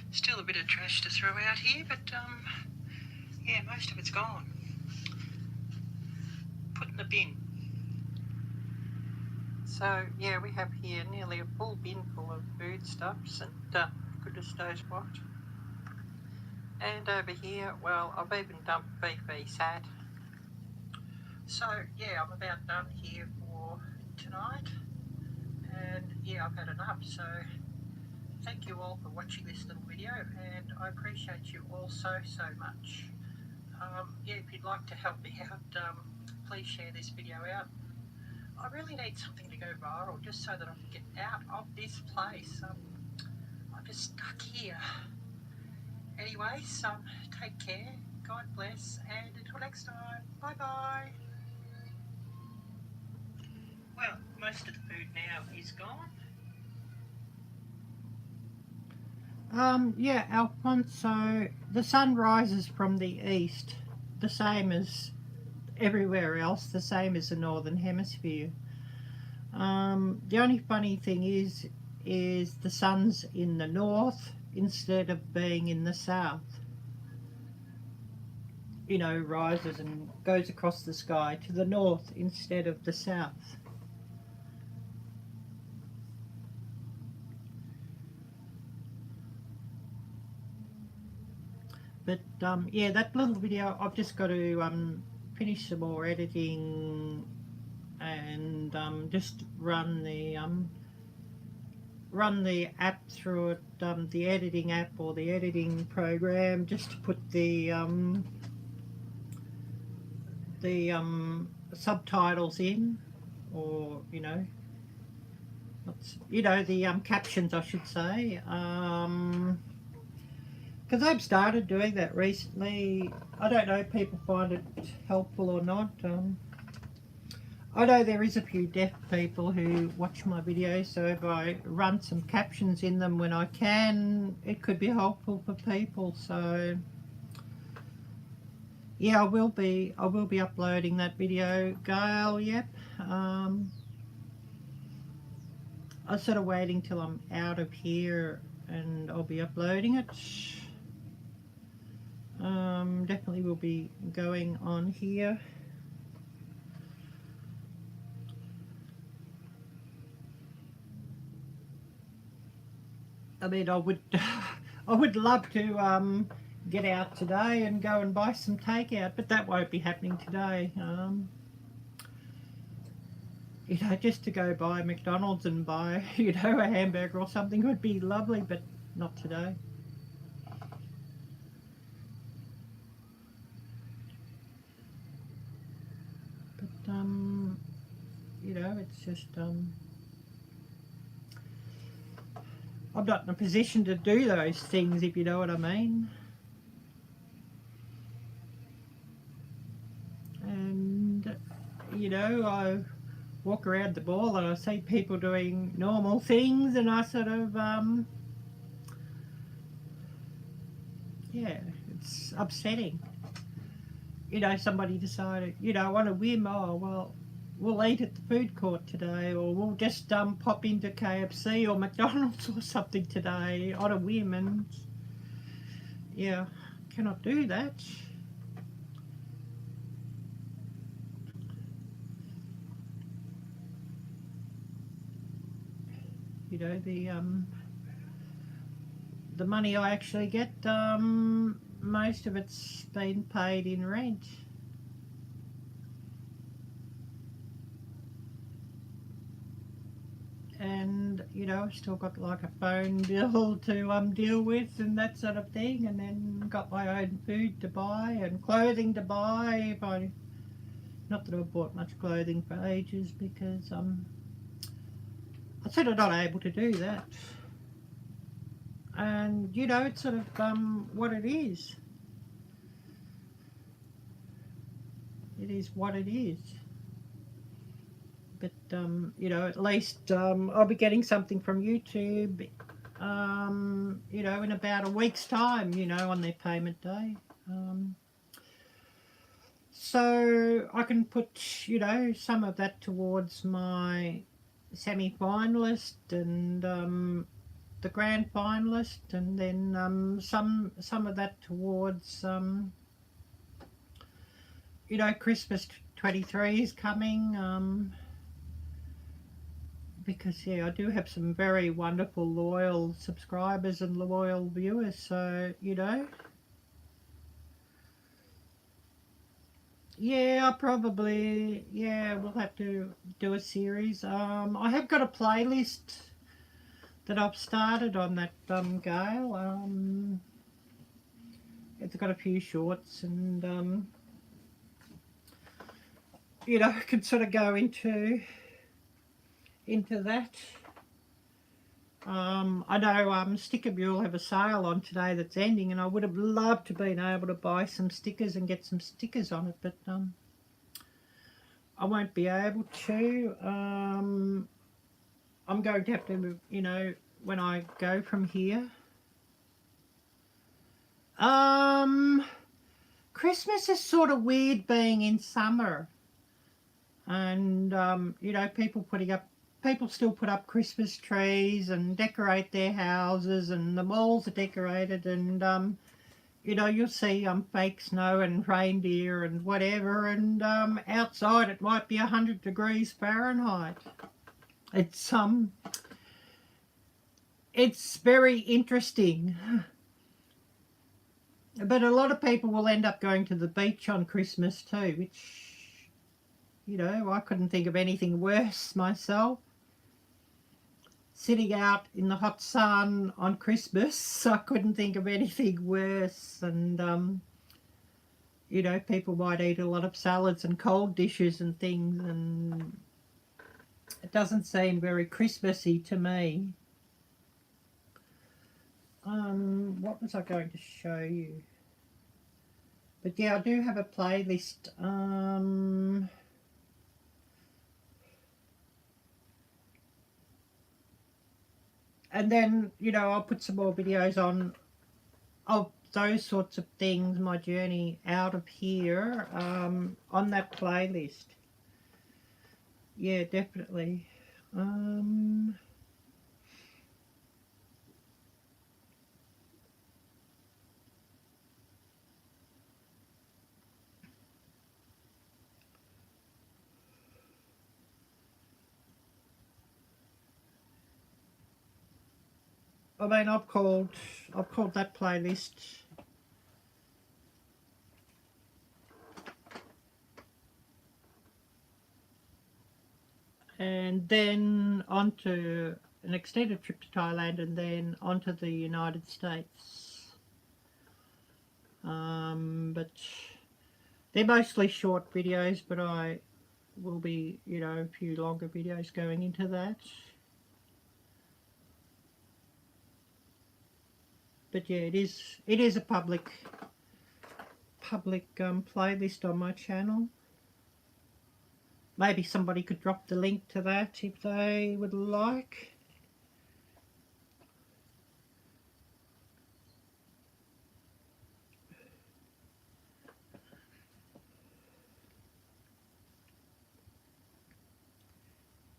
S2: Still a bit of trash to throw out here, but yeah, most of it's gone. Put in the bin. So yeah, we have here nearly a full bin full of foodstuffs and goodness knows what. And over here, well, I've even dumped V.I.P. So yeah, I'm about done here for tonight. And yeah, I've had enough. So thank you all for watching this little video, and I appreciate you all so much. Yeah, if you'd like to help me out, please share this video out. I really need something to go viral just so that I can get out of this place. I'm just stuck here. Anyways, take care, God bless, and until next time, bye bye. Well, most of the food now is gone. Yeah, Alfonso, the sun rises from the east, the same as everywhere else, the same as the northern hemisphere. The only funny thing is the sun's in the north instead of being in the south. You know, rises and goes across the sky to the north instead of the south. But yeah, that little video, I've just got to finish some more editing and just run the app through it, the editing app or the editing program, just to put the subtitles in, or the captions, I should say. Because I've started doing that recently. I don't know if people find it helpful or not. I know there is a few deaf people who watch my videos, so if I run some captions in them when I can, it could be helpful for people. So yeah, I will be uploading that video, Gail. Yep. I'm sort of waiting till I'm out of here and I'll be uploading it. Definitely will be going on here. I mean, I would love to get out today and go and buy some takeout, but that won't be happening today. You know, just to go buy McDonald's and buy, you know, a hamburger or something would be lovely, but not today. But, you know, it's just, I'm not in a position to do those things, if you know what I mean. And, you know, I walk around the mall and I see people doing normal things and I sort of, yeah, it's upsetting. You know, somebody decided, you know, on a whim, oh, well, we'll eat at the food court today, or we'll just pop into KFC or McDonald's or something today on a whim, and yeah, cannot do that. You know, the money I actually get, most of it's been paid in rent. And, you know, I've still got like a phone bill to deal with and that sort of thing, and then got my own food to buy and clothing to buy. If I, not that I've bought much clothing for ages, because I'm sort of not able to do that. And, you know, it's sort of what it is. It is what it is. But, you know, at least I'll be getting something from YouTube, you know, in about a week's time, you know, on their payment day. So I can put, you know, some of that towards my semi-finalist and the grand finalist, and then some of that towards, you know, Christmas 23 is coming. Because, yeah, I do have some very wonderful loyal subscribers and loyal viewers, so, you know. Yeah, probably, yeah, we'll have to do a series. I have got a playlist that I've started on that Gale. It's got a few shorts, and, you know, I could sort of go into that. I know Sticker Mule have a sale on today that's ending, and I would have loved to been able to buy some stickers and get some stickers on it, but I won't be able to. I'm going to have to, you know, when I go from here. Christmas is sort of weird being in summer, and you know, people still put up Christmas trees and decorate their houses, and the malls are decorated, and you know, you'll see fake snow and reindeer and whatever, and outside it might be 100 degrees Fahrenheit. It's very interesting. But a lot of people will end up going to the beach on Christmas too, which, you know, I couldn't think of anything worse myself. Sitting out in the hot sun on Christmas, I couldn't think of anything worse. And, you know, people might eat a lot of salads and cold dishes and things, and it doesn't seem very Christmassy to me. What was I going to show you? But yeah, I do have a playlist. And then, you know, I'll put some more videos on of those sorts of things, my journey out of here, on that playlist. Yeah, definitely. I mean, I've called that playlist and then onto an extended trip to Thailand, and then onto the United States. But they're mostly short videos, but I will be, you know, a few longer videos going into that. But yeah, it is a public playlist on my channel. Maybe somebody could drop the link to that if they would like.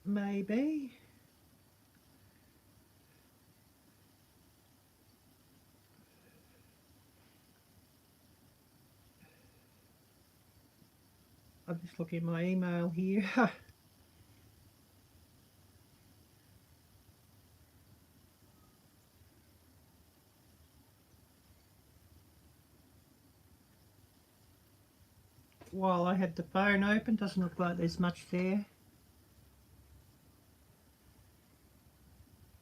S2: Maybe. I'm just looking at my email here. While I had the phone open, doesn't look like there's much there.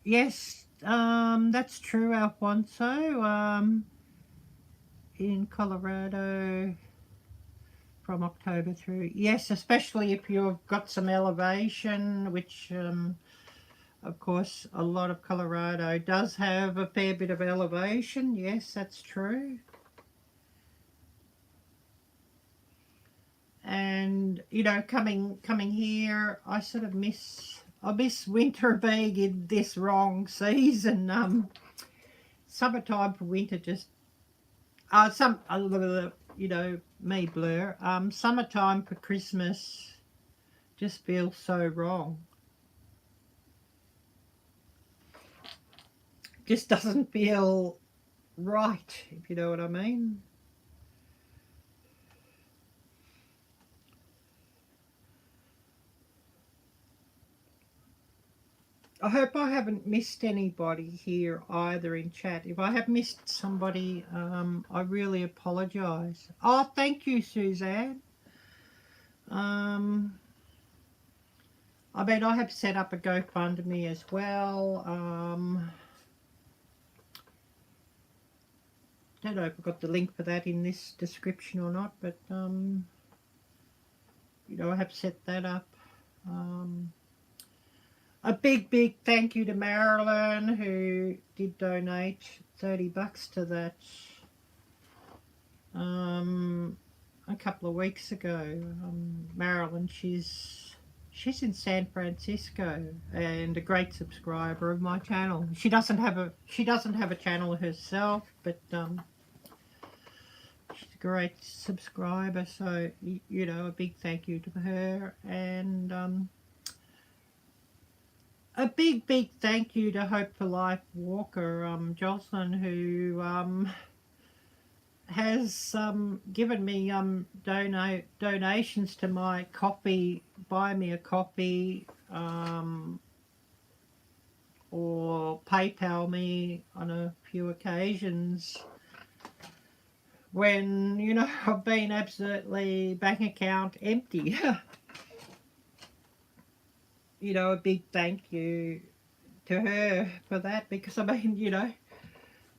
S2: Yes, that's true, Alfonso. In Colorado from October through. Yes, especially if you've got some elevation, which of course a lot of Colorado does have a fair bit of elevation. Yes, that's true. And you know, coming here, I sort of miss winter being in this wrong season. Summertime for winter just you know, me blur. Summertime for Christmas just feels so wrong. Just doesn't feel right, if you know what I mean. I hope I haven't missed anybody here either in chat. If I have missed somebody, I really apologise. Oh, thank you, Suzanne. I mean, I have set up a GoFundMe as well. Don't know if I've got the link for that in this description or not, but you know, I have set that up. A big thank you to Marilyn, who did donate $30 to that a couple of weeks ago. Marilyn, she's in San Francisco and a great subscriber of my channel. She doesn't have a channel herself, but she's a great subscriber. So you know, a big thank you to her, and a big thank you to Hope for Life Walker, Jocelyn, who has given me donations to my coffee, buy me a coffee, or PayPal me on a few occasions when, you know, I've been absolutely bank account empty. You know, a big thank you to her for that, because I mean, you know,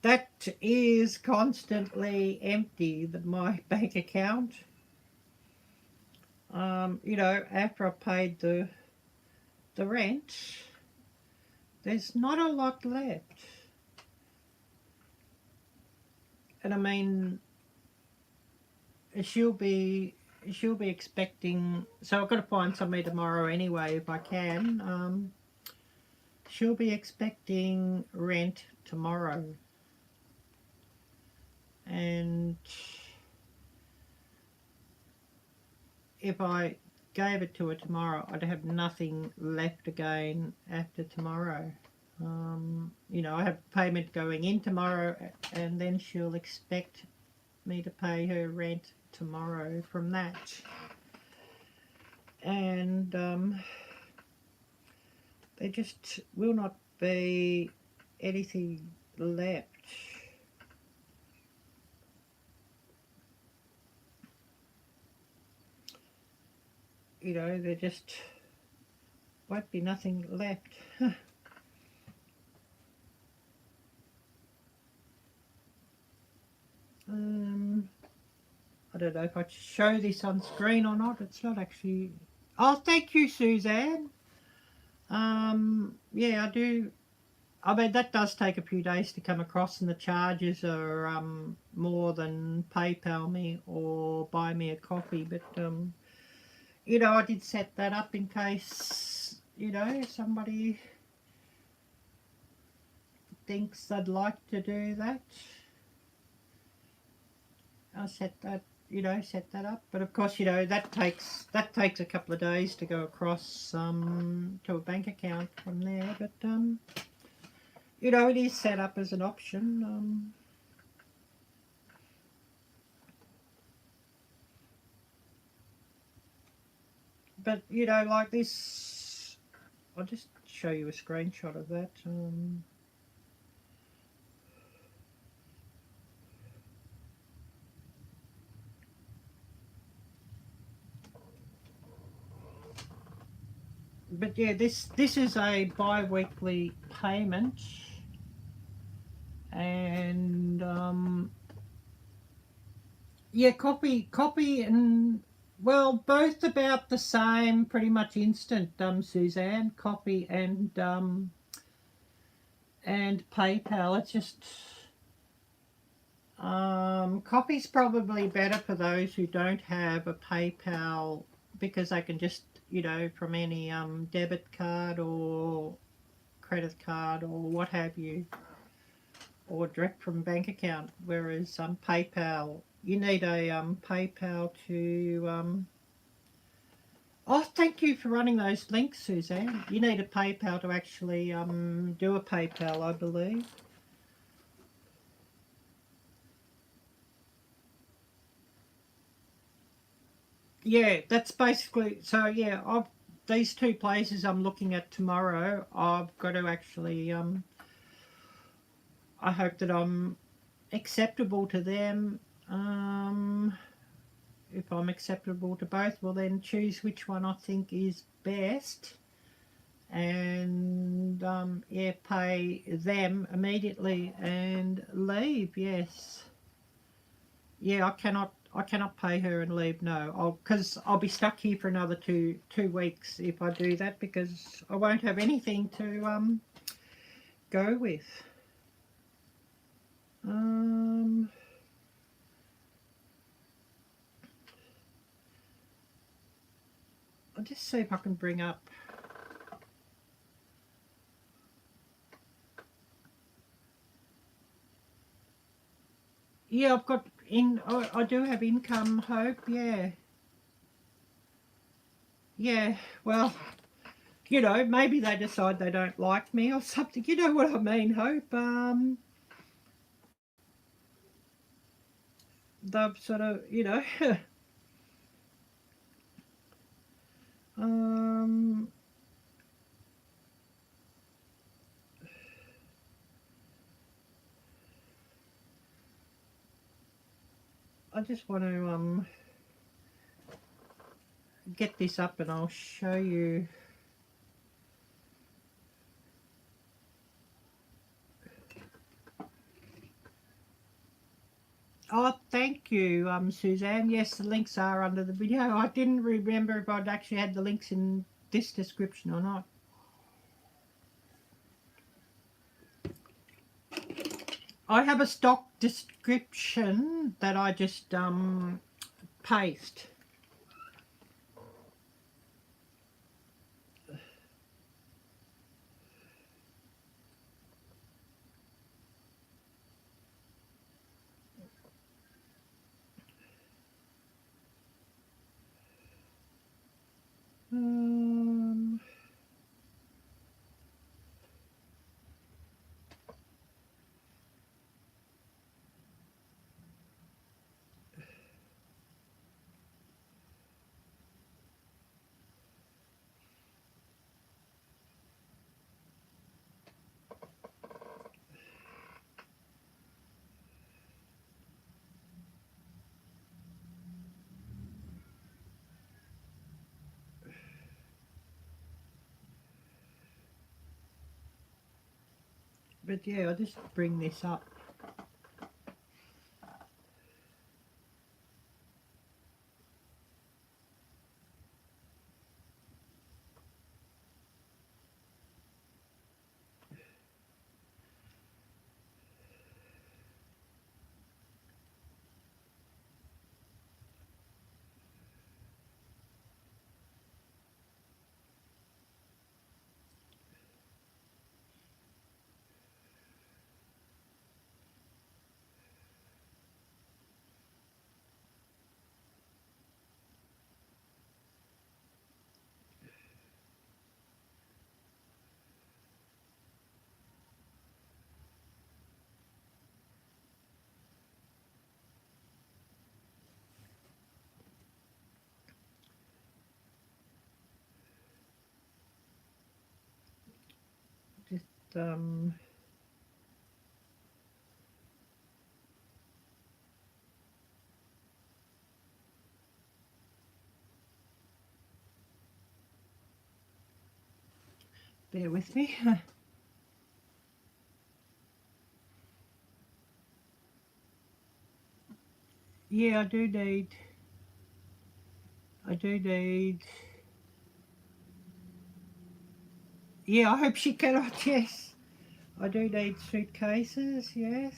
S2: that is constantly empty, my bank account. You know, after I paid the rent, there's not a lot left. And I mean, she'll be expecting, so I've got to find somebody tomorrow anyway if I can. She'll be expecting rent tomorrow, and if I gave it to her tomorrow, I'd have nothing left again after tomorrow. You know, I have payment going in tomorrow, and then she'll expect me to pay her rent tomorrow from that. And there just will not be anything left. You know, they're just won't be nothing left. I don't know if I should show this on screen or not. It's not actually... Oh, thank you, Suzanne. Yeah, I do. I mean, that does take a few days to come across, and the charges are more than PayPal me or buy me a coffee. But, you know, I did set that up in case, you know, somebody thinks they'd like to do that. I'll set that, you know, set that up. But of course, you know, that takes a couple of days to go across to a bank account from there. But you know, it is set up as an option. But you know, like this, I'll just show you a screenshot of that. But yeah, this is a bi-weekly payment, and yeah, copy and, well, both about the same, pretty much instant, Suzanne, copy and PayPal. It's just copy's probably better for those who don't have a PayPal, because they can just, you know, from any debit card or credit card or what have you, or direct from bank account. Whereas PayPal, you need a PayPal to oh, thank you for running those links, Suzanne. You need a PayPal to actually do a PayPal, I believe. Yeah, that's basically, so yeah, these two places I'm looking at tomorrow, I've got to actually, I hope that I'm acceptable to them. If I'm acceptable to both, we'll then choose which one I think is best, and yeah, pay them immediately and leave. Yes, yeah, I cannot pay her and leave. No, because I'll be stuck here for another two weeks if I do that, because I won't have anything to go with. I'll just see if I can bring up. Yeah, I've got I do have income hope. Yeah. Yeah, well, you know, maybe they decide they don't like me or something. You know what I mean, Hope? They've sort of, you know, I just want to get this up and I'll show you. Oh, thank you, Suzanne. Yes, the links are under the video. I didn't remember if I'd actually had the links in this description or not. I have a stock description that I just paste. But yeah, I'll just bring this up. Just bear with me. Yeah, I do need, yeah, I hope she cannot, yes. I do need suitcases, yes.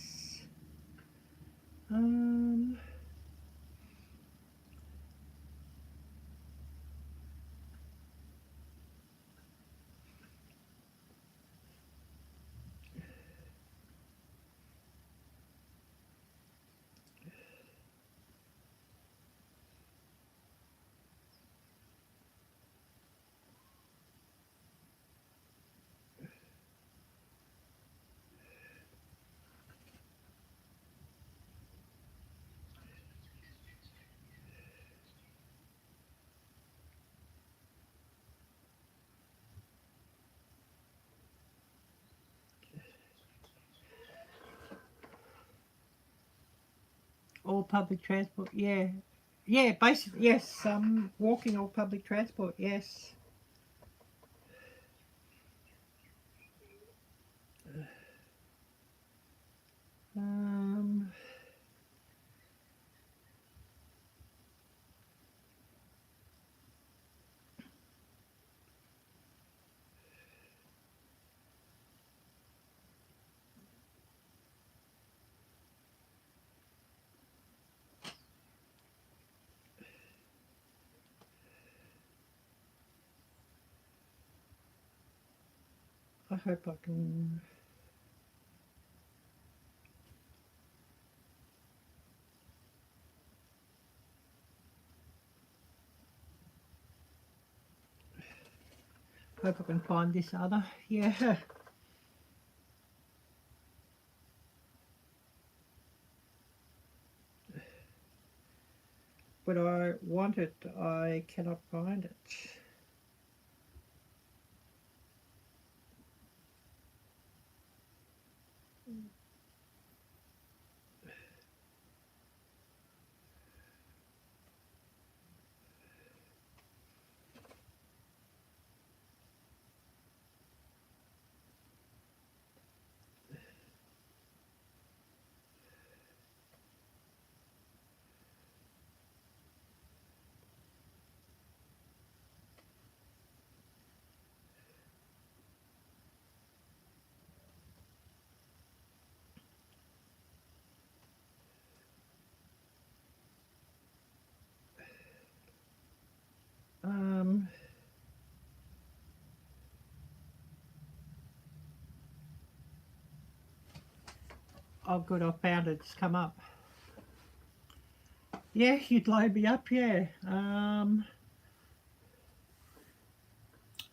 S2: All public transport, yeah. Yeah, basically, yes, walking or public transport, yes. I hope I can... Hope I can find this other, yeah. But I want it, I cannot find it. Oh good, I found it, it's come up. Yeah, you'd load me up, yeah.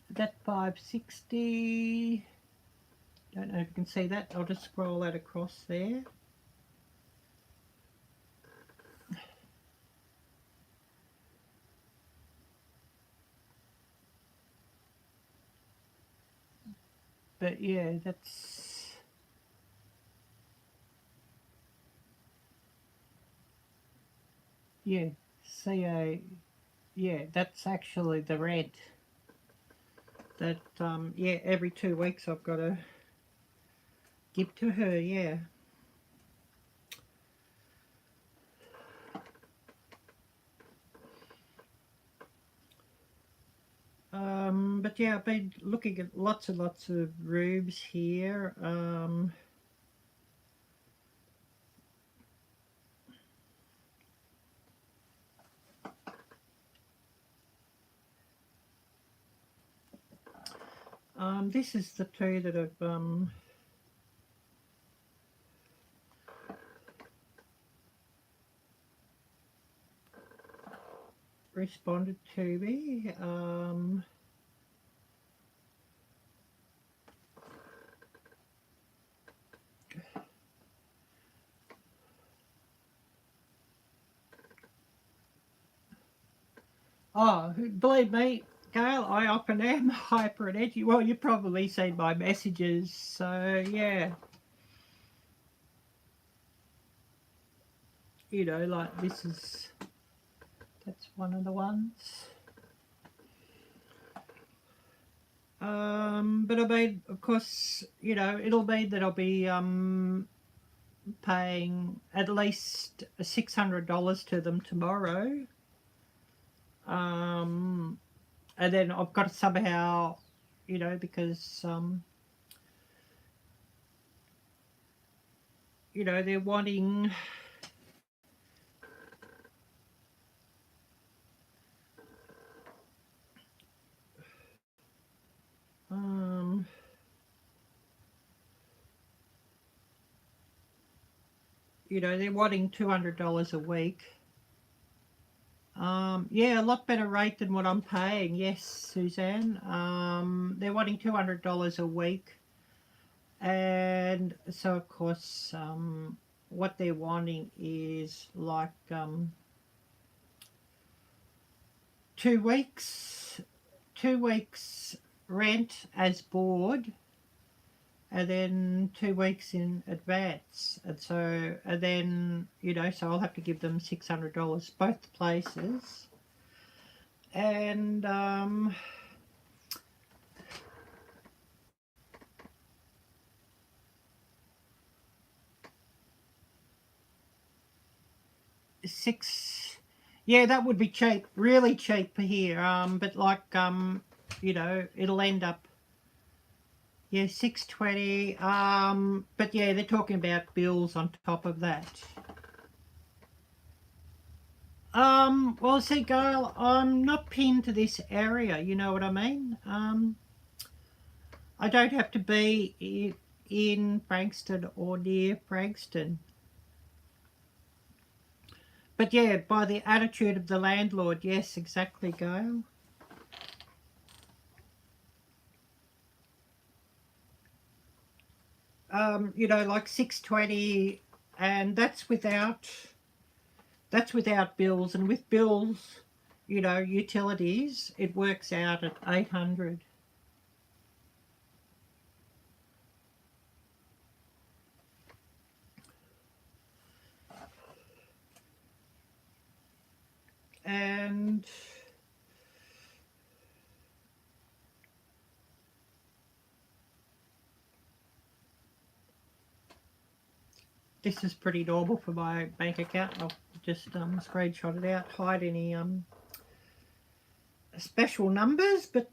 S2: That 560, don't know if you can see that, I'll just scroll that across there. But yeah, that's... Yeah, CA, yeah, that's actually the rent. That, yeah, every 2 weeks I've got to give to her, yeah. But yeah, I've been looking at lots and lots of rooms here. This is the two that I've responded to me. Oh, believe me, Gail, I often am hyper and edgy. Well, you've probably seen my messages, so yeah. You know, like that's one of the ones. But I mean, of course, you know, it'll mean that I'll be paying at least $600 to them tomorrow. And then I've got to somehow, you know, because you know, they're wanting you know, they're wanting $200 a week. Yeah, a lot better rate than what I'm paying. Yes, Suzanne. They're wanting $200 a week. And so, of course, what they're wanting is like 2 weeks, 2 weeks rent as board, and then 2 weeks in advance. And so, and then, you know, so I'll have to give them $600 both places. And yeah, that would be cheap, really cheap for here. But like you know, it'll end up, yeah, $620. But yeah, they're talking about bills on top of that. Well, see, Gail, I'm not pinned to this area, you know what I mean? I don't have to be in Frankston or near Frankston. But yeah, by the attitude of the landlord, yes, exactly, Gail. You know, like 620, and that's without bills, and with bills, you know, utilities, it works out at 800. And this is pretty normal for my bank account. I'll just screenshot it out, hide any special numbers, but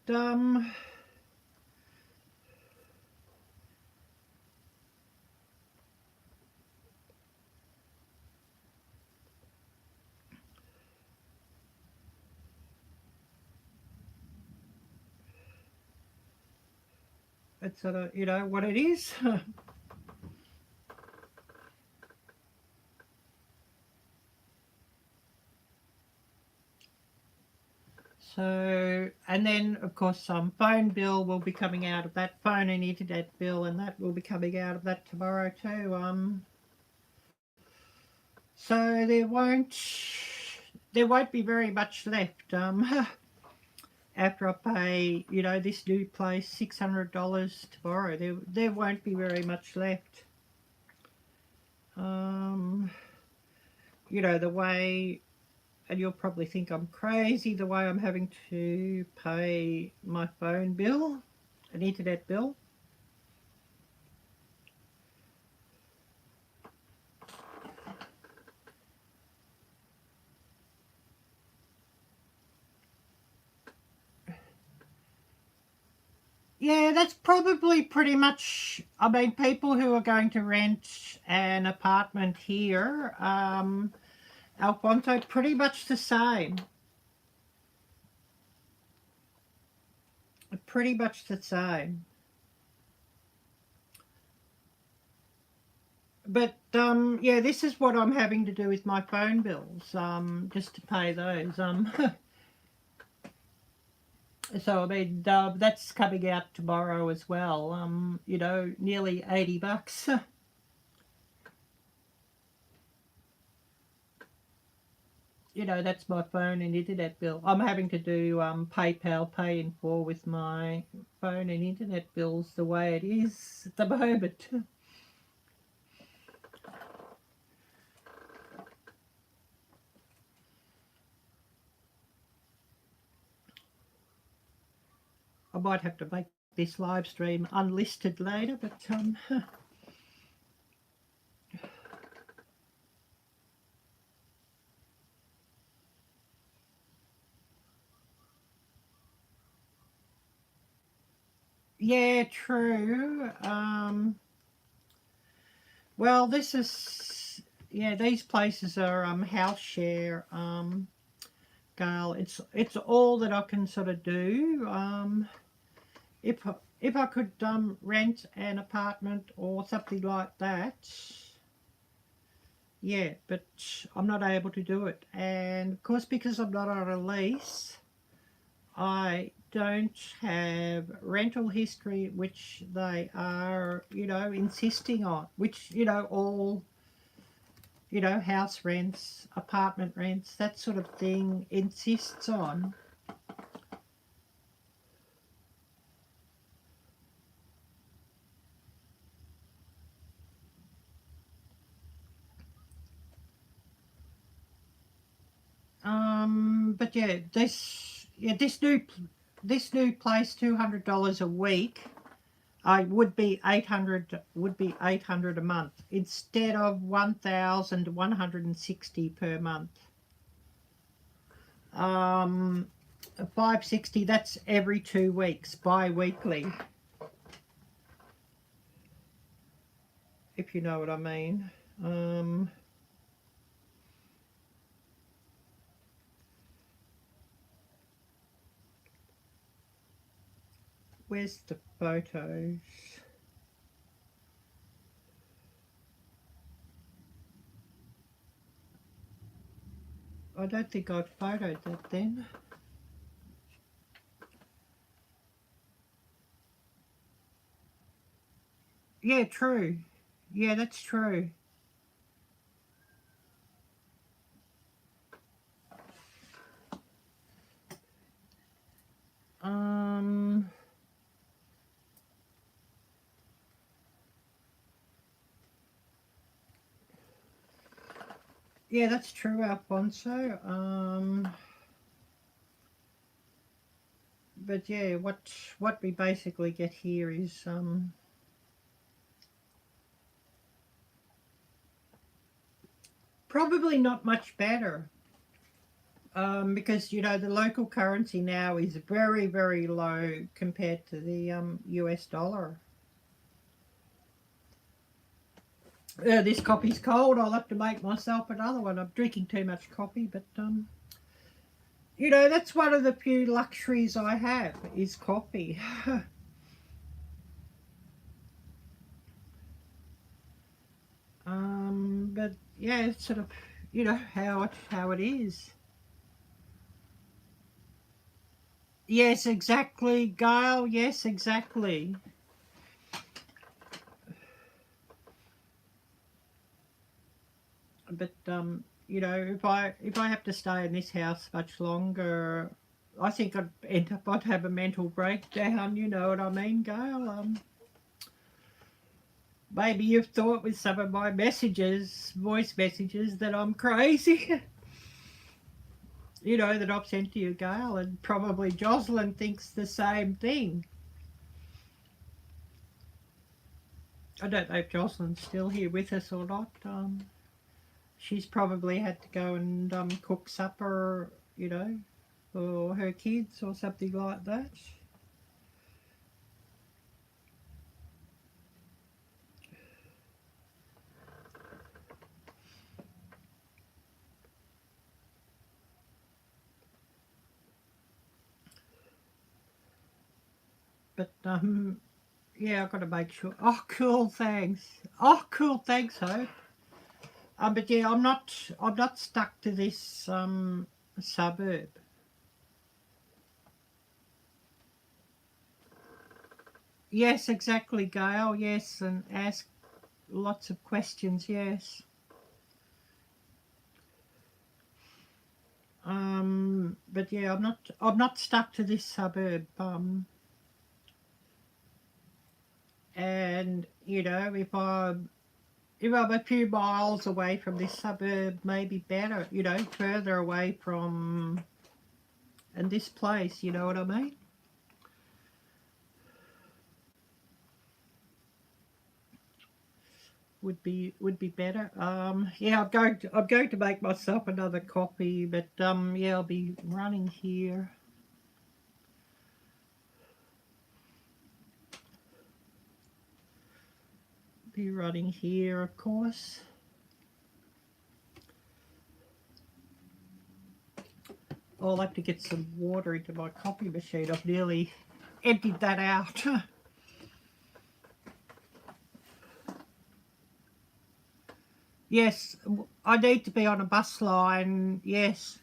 S2: it's sort of, you know, what it is. So, and then of course some phone bill will be coming out of that, phone and internet bill, and that will be coming out of that tomorrow too. So there won't be very much left after I pay, you know, this new place $600 tomorrow. There won't be very much left. You know, the way, and you'll probably think I'm crazy, the way I'm having to pay my phone bill, an internet bill. Yeah, that's probably pretty much, I mean, people who are going to rent an apartment here, Alfonso, pretty much the same. Pretty much the same. But, yeah, this is what I'm having to do with my phone bills, just to pay those. So, I mean, that's coming out tomorrow as well, you know, nearly $80. You know, that's my phone and internet bill. I'm having to do PayPal Pay in 4 with my phone and internet bills the way it is at the moment. I might have to make this live stream unlisted later, but yeah, true. Well, this is, yeah, these places are house share, Gail. It's all that I can sort of do. If if I could rent an apartment or something like that, yeah, but I'm not able to do it. And of course, because I'm not on a lease, I don't have rental history, which they are, you know, insisting on, which, you know, all, you know, house rents, apartment rents, that sort of thing insists on. But yeah, this new place, $200 a week. I would be 800 a month instead of 1,160 per month. 560. That's every 2 weeks, bi-weekly. If you know what I mean. Where's the photos? I don't think I photoed that then. Yeah, true. Yeah, that's true. Yeah, that's true, Alfonso. But yeah, what we basically get here is probably not much better. Because, you know, the local currency now is very, very low compared to the US dollar. This coffee's cold. I'll have to make myself another one. I'm drinking too much coffee, but you know, that's one of the few luxuries I have is coffee. But yeah, it's sort of, you know, how it is. Yes, exactly, Gail. Yes, exactly. But you know, if I have to stay in this house much longer, I think I'd have a mental breakdown. You know what I mean, Gail? Maybe you've thought with some of my messages, voice messages, that I'm crazy. You know, that I've sent to you, Gail, and probably Jocelyn thinks the same thing. I don't know if Jocelyn's still here with us or not. She's probably had to go and cook supper, you know, for her kids or something like that. But yeah, I've got to make sure. Oh, cool, thanks. Oh, cool, thanks, Hope. But yeah, I'm not stuck to this suburb. Yes, exactly, Gail. Yes, and ask lots of questions. Yes. But yeah, I'm not stuck to this suburb. And if I'm a few miles away from this suburb, maybe better. Further away from and this place. You know what I mean? Would be better. Yeah, I'm going to make myself another coffee, but yeah, I'll be running here. Be running here, of course. I'll have to get some water into my coffee machine. I've nearly emptied that out. Yes, I need to be on a bus line. Yes,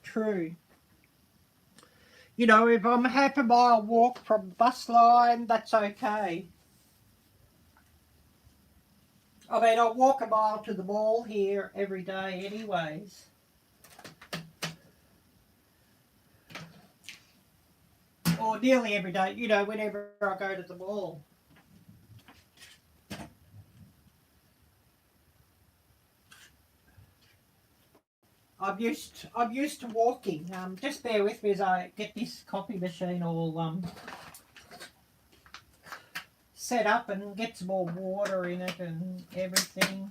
S2: true. If I'm a half a mile walk from the bus line, that's okay. I mean, I walk a mile to the mall here every day anyways. Or nearly every day, whenever I go to the mall. I'm used to walking. Just bear with me as I get this coffee machine all set up and get some more water in it and everything.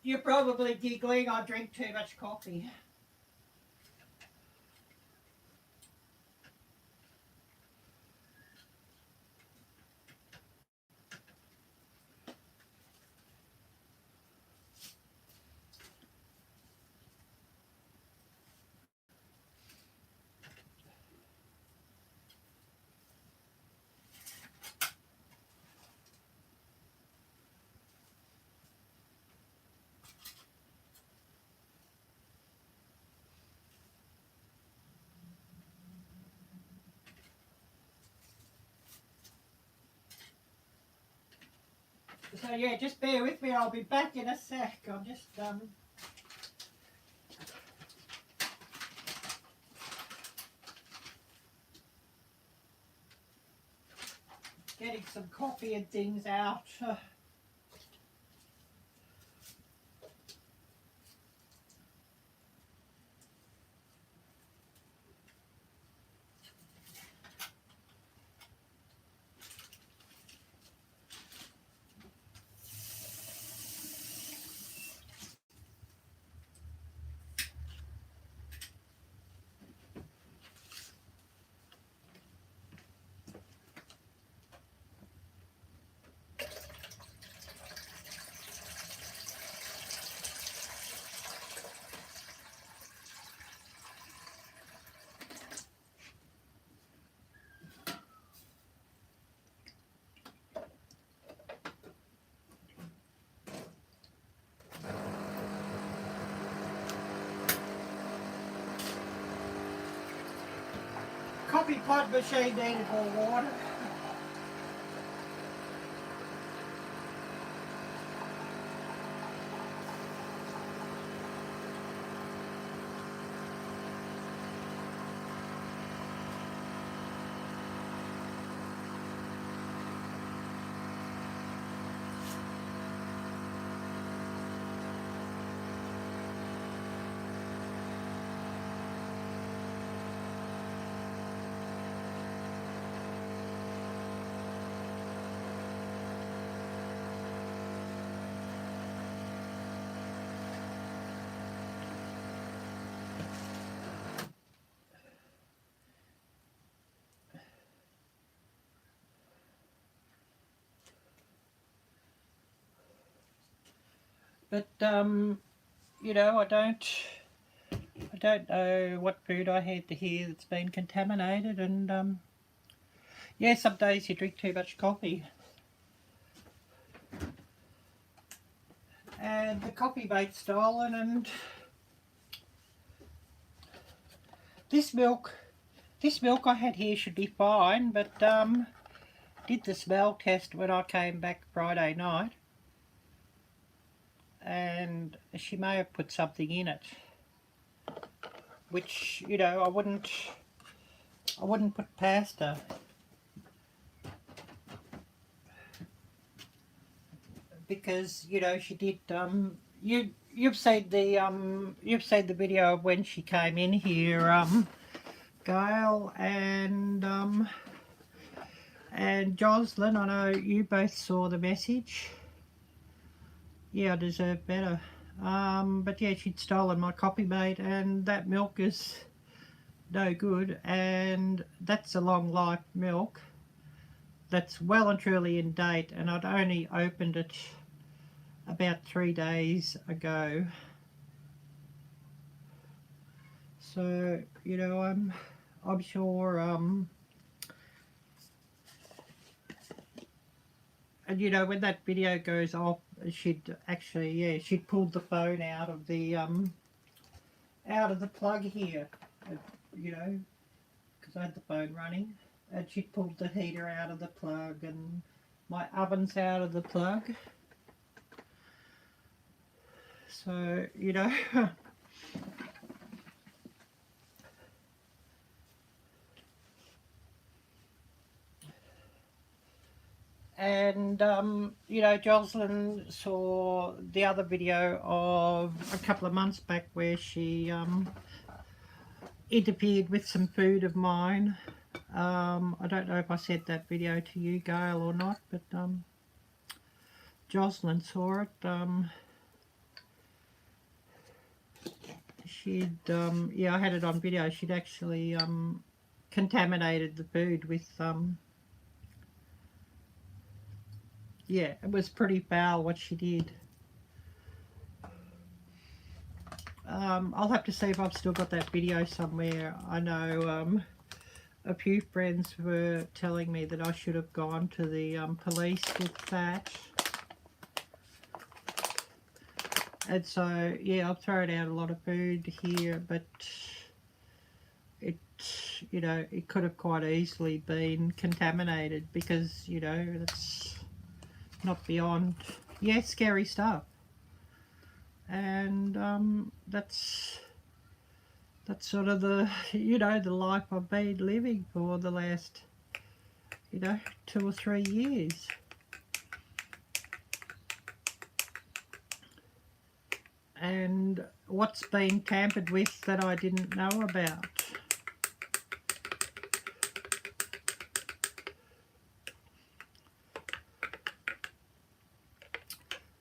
S2: You're probably giggling. I drink too much coffee. So yeah, just bear with me. I'll be back in a sec. I'm just getting some coffee and things out. Coffee pot machine needed more water. But you know, I don't know what food I had to here that's been contaminated, and yeah, some days you drink too much coffee. And the coffee mate's stolen, and this milk I had here should be fine, but did the smell test when I came back Friday night, and she may have put something in it, which, you know, I wouldn't put past her. Because, you know, she did you've seen the video of when she came in here, Gail and Jocelyn. I know you both saw the message. Yeah, I deserve better. But yeah, she'd stolen my coffee mate, and that milk is no good, and that's a long life milk that's well and truly in date, and I'd only opened it about 3 days ago. So, you know, I'm sure and you know, when that video goes off, she'd actually, yeah, she'd pulled the phone out of the plug here, you know, because I had the phone running, and she'd pulled the heater out of the plug, and my oven's out of the plug. So, you know, and you know, Jocelyn saw the other video of a couple of months back where she interfered with some food of mine. I don't know if I sent that video to you, Gail, or not, but Jocelyn saw it. She'd yeah, I had it on video. She'd actually contaminated the food with yeah, it was pretty foul what she did. I'll have to see if I've still got that video somewhere. I know a few friends were telling me that I should have gone to the police with that. And so, yeah, I've thrown out a lot of food here, but it, you know, it could have quite easily been contaminated because, you know, that's not beyond, yeah, scary stuff. And that's sort of the, you know, the life I've been living for the last, you know, 2 or 3 years. And what's been tampered with that I didn't know about?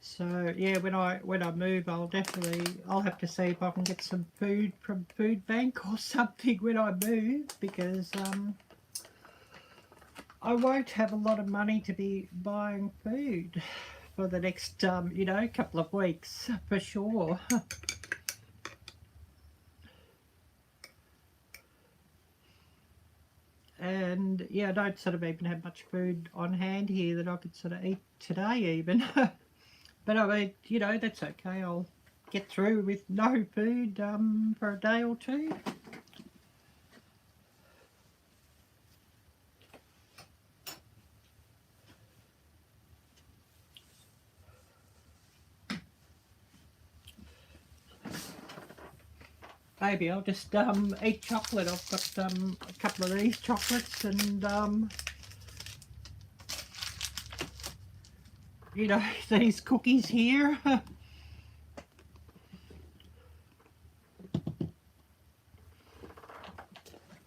S2: So yeah, when I move, I'll have to see if I can get some food from Food Bank or something when I move, because I won't have a lot of money to be buying food for the next you know, couple of weeks for sure. And yeah, I don't sort of even have much food on hand here that I could sort of eat today even. But I mean, you know, that's okay. I'll get through with no food for a day or two. Maybe I'll just eat chocolate. I've got a couple of these chocolates, and you know, these cookies here.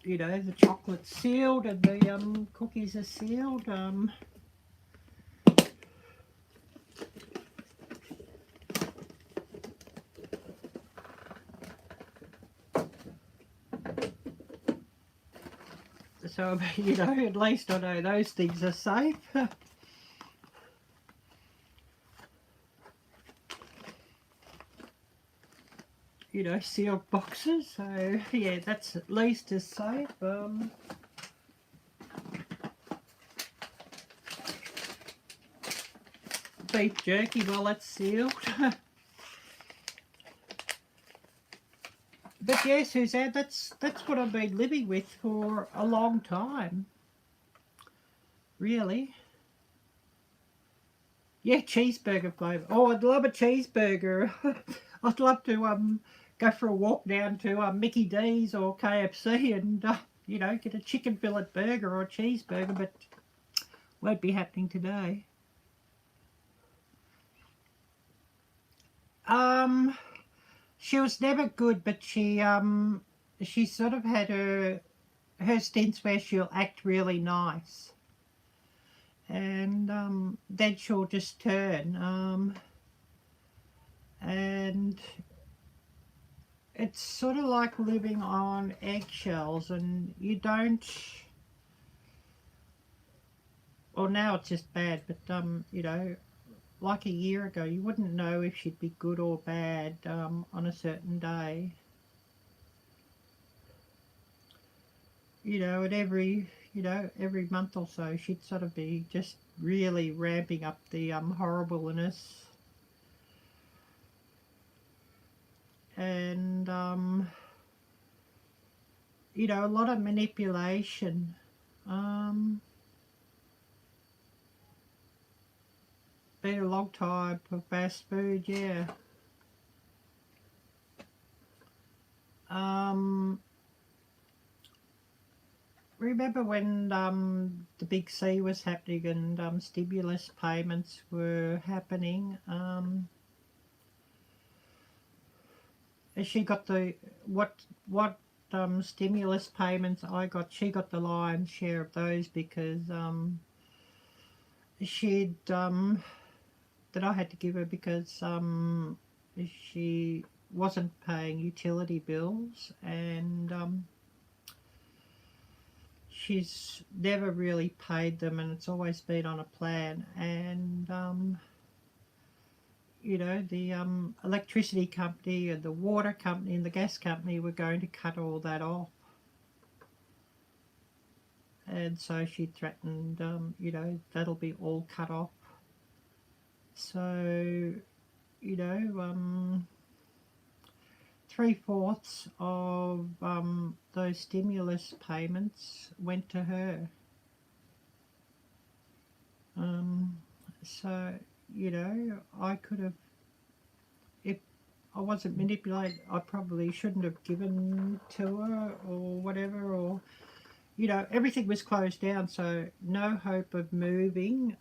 S2: You know, the chocolate's sealed and the cookies are sealed. So, you know, at least I know those things are safe. you know, sealed boxes. So yeah, that's at least as safe. Beef jerky, well, that's sealed. But yeah, Suzanne, that's what I've been living with for a long time. Really. Yeah, cheeseburger flavour. Oh, I'd love a cheeseburger. I'd love to go for a walk down to Mickey D's or KFC and you know, get a chicken fillet burger or a cheeseburger, but won't be happening today. She was never good, but she sort of had her stints where she'll act really nice, and then she'll just turn, and it's sort of like living on eggshells, and you don't. Well, now it's just bad, but you know, like a year ago, you wouldn't know if she'd be good or bad on a certain day. You know, at every month or so, she'd sort of be just really ramping up the horribleness, and you know, a lot of manipulation. Been a long time for fast food, yeah. Remember when the big C was happening and stimulus payments were happening? She got the what stimulus payments I got. She got the lion's share of those because she'd that I had to give her because she wasn't paying utility bills, and she's never really paid them, and it's always been on a plan. And you know, the electricity company and the water company and the gas company were going to cut all that off, and so she threatened, you know, that'll be all cut off. So, you know, 3/4 of those stimulus payments went to her. So, you know, I could have, if I wasn't manipulated, I probably shouldn't have given to her or whatever, or, you know, everything was closed down, so no hope of moving,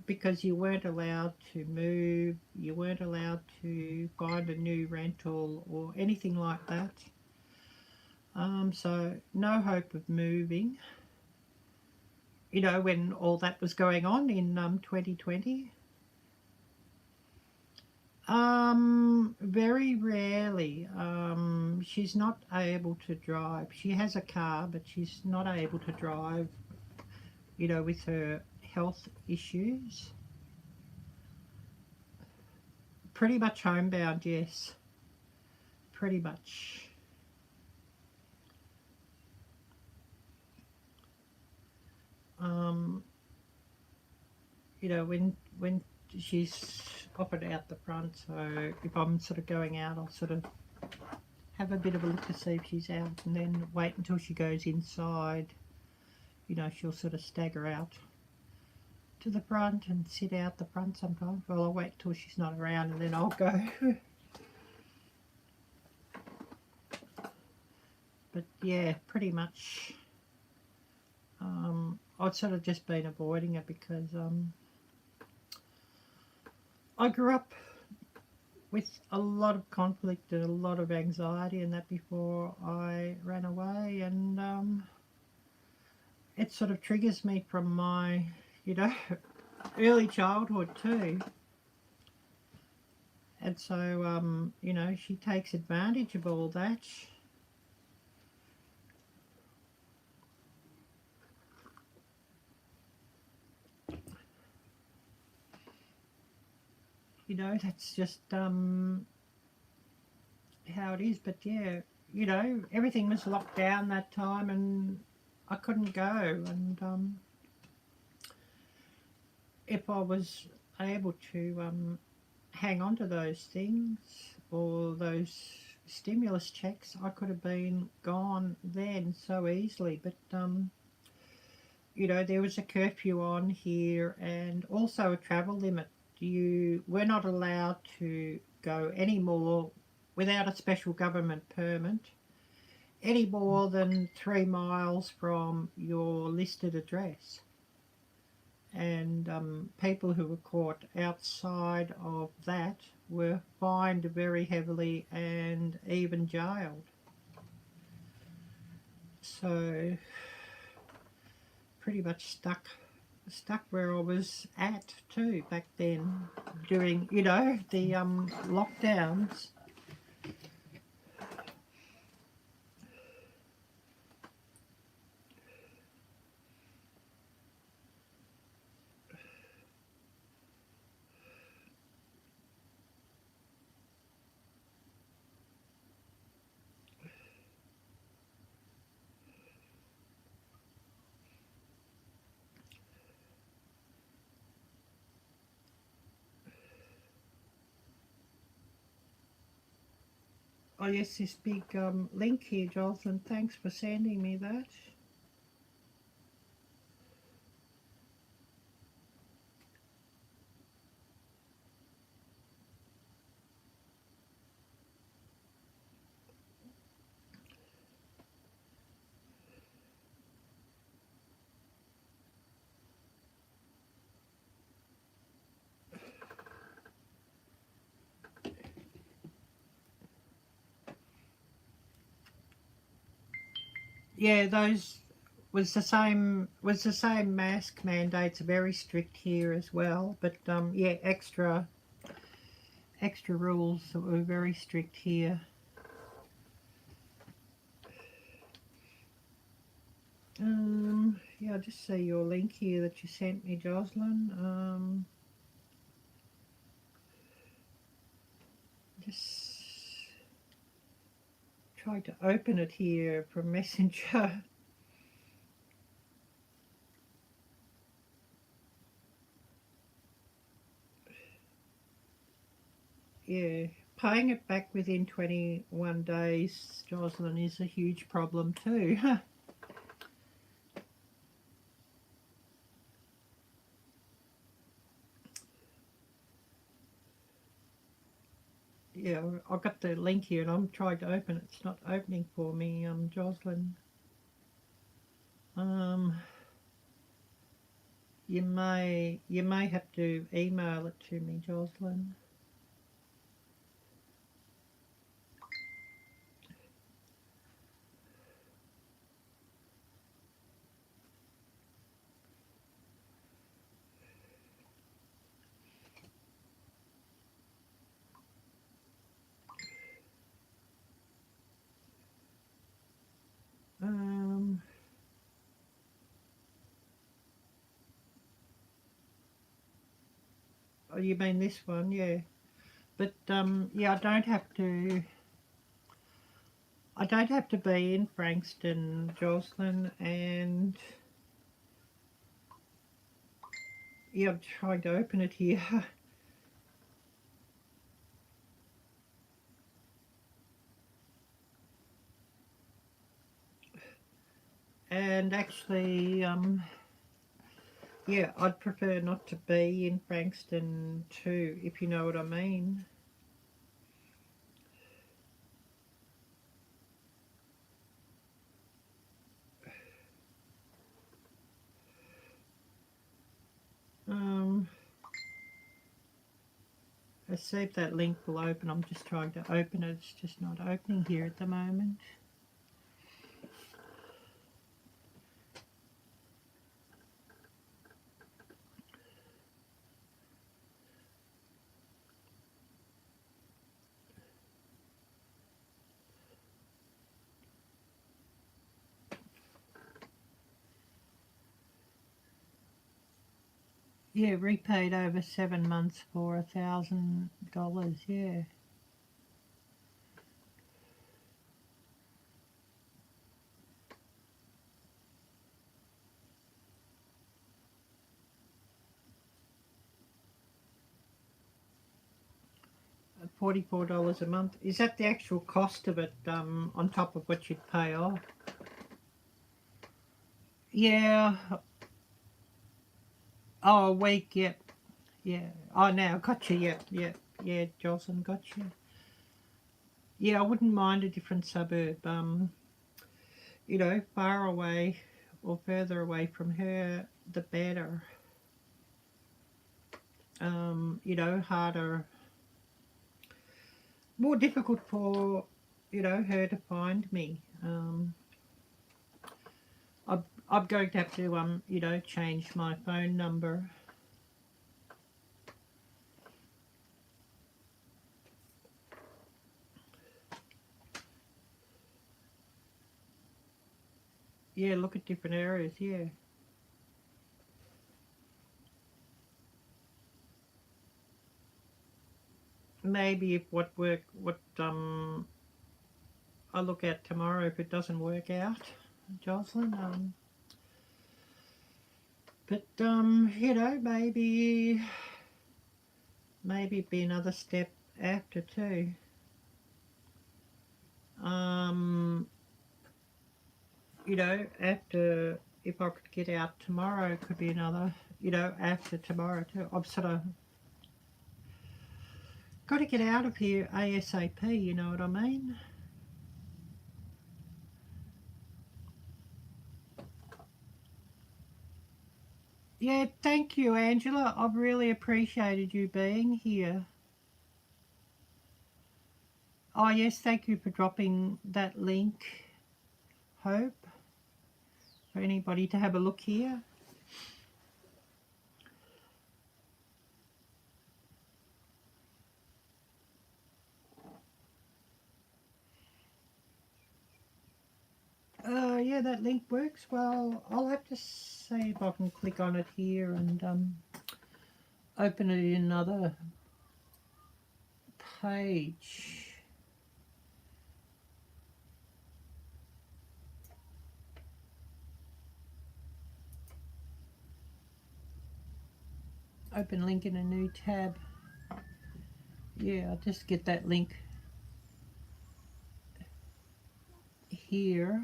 S2: because you weren't allowed to move, you weren't allowed to find a new rental or anything like that. So no hope of moving, you know, when all that was going on in 2020. Very rarely. She's not able to drive. She has a car, but she's not able to drive, you know, with her health issues. Pretty much homebound, yes. Pretty much. You know, when she's up and out the front, so if I'm sort of going out, I'll sort of have a bit of a look to see if she's out, and then wait until she goes inside. You know, she'll sort of stagger out to the front and sit out the front sometimes. Well, I'll wait till she's not around and then I'll go. But yeah, pretty much I've sort of just been avoiding it because I grew up with a lot of conflict and a lot of anxiety and that before I ran away, and it sort of triggers me from my, you know, early childhood too. And so, you know, she takes advantage of all that. You know, that's just, how it is. But yeah, you know, everything was locked down that time, and I couldn't go. And if I was able to hang on to those things or those stimulus checks, I could have been gone then so easily. But you know, there was a curfew on here and also a travel limit. You were not allowed to go any more without a special government permit any more than 3 miles from your listed address. And people who were caught outside of that were fined very heavily and even jailed. So pretty much stuck where I was at too back then during, you know, the lockdowns. Oh yes, this big link here, Jocelyn. Thanks for sending me that. Yeah, those was the same mask mandates are very strict here as well. But yeah, extra rules that were very strict here. Yeah, I'll just see your link here that you sent me, Jocelyn. Just tried to open it here from Messenger. Yeah, paying it back within 21 days, Jocelyn, is a huge problem too. Yeah, I've got the link here and I'm trying to open it. It's not opening for me, Jocelyn. You may have to email it to me, Jocelyn. Oh, you mean this one? Yeah. But yeah, I don't have to be in Frankston, Jocelyn, and yeah, I'm trying to open it here. And actually, yeah, I'd prefer not to be in Frankston too, if you know what I mean. Let's see if that link will open. I'm just trying to open it. It's just not opening here at the moment. Yeah, repaid over 7 months for $1,000. Yeah. $44 a month. Is that the actual cost of it, on top of what you'd pay off? Yeah. Oh, a week, yep. Yeah. Oh, now, gotcha, yep. Yeah, Jocelyn, gotcha. Yeah, I wouldn't mind a different suburb. You know, far away or further away from her, the better. You know, harder, more difficult for, you know, her to find me. I'm going to have to, you know, change my phone number. Yeah, look at different areas, yeah. Maybe if what I look at tomorrow, if it doesn't work out, Jocelyn, but you know, maybe it'd be another step after too. You know, after, if I could get out tomorrow, it could be another, you know, after tomorrow too. I'm sort of got to get out of here ASAP, you know what I mean? Yeah, thank you, Angela. I've really appreciated you being here. Oh, yes, thank you for dropping that link, Hope, for anybody to have a look here. Yeah, that link works. Well, I'll have to see if I can click on it here and open it in another page. Open link in a new tab. Yeah, I'll just get that link here.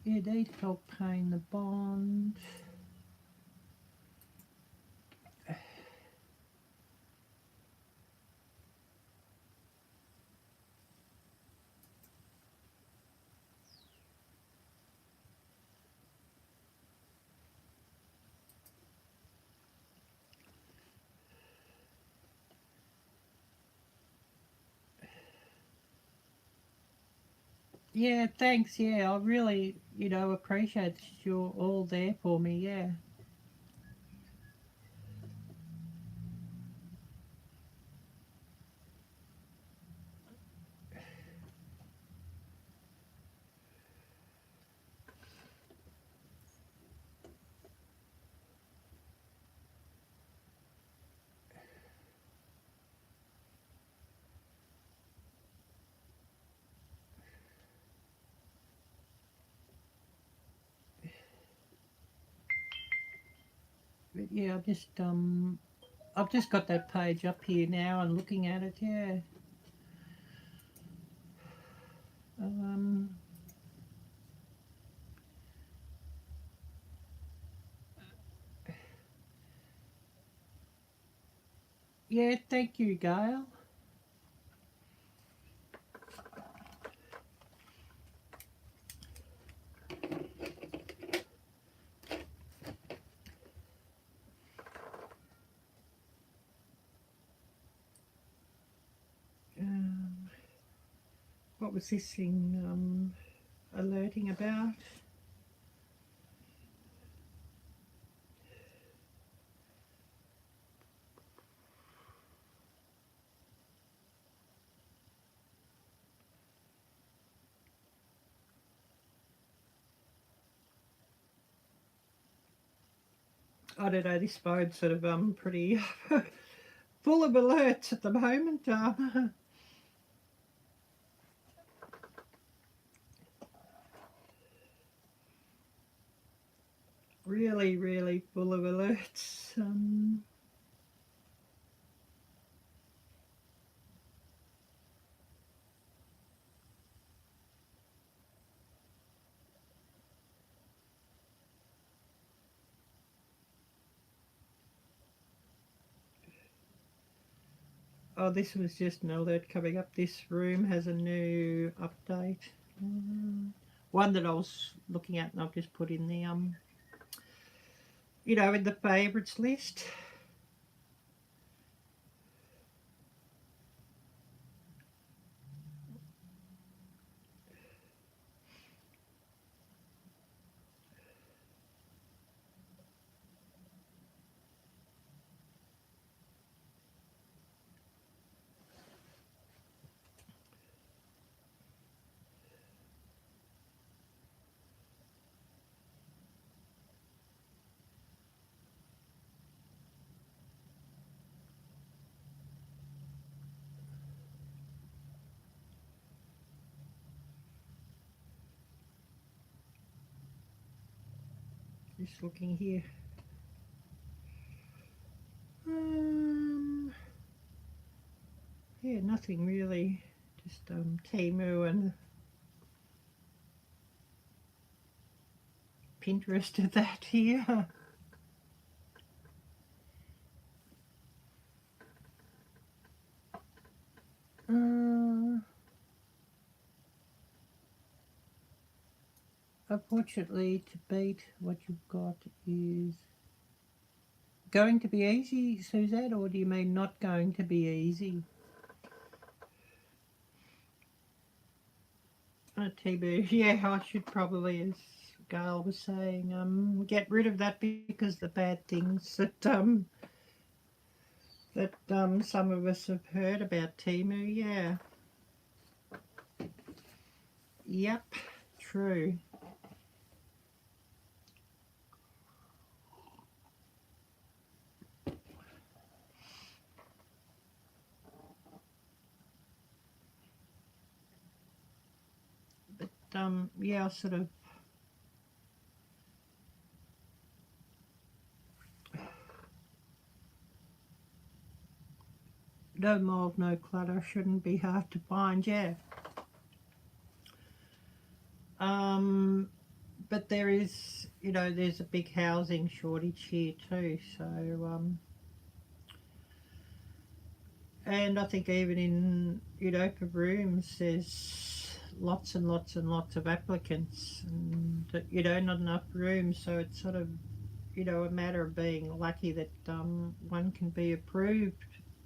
S2: Yeah, need help paying the bond. Yeah, thanks. Yeah, I really, you know, appreciate that you're all there for me. Yeah. But yeah, I've just got that page up here now and looking at it. Yeah. Um. Yeah, thank you, Gail. What was this thing alerting about? I don't know, this phone's sort of pretty full of alerts at the moment. really, really full of alerts. Oh, this was just an alert coming up. This room has a new update. One that I was looking at and I've just put in the, in the favourites list. Just looking here. Yeah, nothing really. Just Temu and Pinterest of that here. Unfortunately, to beat what you've got is going to be easy, Suzanne, or do you mean not going to be easy? TB, yeah, I should probably, as Gail was saying, get rid of that because the bad things that some of us have heard about Temu, yeah. Yep, true. But yeah, I sort of no mold, no clutter shouldn't be hard to find, yeah. But there is, there's a big housing shortage here too, so and I think even in, for rooms there's lots and lots and lots of applicants and, not enough rooms, so it's sort of, a matter of being lucky that one can be approved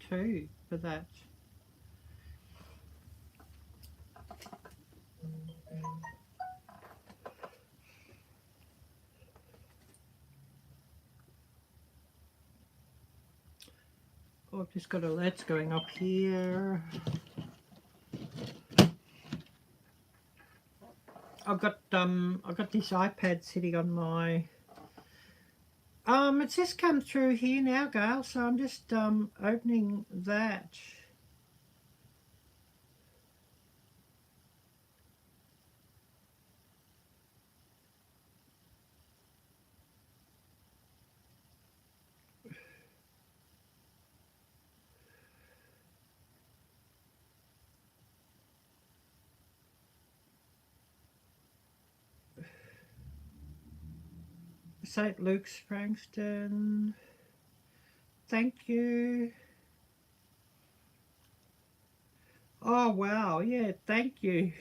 S2: too for that. Oh, I've just got alerts going up here. I've got this iPad sitting on my it's just come through here now, Gail, so I'm just opening that. St. Luke's, Frankston. Thank you. Oh, wow. Yeah, thank you.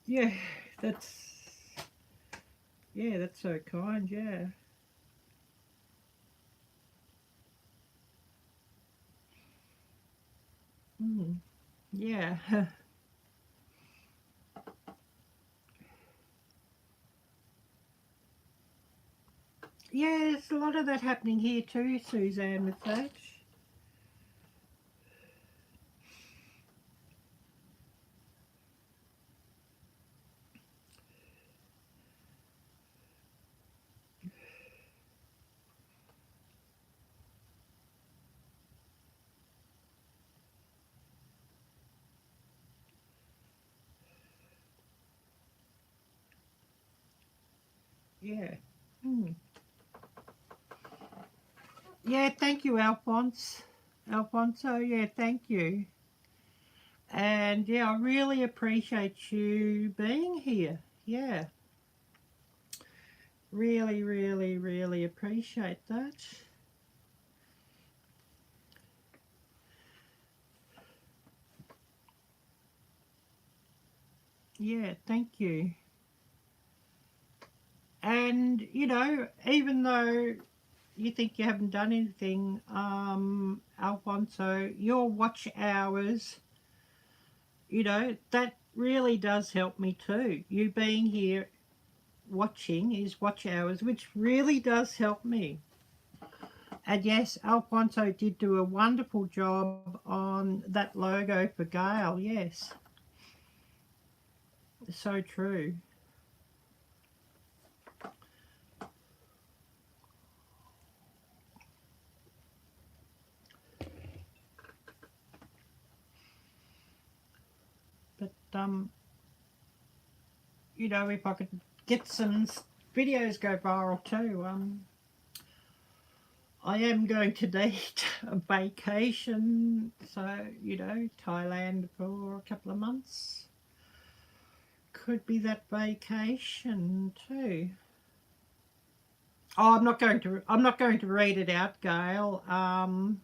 S2: Yeah, that's so kind, yeah. Yeah. Yeah, there's a lot of that happening here too, Suzanne, with that. Yeah. Yeah, thank you, Alfonso, yeah, thank you. And yeah, I really appreciate you being here. Yeah. Really, really, really appreciate that. Yeah, thank you. And, you know, even though you think you haven't done anything, Alfonso, your watch hours, you know, that really does help me too. You being here watching is watch hours, which really does help me. And yes, Alfonso did do a wonderful job on that logo for Gail, yes. So true. But you know, if I could get some videos go viral too, I am going to need a vacation, so you know, Thailand for a couple of months could be that vacation too. Oh, I'm not going to. I'm not going to read it out, Gail. I'm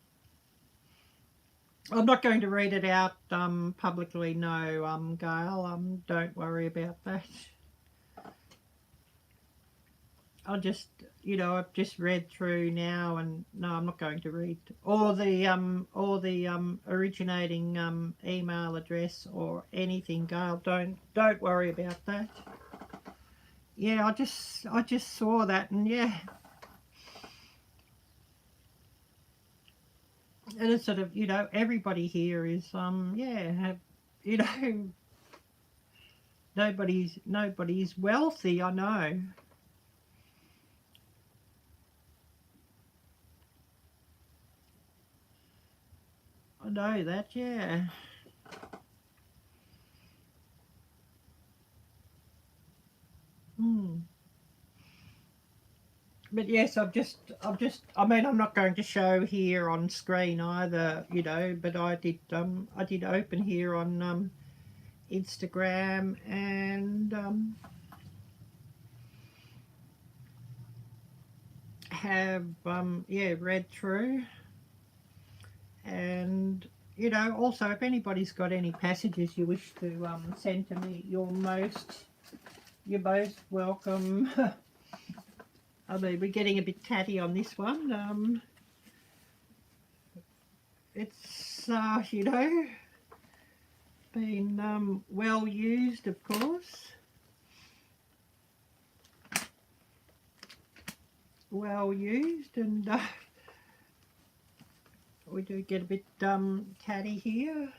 S2: not going to read it out publicly. No, Gail. Don't worry about that. I'll just, you know, I've just read through now, and no, I'm not going to read or the originating email address or anything, Gail. Don't worry about that. Yeah, I just saw that, and yeah, and it's sort of, you know, everybody here is yeah, have, you know, nobody's wealthy. I know. I know that. Yeah. Hmm. But yes, I mean, I'm not going to show here on screen either, you know, but I did open here on Instagram and have, yeah, read through. And, you know, also if anybody's got any passages you wish to send to me, you're most welcome. I mean, we're getting a bit tatty on this one. It's, you know, been well used, of course. Well used, and we do get a bit tatty here.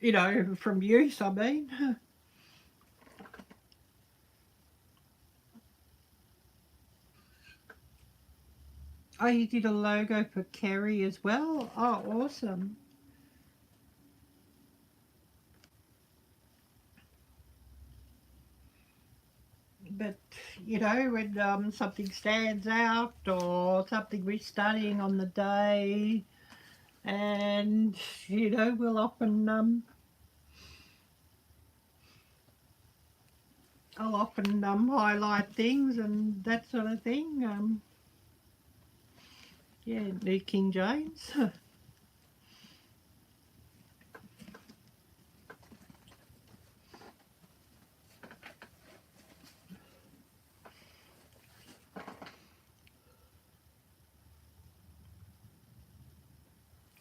S2: You know, from use, I mean. Oh, you did a logo for Kerry as well? Oh, awesome. But, you know, when something stands out or something we're studying on the day, and, you know, we'll often, I'll often highlight things and that sort of thing. Yeah, New King James.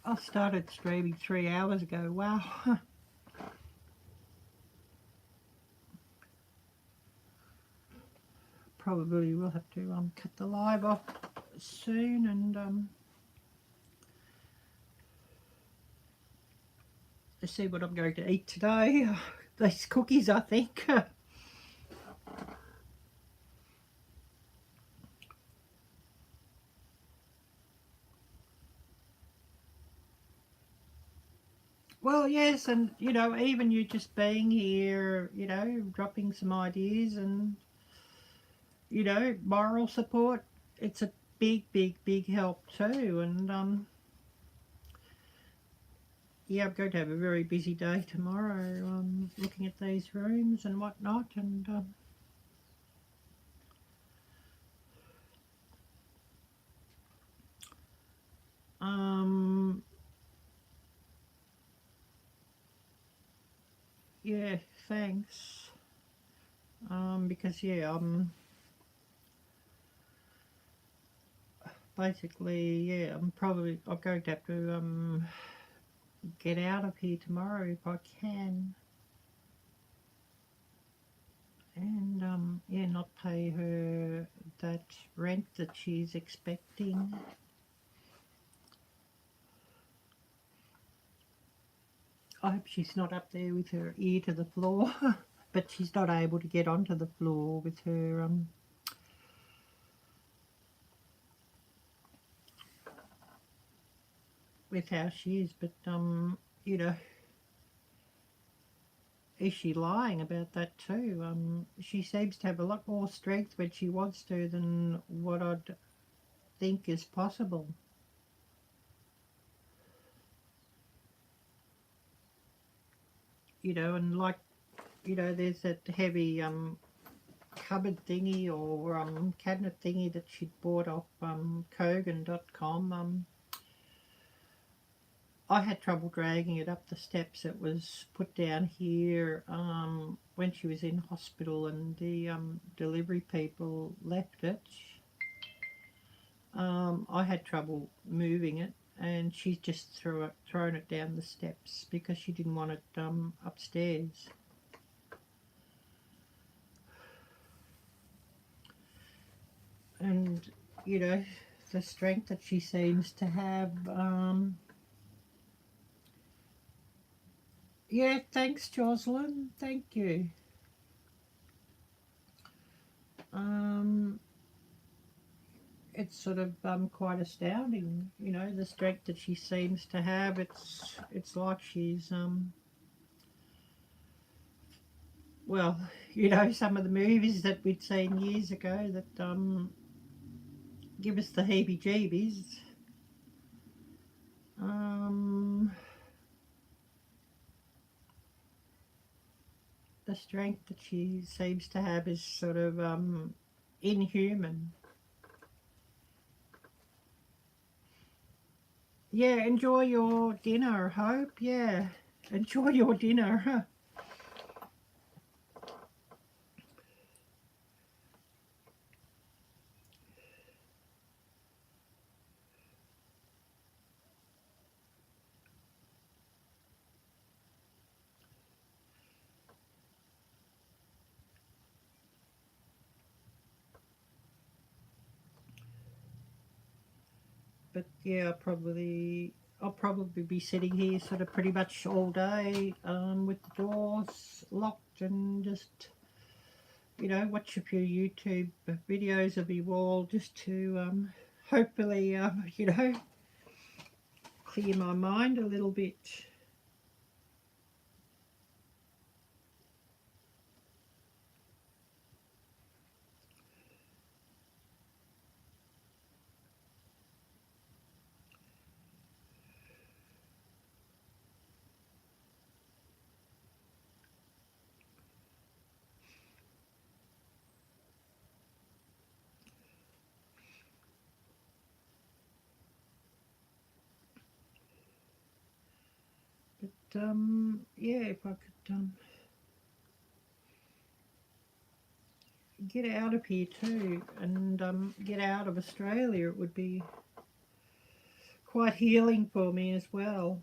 S2: I started streaming 3 hours ago. Wow. Probably will have to cut the live off soon and see what I'm going to eat today. These cookies, I think. Well, yes, and you know, even you just being here, you know, dropping some ideas and you know, moral support, it's a big, big, big help too. And yeah, I'm going to have a very busy day tomorrow, looking at these rooms and whatnot, and yeah, thanks. Because yeah, basically, yeah, I'm going to have to get out of here tomorrow if I can, and yeah, not pay her that rent that she's expecting. I hope she's not up there with her ear to the floor, but she's not able to get onto the floor with her with how she is. But you know, is she lying about that too? She seems to have a lot more strength when she wants to than what I'd think is possible. You know, and like, you know, there's that heavy cupboard thingy or cabinet thingy that she'd bought off Kogan.com. I had trouble dragging it up the steps. It was put down here when she was in hospital, and the delivery people left it. I had trouble moving it, and she's just thrown it down the steps because she didn't want it upstairs. And you know, the strength that she seems to have. Yeah, thanks, Jocelyn. Thank you. It's sort of quite astounding, you know, the strength that she seems to have. It's like she's well, you know, some of the movies that we'd seen years ago that give us the heebie-jeebies. The strength that she seems to have is sort of inhuman. Yeah, enjoy your dinner, Hope. Yeah, enjoy your dinner. But yeah, I'll probably be sitting here sort of pretty much all day with the doors locked and just, you know, watch a few YouTube videos of you all just to hopefully, you know, clear my mind a little bit. But yeah, if I could get out of here too and get out of Australia, it would be quite healing for me as well.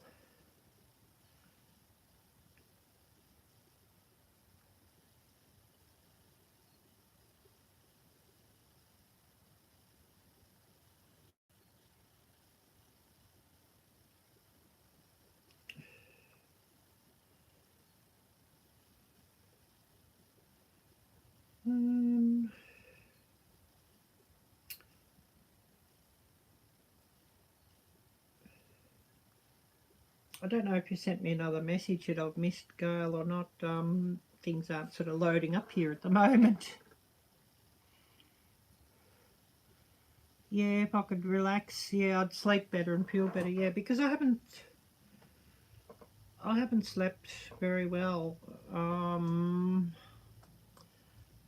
S2: Um, I don't know if you sent me another message that I've missed, Gail, or not. Things aren't sort of loading up here at the moment. Yeah, if I could relax, yeah, I'd sleep better and feel better. Yeah, because I haven't slept very well.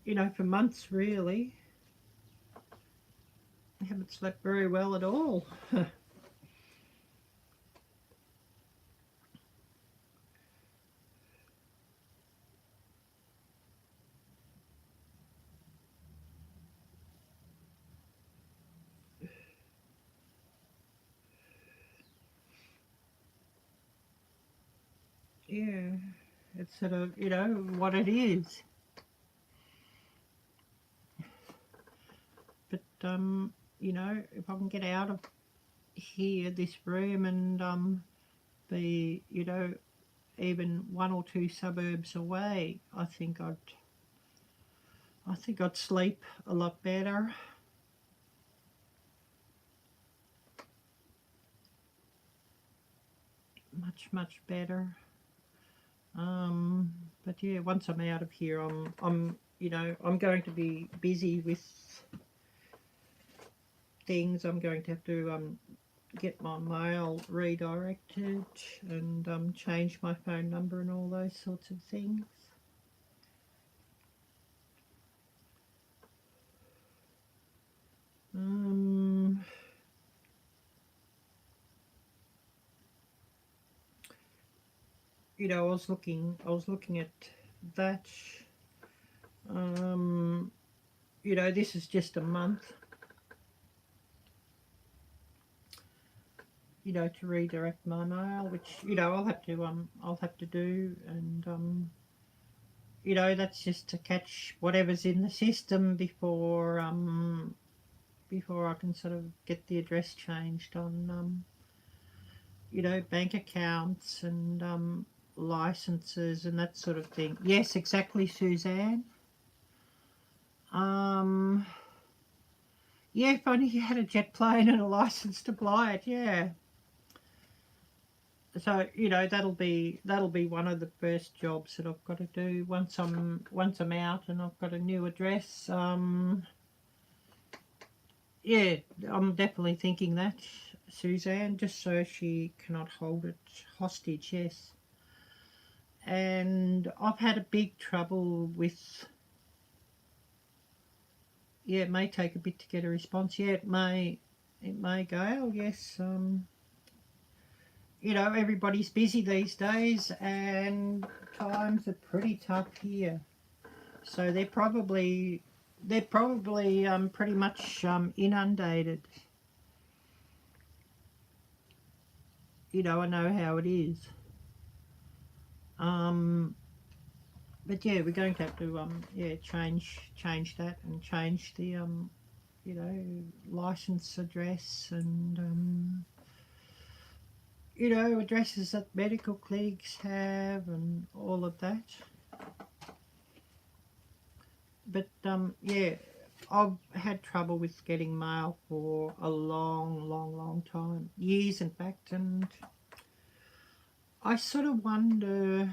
S2: You know, for months really. I haven't slept very well at all. Yeah, it's sort of, you know, what it is. But, you know, if I can get out of here, this room, and be, you know, even 1 or 2 suburbs away, I think I'd sleep a lot better. Much better. But yeah, once I'm out of here, I'm you know, I'm going to be busy with things. I'm going to have to get my mail redirected and change my phone number and all those sorts of things. You know, I was looking at that. You know, this is just a month. You know, to redirect my mail, which, you know, I'll have to do, and you know, that's just to catch whatever's in the system before I can sort of get the address changed on you know, bank accounts and licenses and that sort of thing. Yes, exactly, Suzanne. Yeah, if only you had a jet plane and a license to fly it, yeah. So, you know, that'll be one of the first jobs that I've got to do once I'm out and I've got a new address. Yeah, I'm definitely thinking that, Suzanne, just so she cannot hold it hostage, yes. And I've had a big trouble with, yeah, it may take a bit to get a response. Yeah, it may, Gail, yes. You know, everybody's busy these days and times are pretty tough here. So they're probably pretty much inundated. You know, I know how it is. But yeah, we're going to have to yeah, change that and change the you know, license address and you know, addresses that medical clinics have and all of that. But yeah, I've had trouble with getting mail for a long time, years in fact, and I sort of wonder,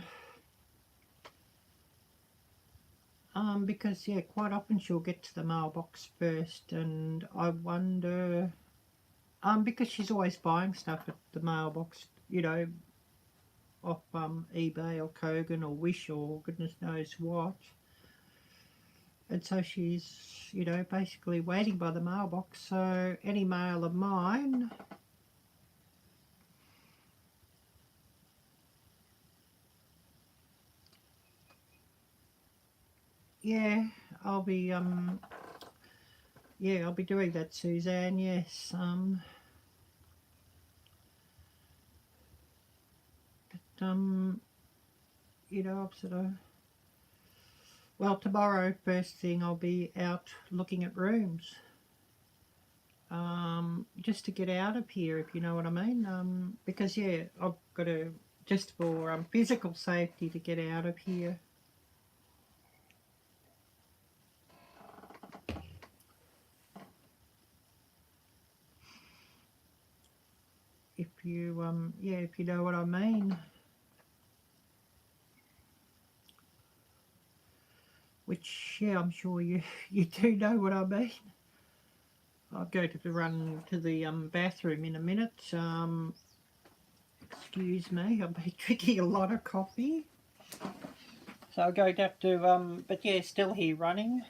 S2: because yeah, quite often she'll get to the mailbox first, and I wonder, because she's always buying stuff at the mailbox, you know, off eBay or Kogan or Wish or goodness knows what. And so she's, you know, basically waiting by the mailbox. So any mail of mine, yeah, I'll be yeah, I'll be doing that, Suzanne. Yes. But you know, I'm sort of, well, tomorrow first thing I'll be out looking at rooms. Just to get out of here, if you know what I mean. Because yeah, I've got to, just for physical safety, to get out of here. if you yeah, if you know what I mean. Which, yeah, I'm sure you you do know what I mean. I'll go to the run to the bathroom in a minute. Excuse me, I've been drinking a lot of coffee. So I'm going to have to, but yeah, still here running.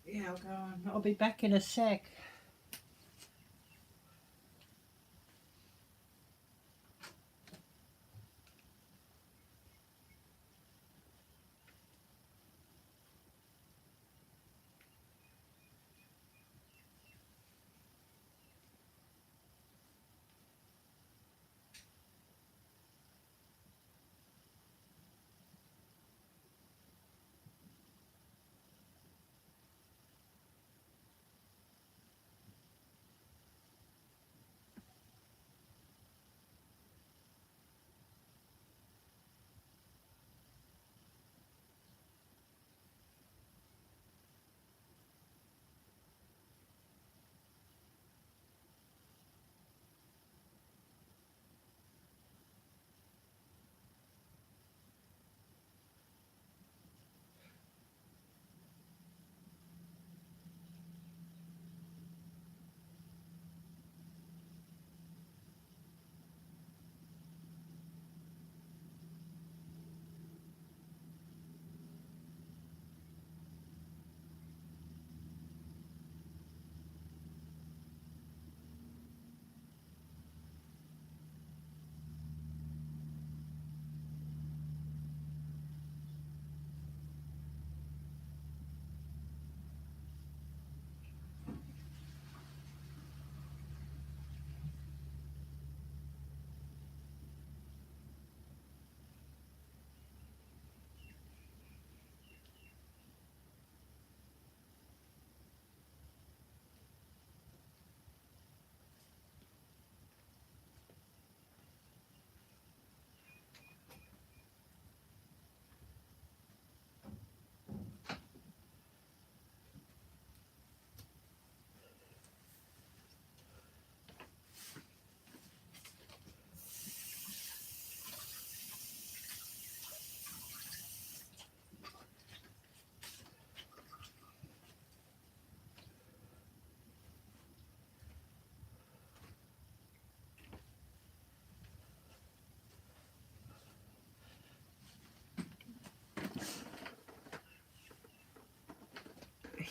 S2: Yeah, I'll go on. I'll be back in a sec.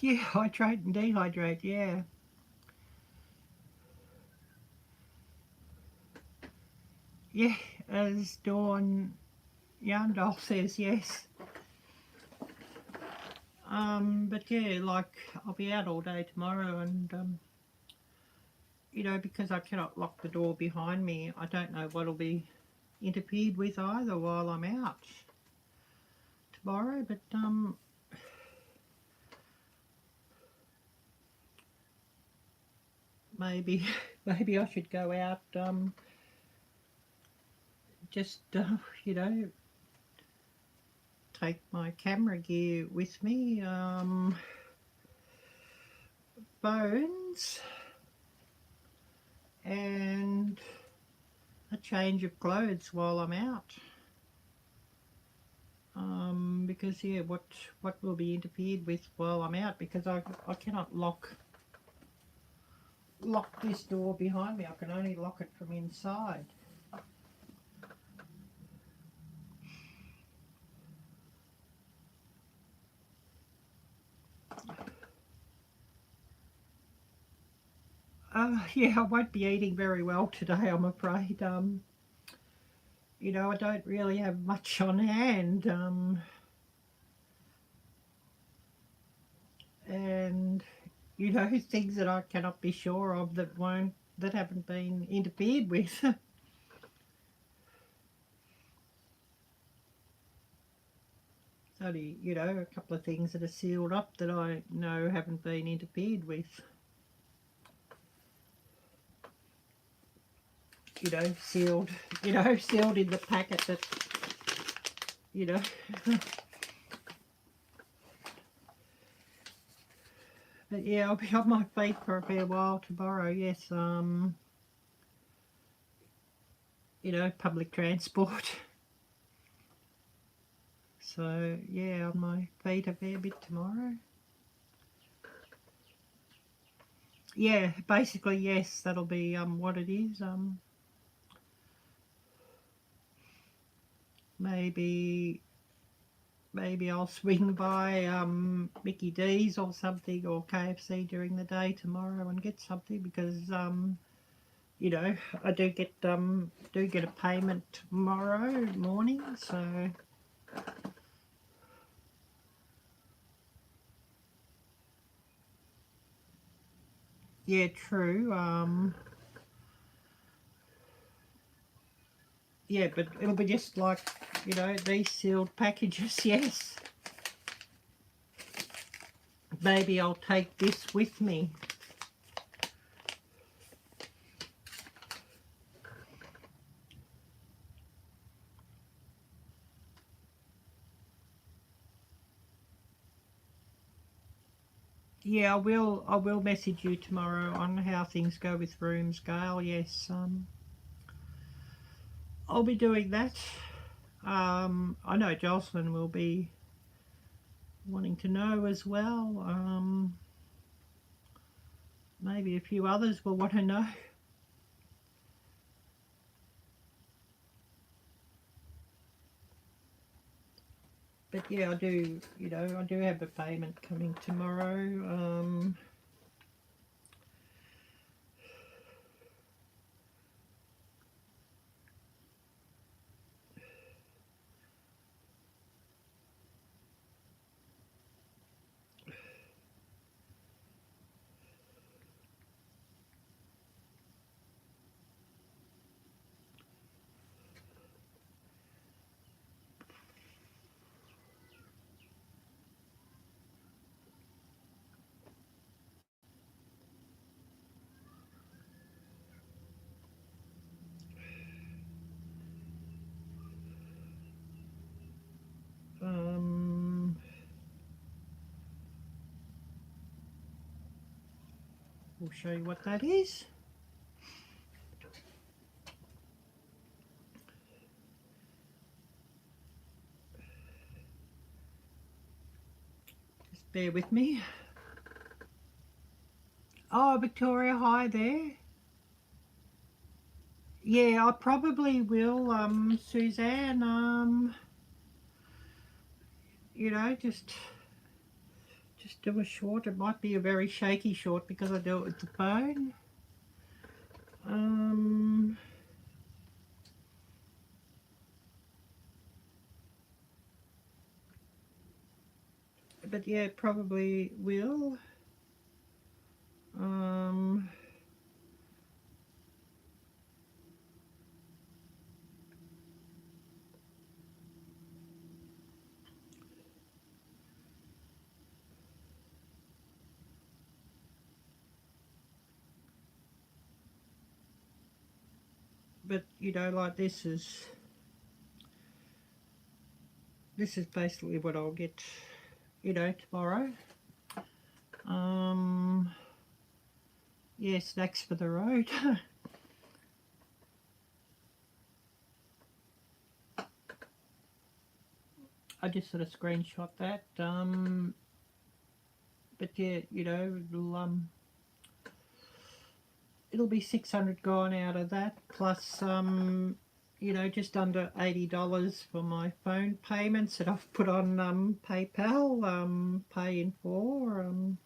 S2: Yeah, hydrate and dehydrate, yeah. Yeah, as Dawn Yarndale says, yes. But yeah, like, I'll be out all day tomorrow and, you know, because I cannot lock the door behind me, I don't know what'll be interfered with either while I'm out tomorrow, but, maybe, maybe I should go out, just, you know, take my camera gear with me, phones, and a change of clothes while I'm out. Because yeah, what will be interfered with while I'm out, because I cannot lock this door behind me. I can only lock it from inside. Yeah, I won't be eating very well today, I'm afraid. You know, I don't really have much on hand. And you know, things that I cannot be sure of that haven't been interfered with. Only, you know, a couple of things that are sealed up that I know haven't been interfered with. You know, sealed in the packet that, you know. But yeah, I'll be on my feet for a fair while tomorrow, yes. You know, public transport. So, yeah, on my feet a fair bit tomorrow. Yeah, basically, yes, that'll be what it is. Maybe I'll swing by Mickey D's or something, or KFC during the day tomorrow and get something, because you know, I do get a payment tomorrow morning, so yeah, true. Yeah, but it'll be just like, you know, these sealed packages. Yes, maybe I'll take this with me. Yeah, I will message you tomorrow on how things go with rooms, Gail. Yes, I'll be doing that. I know Jocelyn will be wanting to know as well. Maybe a few others will want to know. But yeah, I do, you know, I do have a payment coming tomorrow. We'll show you what that is. Just bear with me. Oh, Victoria, hi there. Yeah, I probably will, Suzanne, you know, just do a short. It might be a very shaky short because I do it with the phone. But yeah, probably will. But you know, like this is basically what I'll get, you know, tomorrow. Yeah, snacks for the road. I just sort of screenshot that. But yeah, you know, it'll be 600 gone out of that, plus you know, just under $80 for my phone payments that I've put on PayPal, Pay in 4.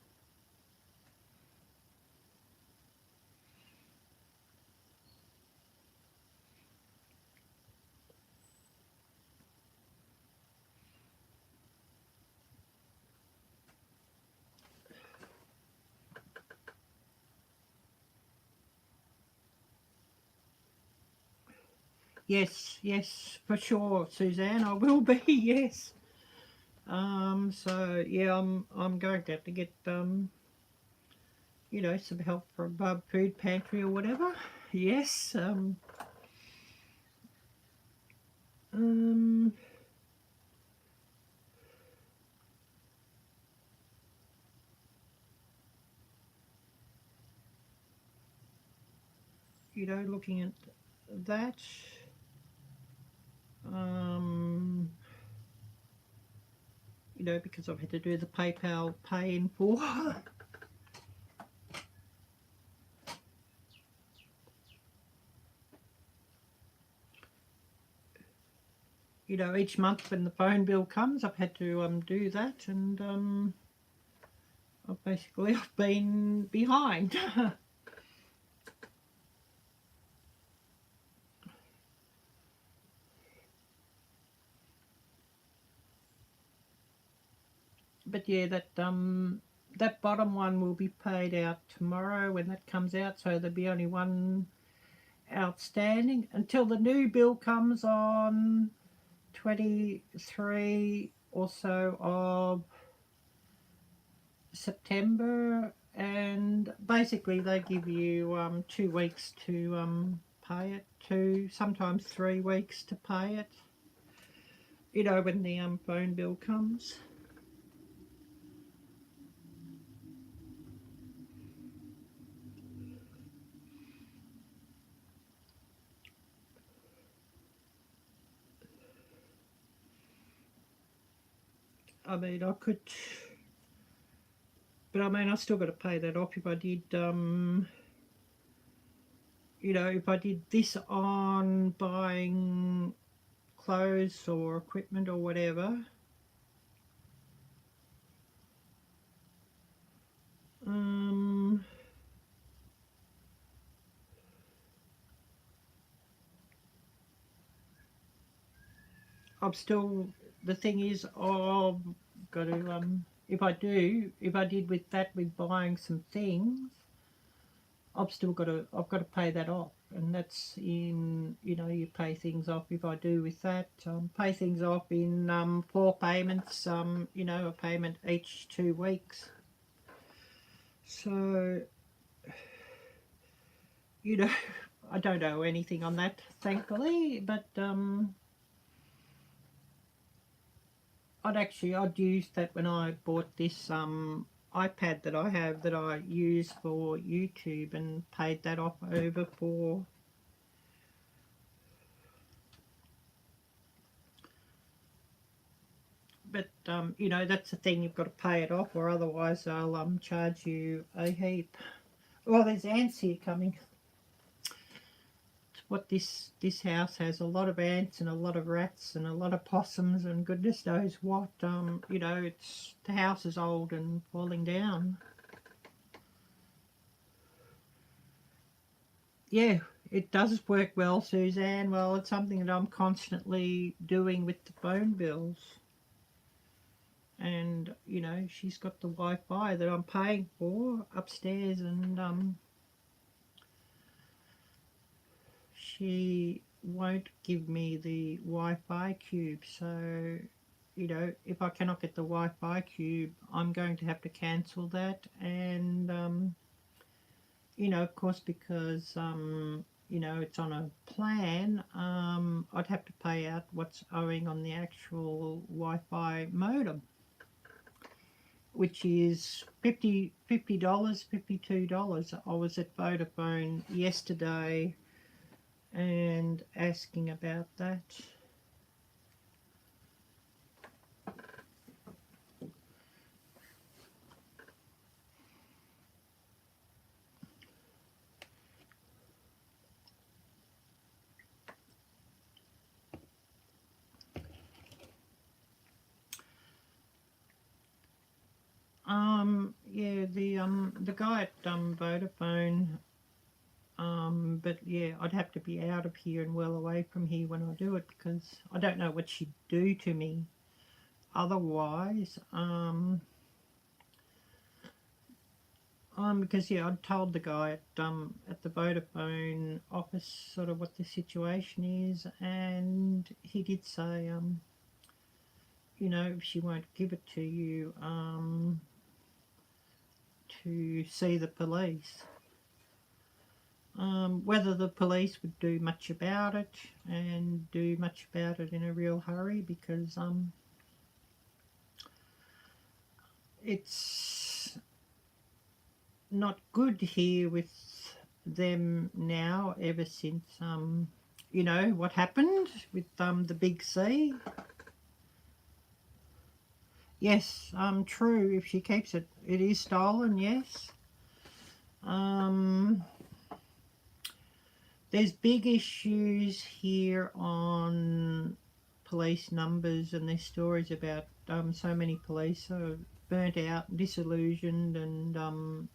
S2: Yes, yes, for sure, Suzanne, I will be, yes. So yeah, I'm going to have to get you know, some help from food pantry or whatever. Yes. Um, you know, looking at that. You know, because I've had to do the PayPal pay in for. You know, each month when the phone bill comes, I've had to do that, and I've been behind. But yeah, that bottom one will be paid out tomorrow when that comes out, so there'll be only one outstanding until the new bill comes on 23 or so of September, and basically they give you 2 weeks to pay it, sometimes 3 weeks to pay it, you know, when the phone bill comes. I mean, I could, but I mean, I still got to pay that off if I did, you know, if I did this on buying clothes or equipment or whatever. I'm still, the thing is, I've got to, if I did with that, with buying some things, I've got to pay that off. And that's in, you know, you pay things off if I do with that, pay things off in 4 payments, you know, a payment each 2 weeks. So, you know, I don't owe anything on that, thankfully, but I'd used that when I bought this iPad that I have that I use for YouTube, and paid that off over for, but you know, that's the thing, you've got to pay it off, or otherwise they'll charge you a heap. Well, there's ants here coming. What this house has, a lot of ants and a lot of rats and a lot of possums and goodness knows what. You know, it's, the house is old and falling down. Yeah, it does work well, Suzanne. Well, it's something that I'm constantly doing with the phone bills. And, you know, she's got the Wi-Fi that I'm paying for upstairs, and she won't give me the Wi-Fi cube. So, you know, if I cannot get the Wi-Fi cube, I'm going to have to cancel that. And, you know, of course, because, you know, it's on a plan, I'd have to pay out what's owing on the actual Wi-Fi modem, which is $50, $52. I was at Vodafone yesterday and asking about that. Yeah, the guy at Vodafone, but yeah, I'd have to be out of here and well away from here when I do it, because I don't know what she'd do to me otherwise. Because yeah, I told the guy at the Vodafone office sort of what the situation is, and he did say you know, if she won't give it to you, to see the police. Whether the police would do much about it and do much about it in a real hurry, because it's not good here with them now, ever since you know what happened with the big C. Yes, true, if she keeps it, it is stolen, yes. There's big issues here on police numbers, and there's stories about so many police are burnt out, disillusioned, and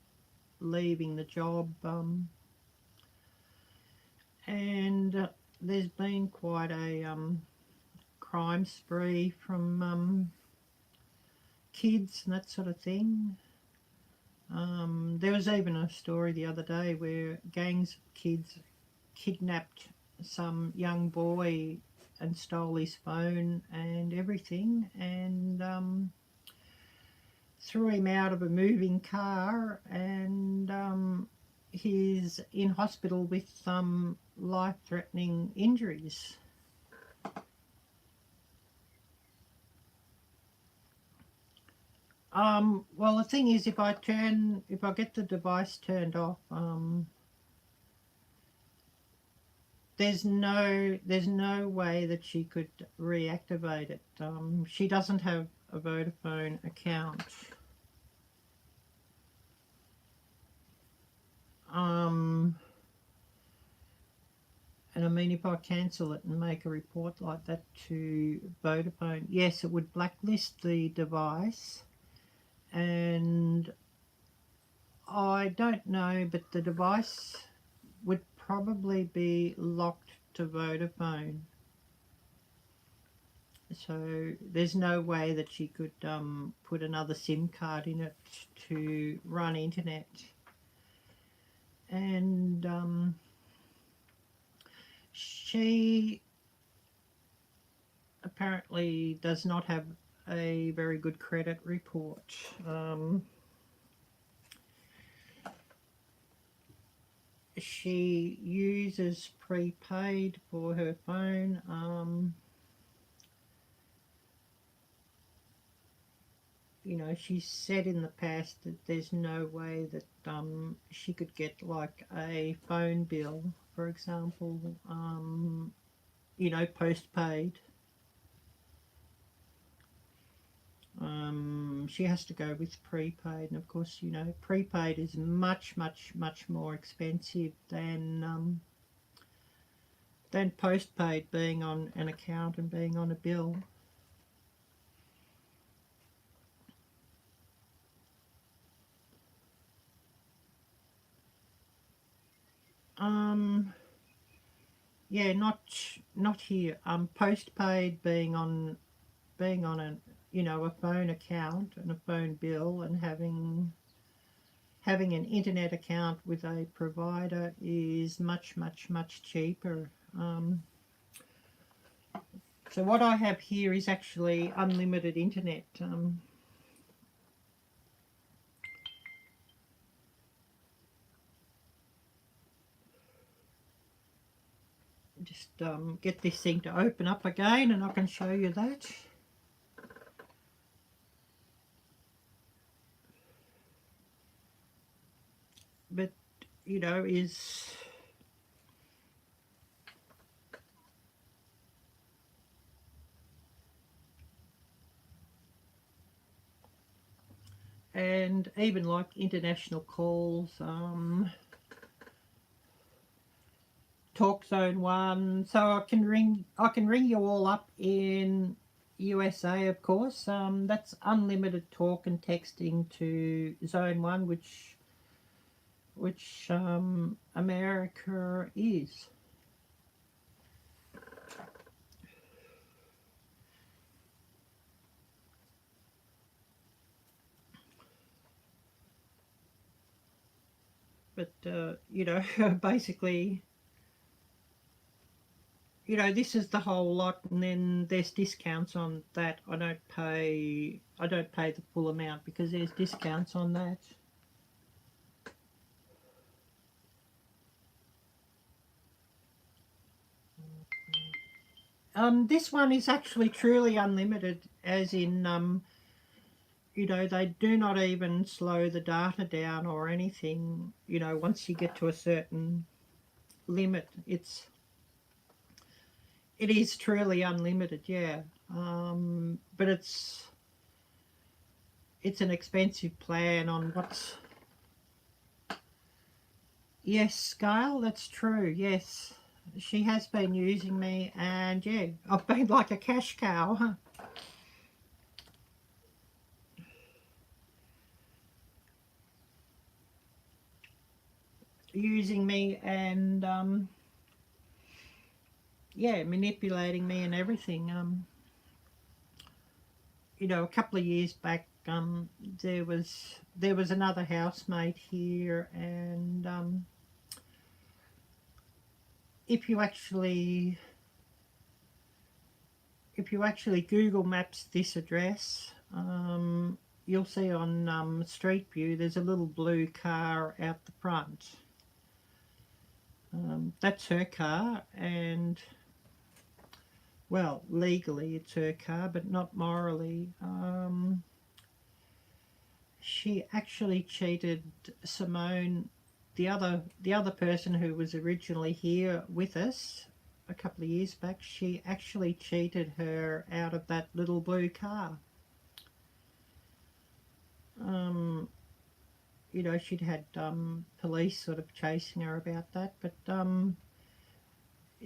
S2: leaving the job. And there's been quite a crime spree from kids and that sort of thing. There was even a story the other day where gangs of kids kidnapped some young boy and stole his phone and everything, and threw him out of a moving car, and he's in hospital with some life-threatening injuries. Well, the thing is, if I get the device turned off, there's no way that she could reactivate it. She doesn't have a Vodafone account. And I mean, if I cancel it and make a report like that to Vodafone, yes, it would blacklist the device. And I don't know, but the device would probably be locked to Vodafone. So there's no way that she could put another SIM card in it to run internet. And she apparently does not have a very good credit report. She uses prepaid for her phone. You know, she's said in the past that there's no way that she could get like a phone bill, for example, you know, postpaid. She has to go with prepaid, and of course, you know, prepaid is much more expensive than postpaid, being on an account and being on a bill. Yeah, not here. Postpaid, being on a, you know, a phone account and a phone bill, and having an internet account with a provider is much cheaper. So what I have here is actually unlimited internet. Just get this thing to open up again, and I can show you that. But, you know, is... And even like international calls, Talk Zone 1, so I can ring you all up in USA, of course. That's unlimited talk and texting to Zone 1, which America is. But, you know, basically, you know, this is the whole lot, and then there's discounts on that. I don't pay the full amount because there's discounts on that. This one is actually truly unlimited, as in, you know, they do not even slow the data down or anything. You know, once you get to a certain limit, it is truly unlimited, yeah. But it's an expensive plan on what's... Yes, Gail, that's true, yes. She has been using me, and yeah, I've been like a cash cow, huh? Using me and, yeah, manipulating me and everything. You know, a couple of years back, there was another housemate here, and if you actually Google Maps this address, you'll see on Street View there's a little blue car out the front. That's her car, and well, legally it's her car, but not morally. She actually cheated Simone, the other person who was originally here with us a couple of years back. She actually cheated her out of that little blue car. You know, she'd had police sort of chasing her about that, but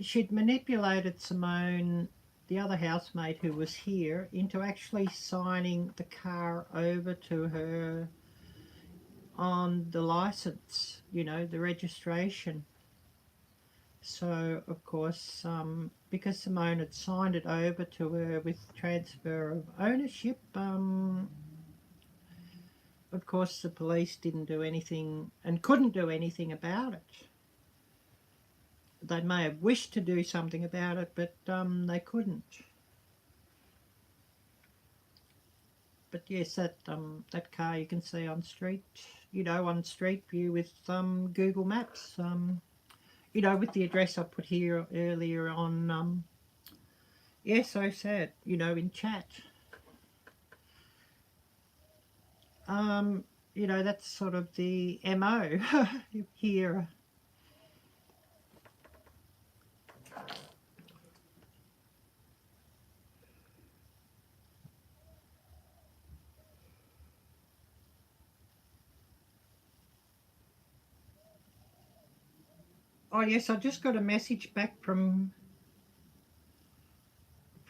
S2: she'd manipulated Simone, the other housemate who was here, into actually signing the car over to her on the license, you know, the registration. So, of course, because Simone had signed it over to her with transfer of ownership, of course the police didn't do anything and couldn't do anything about it. They may have wished to do something about it, but they couldn't. But yes, that car you can see on Street View with Google Maps. You know, with the address I put here earlier on. Yeah, so sad. You know, in chat. You know, that's sort of the MO here. Oh yes, I just got a message back from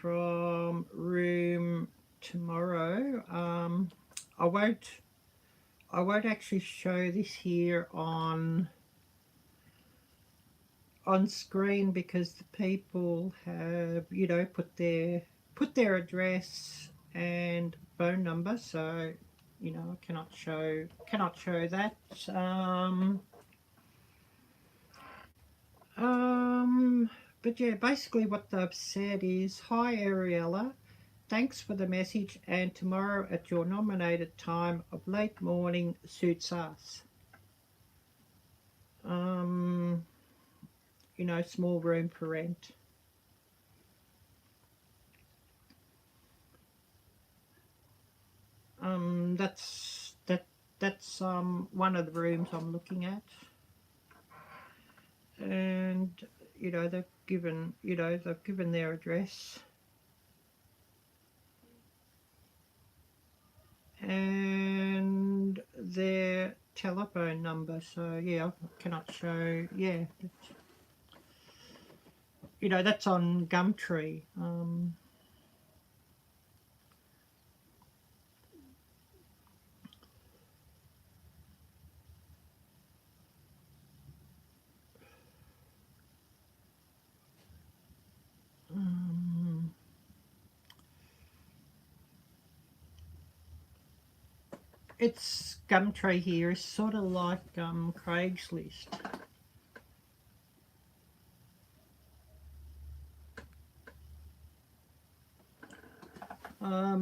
S2: room tomorrow. I won't actually show this here on screen because the people have, you know, put their address and phone number, so you know I cannot show that. But yeah, basically what they've said is, hi Ariella, thanks for the message, and tomorrow at your nominated time of late morning suits us. You know, small room for rent. That's one of the rooms I'm looking at, and you know they've given their address and their telephone number. So yeah, I cannot show. Yeah, you know, that's on Gumtree. it's Gumtree here is sort of like Craigslist.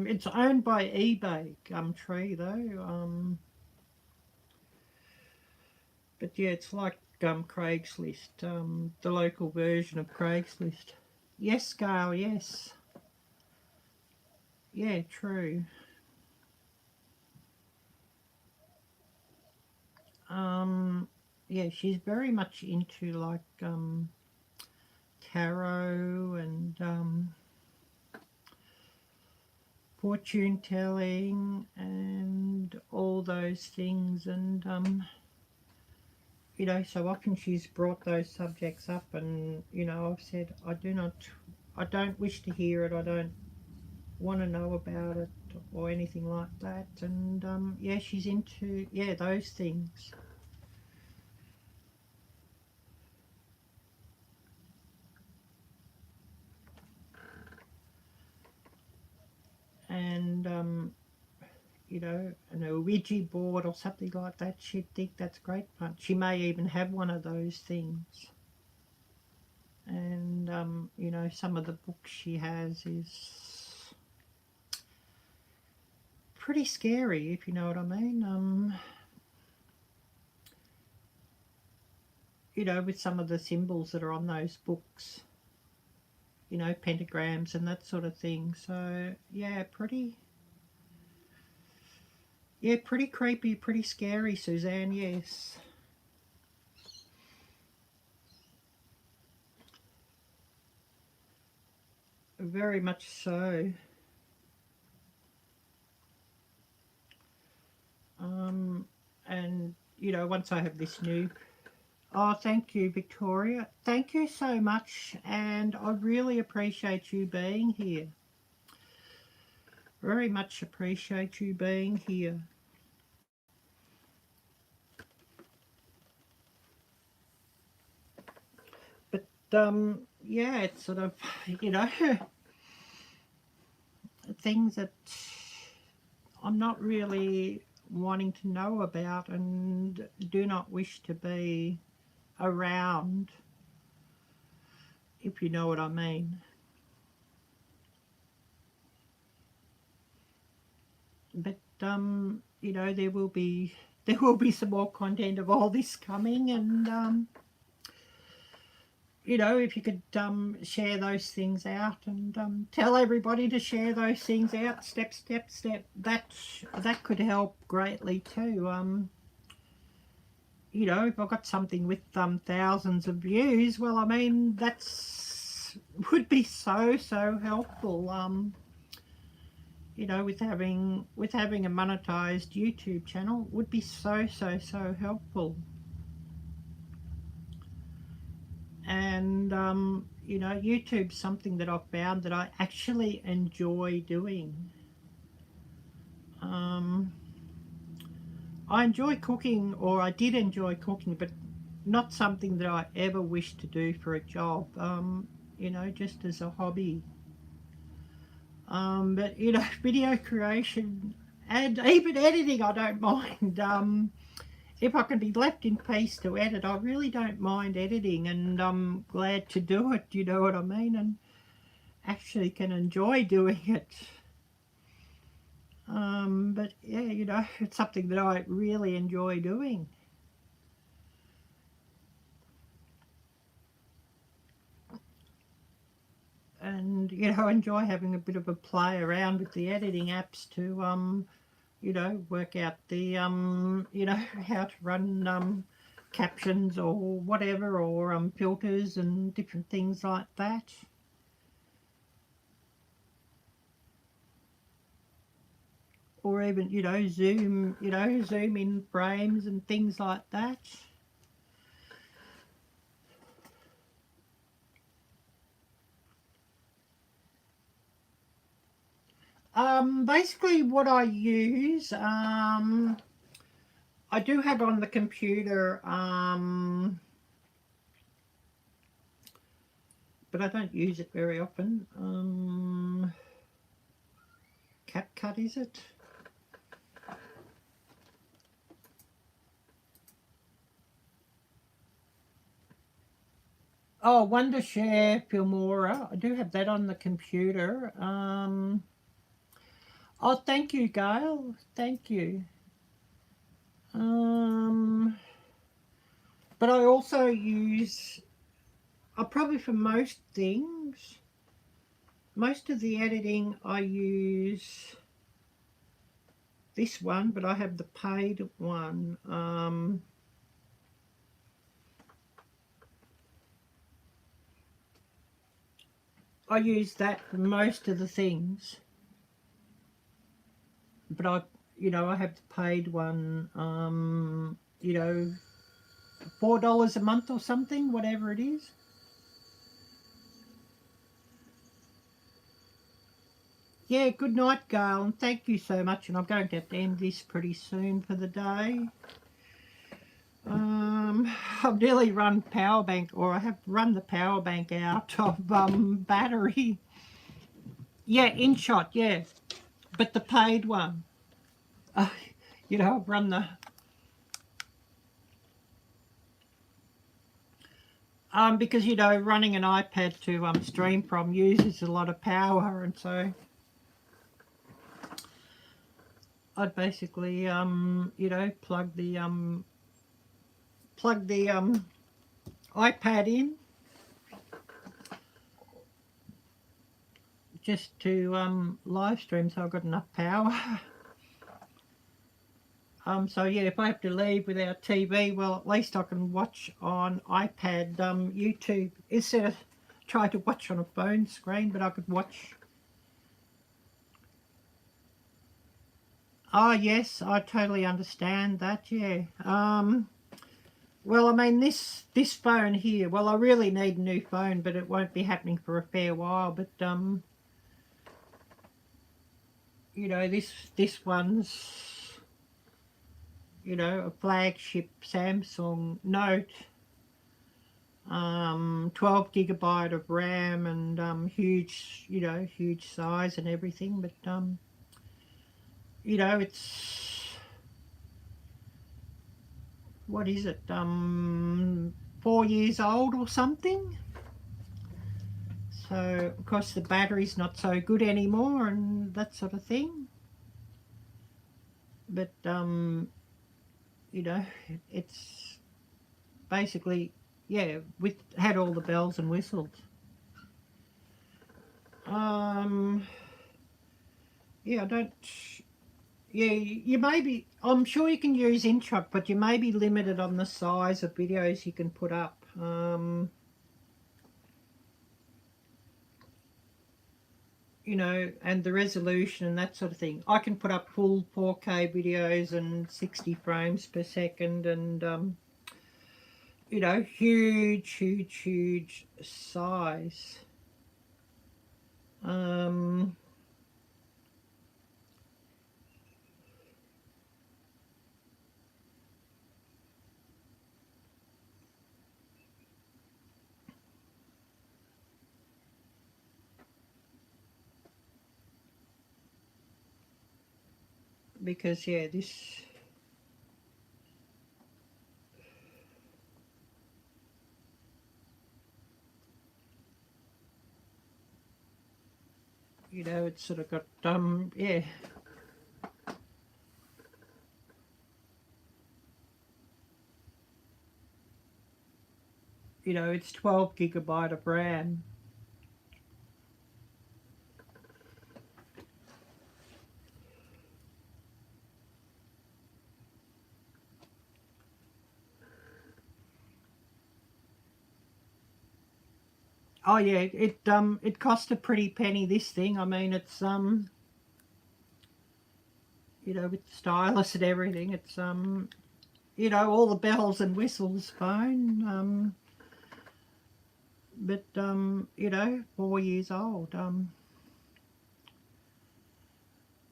S2: It's owned by eBay, Gumtree though. But yeah, it's like Craigslist, the local version of Craigslist. Yes, Gail, yes. Yeah, true. Yeah, she's very much into like tarot and fortune telling and all those things, and you know, so often she's brought those subjects up, and you know, I've said I don't wish to hear it, I don't want to know about it or anything like that, and yeah, she's into, yeah, those things. And you know, an Ouija board or something like that, she'd think that's great fun. She may even have one of those things. And you know, some of the books she has is pretty scary, if you know what I mean. You know, with some of the symbols that are on those books, you know, pentagrams and that sort of thing. So yeah, pretty creepy, pretty scary, Suzanne, yes. Very much so. And you know, once I have this new, oh, thank you, Victoria. Thank you so much, and I really appreciate you being here. Very much appreciate you being here. But yeah, it's sort of, you know, things that I'm not really wanting to know about and do not wish to be around, if you know what I mean. But you know, there will be some more content of all this coming, and you know, if you could share those things out and tell everybody to share those things out, step, that could help greatly too. You know, if I've got something with thousands of views, well, I mean, that's would be so helpful. You know, with having a monetized YouTube channel would be so helpful. And you know, YouTube's something that I've found that I actually enjoy doing. I enjoy cooking, or I did enjoy cooking, but not something that I ever wished to do for a job. You know, just as a hobby. But you know, video creation and even editing, I don't mind. If I can be left in peace to edit, I really don't mind editing, and I'm glad to do it, you know what I mean, and actually can enjoy doing it. But yeah, you know, it's something that I really enjoy doing. And, you know, I enjoy having a bit of a play around with the editing apps to, you know, work out the, you know, how to run captions or whatever, or filters and different things like that. Or even, you know, zoom in frames and things like that. Basically what I use, I do have on the computer, but I don't use it very often. CapCut, is it? Oh, Wondershare Filmora. I do have that on the computer. Oh, thank you, Gail. Thank you. But I also use, probably for most things, most of the editing I use this one, but I have the paid one. I use that for most of the things, but I have the paid one, $4 a month or something, whatever it is. Yeah, good night, Gail, and thank you so much. And I'm going to have to end this pretty soon for the day. I've nearly run power bank, or I have run the power bank out of battery. Yeah, InShot, yeah, but the paid one. I've run the because running an iPad to stream from uses a lot of power, and so I'd basically plug the iPad in just to live stream, so I've got enough power. So yeah, if I have to leave without TV, well, at least I can watch on iPad YouTube instead of trying to watch on a phone screen, but I could watch. Oh yes, I totally understand that, yeah. Well, I mean, this phone here, well, I really need a new phone, but it won't be happening for a fair while, but this one's a flagship Samsung Note, 12GB of RAM, and huge size and everything, but it's, what is it, 4 years old or something. So of course the battery's not so good anymore and that sort of thing, but it's basically, yeah, had all the bells and whistles. Yeah, you may be, I'm sure you can use InShot, but you may be limited on the size of videos you can put up. And the resolution and that sort of thing. I can put up full 4K videos and 60 frames per second, and huge size. Because yeah, this, it's sort of got yeah, it's 12GB of RAM. Oh yeah, it cost a pretty penny, this thing. I mean, it's with the stylus and everything, it's all the bells and whistles phone. But 4 years old.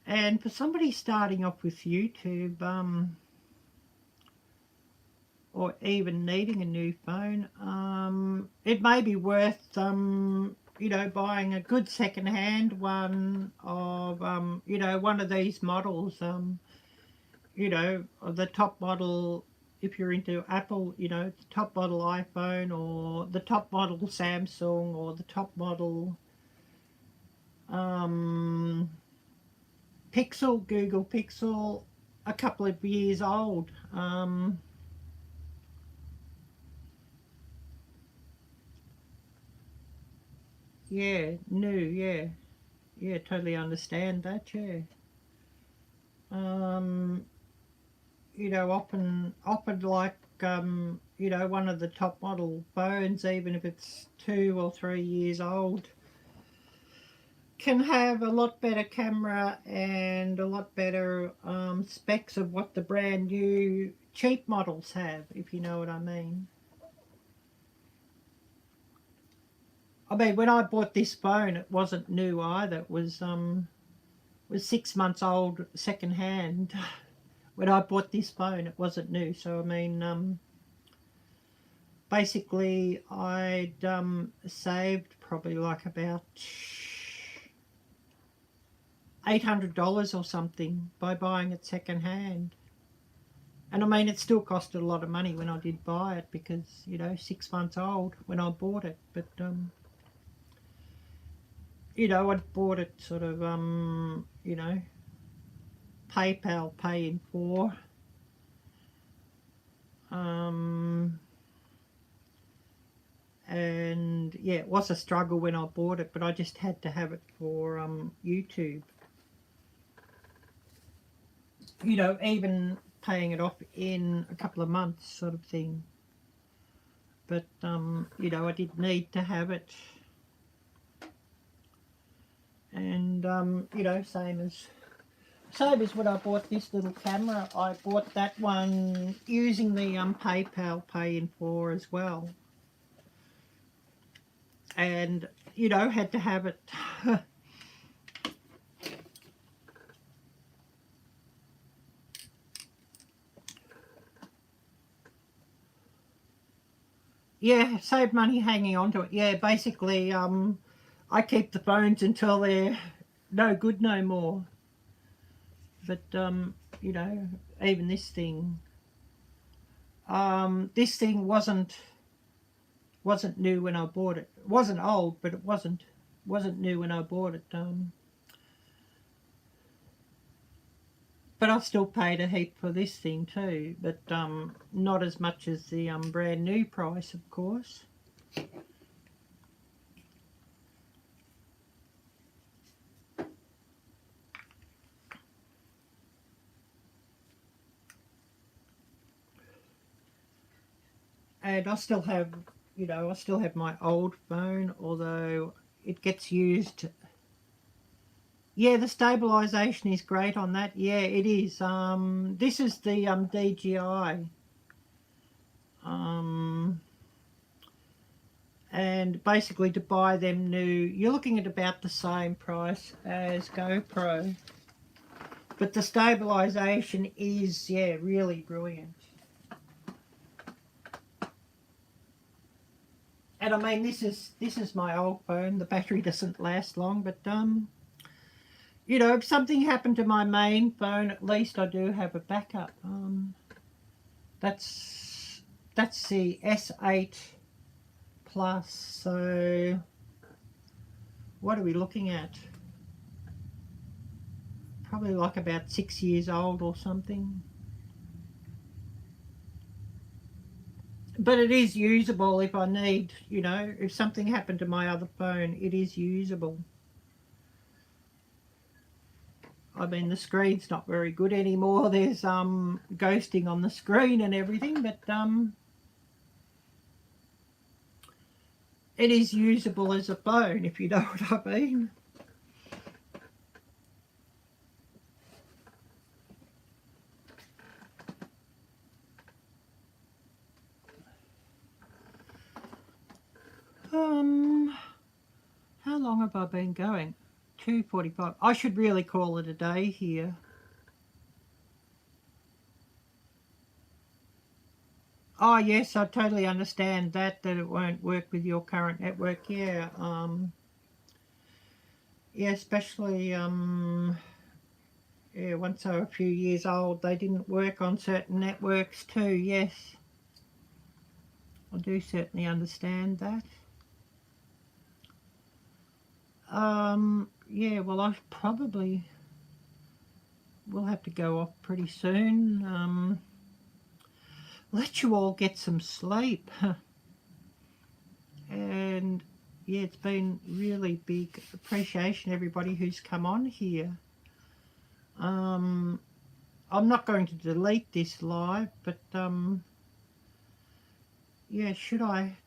S2: And for somebody starting off with YouTube, or even needing a new phone, it may be worth buying a good second-hand one of one of these models. The top model if you're into Apple, you know, the top model iPhone or the top model Samsung or the top model Pixel, Google Pixel, a couple of years old. Yeah, new, yeah. Yeah, totally understand that, yeah. You know, often like, you know, one of the top model phones, even if it's 2 or 3 years old, can have a lot better camera and a lot better specs of what the brand new cheap models have, if you know what I mean. I mean, when I bought this phone, it wasn't new either. It was 6 months old, second hand. When I bought this phone, it wasn't new. So I mean, basically, I'd saved probably like about $800 or something by buying it second hand. And I mean, it still costed a lot of money when I did buy it because, you know, 6 months old when I bought it. But you know, I'd bought it sort of, you know, PayPal pay in 4. And yeah, it was a struggle when I bought it, but I just had to have it for YouTube. You know, even paying it off in a couple of months sort of thing. But, you know, I did need to have it. And, you know, same as when I bought this little camera, I bought that one using the PayPal pay in 4 as well. And, you know, had to have it. Yeah, save money hanging on to it. Yeah, basically, I keep the phones until they're no good no more. But, you know, even this thing wasn't new when I bought it. It wasn't old, but it wasn't new when I bought it. But I still paid a heap for this thing too, but not as much as the brand new price, of course. And I still have, you know, I still have my old phone, although it gets used. Yeah, the stabilization is great on that. Yeah, it is. This is the DJI. And basically to buy them new, you're looking at about the same price as GoPro. But the stabilization is, yeah, really brilliant. And I mean, this is my old phone. The battery doesn't last long, but you know, if something happened to my main phone, at least I do have a backup. That's the S8 Plus. So what are we looking at? Probably like about 6 years old or something. But it is usable if I need, you know, if something happened to my other phone, it is usable. I mean, the screen's not very good anymore. There's ghosting on the screen and everything, but it is usable as a phone, if you know what I mean. How long have I been going? 2:45. I should really call it a day here. Oh yes, I totally understand that it won't work with your current network. Yeah, yeah, especially yeah, once they were a few years old, they didn't work on certain networks too, yes. I do certainly understand that. Yeah, well, I probably will have to go off pretty soon. Let you all get some sleep. And yeah, it's been really big appreciation, everybody who's come on here. I'm not going to delete this live, but yeah, should I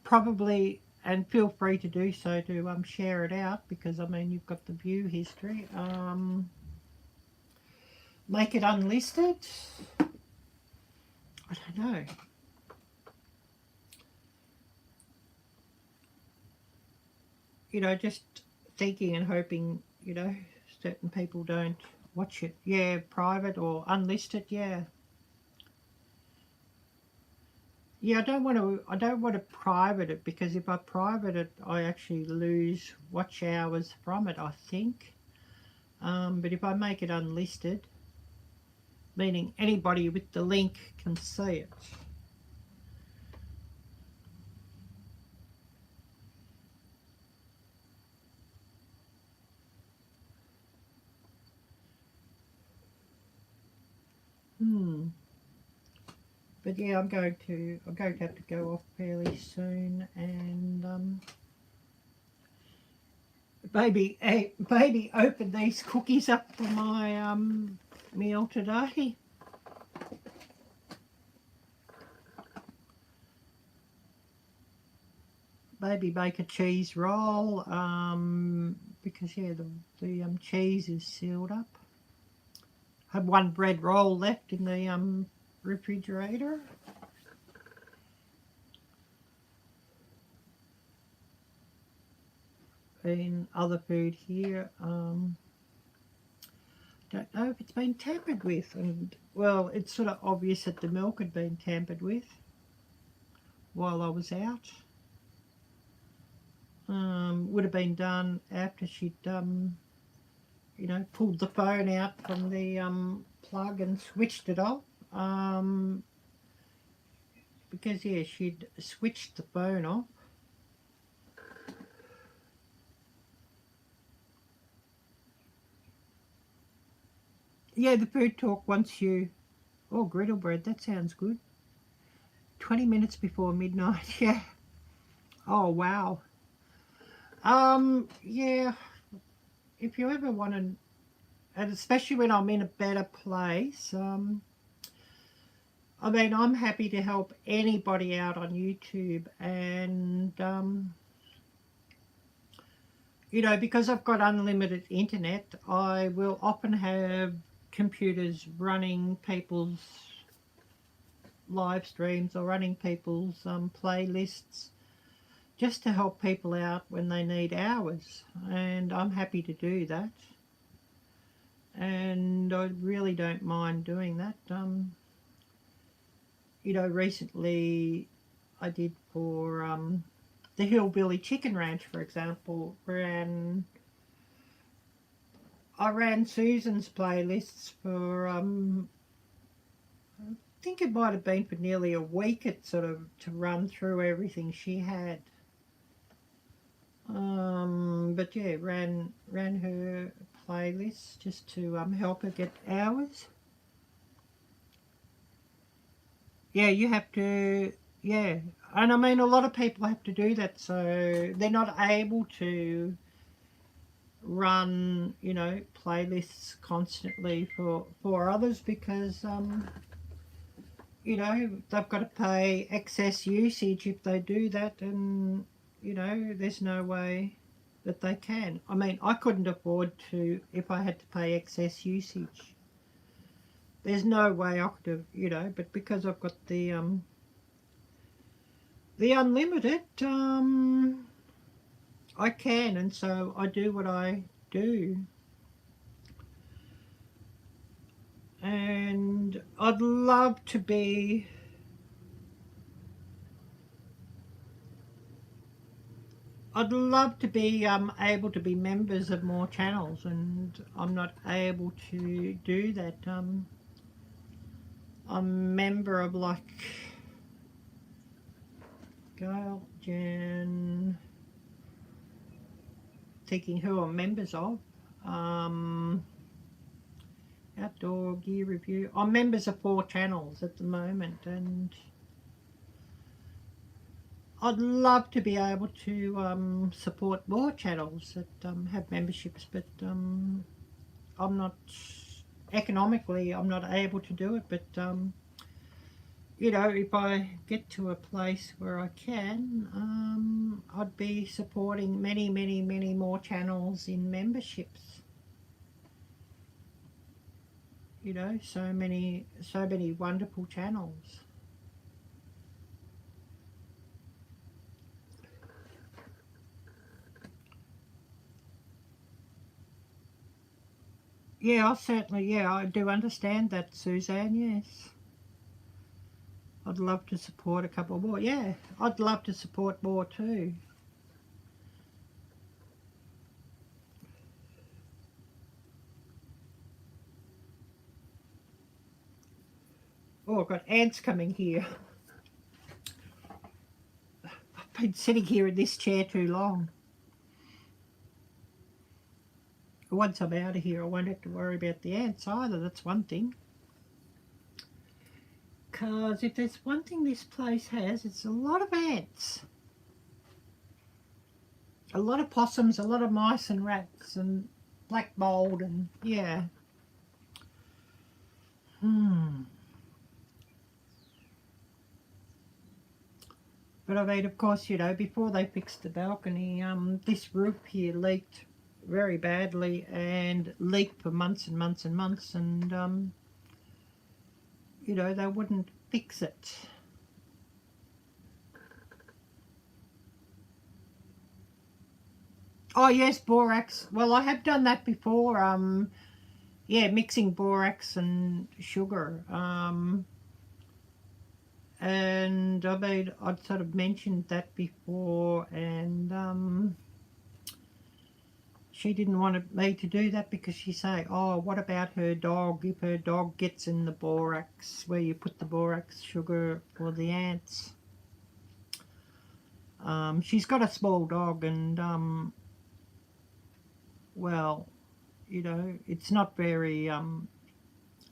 S2: probably, and feel free to do so, to share it out, because I mean you've got the view history. Make it unlisted. I don't know. You know, just thinking and hoping, you know, certain people don't watch it. Yeah, private or unlisted, yeah. Yeah, I don't want to private it, because if I private it, I actually lose watch hours from it, I think. But if I make it unlisted, meaning anybody with the link can see it. But yeah, I'm going to have to go off fairly soon, and baby opened these cookies up for my meal today. Baby make a cheese roll, because yeah, the cheese is sealed up. Had one bread roll left in the refrigerator. And other food here. Don't know if it's been tampered with, and well, it's sort of obvious that the milk had been tampered with while I was out. Would have been done after she'd you know, pulled the phone out from the plug and switched it off. Because yeah, she'd switched the phone off. Yeah, the food talk once you... Oh, griddle bread, that sounds good. 20 minutes before midnight, yeah. Oh, wow. Yeah, if you ever want to, and especially when I'm in a better place, I mean, I'm happy to help anybody out on YouTube, and, you know, because I've got unlimited internet, I will often have computers running people's live streams or running people's playlists, just to help people out when they need hours, and I'm happy to do that, and I really don't mind doing that. You know, recently I did for the Hillbilly Chicken Ranch, for example, I ran Susan's playlists for I think it might have been for nearly a week, it sort of, to run through everything she had. But yeah, ran her playlist just to help her get hours. Yeah, you have to, yeah. And I mean, a lot of people have to do that, so they're not able to run, you know, playlists constantly for others, because, you know, they've got to pay excess usage if they do that, and, you know, there's no way that they can. I mean, I couldn't afford to if I had to pay excess usage. There's no way I could have, you know, but because I've got the unlimited, I can, and so I do what I do. And I'd love to be I'd love to be able to be members of more channels, and I'm not able to do that. I'm a member of like Gail, Jen, thinking who I'm members of. Outdoor Gear Review. I'm members of 4 channels at the moment, and I'd love to be able to support more channels that have memberships, but I'm not, economically, I'm not able to do it. But you know, if I get to a place where I can, I'd be supporting many, many, many more channels in memberships. You know, so many wonderful channels. Yeah, I certainly, yeah, I do understand that, Suzanne, yes. I'd love to support a couple more. Yeah, I'd love to support more too. Oh, I've got ants coming here. I've been sitting here in this chair too long. Once I'm out of here, I won't have to worry about the ants either. That's one thing. Because if there's one thing this place has, it's a lot of ants. A lot of possums, a lot of mice and rats and black mold and, yeah. But I mean, of course, you know, before they fixed the balcony, this roof here leaked very badly and leaked for months and months and months, and you know, they wouldn't fix it. Oh yes, borax. Well, I have done that before. Yeah, mixing borax and sugar. And I mean, I'd sort of mentioned that before, and she didn't want me to do that because she's saying, oh, what about her dog? If her dog gets in the borax, where you put the borax sugar for the ants. She's got a small dog, and well, you know, it's not very,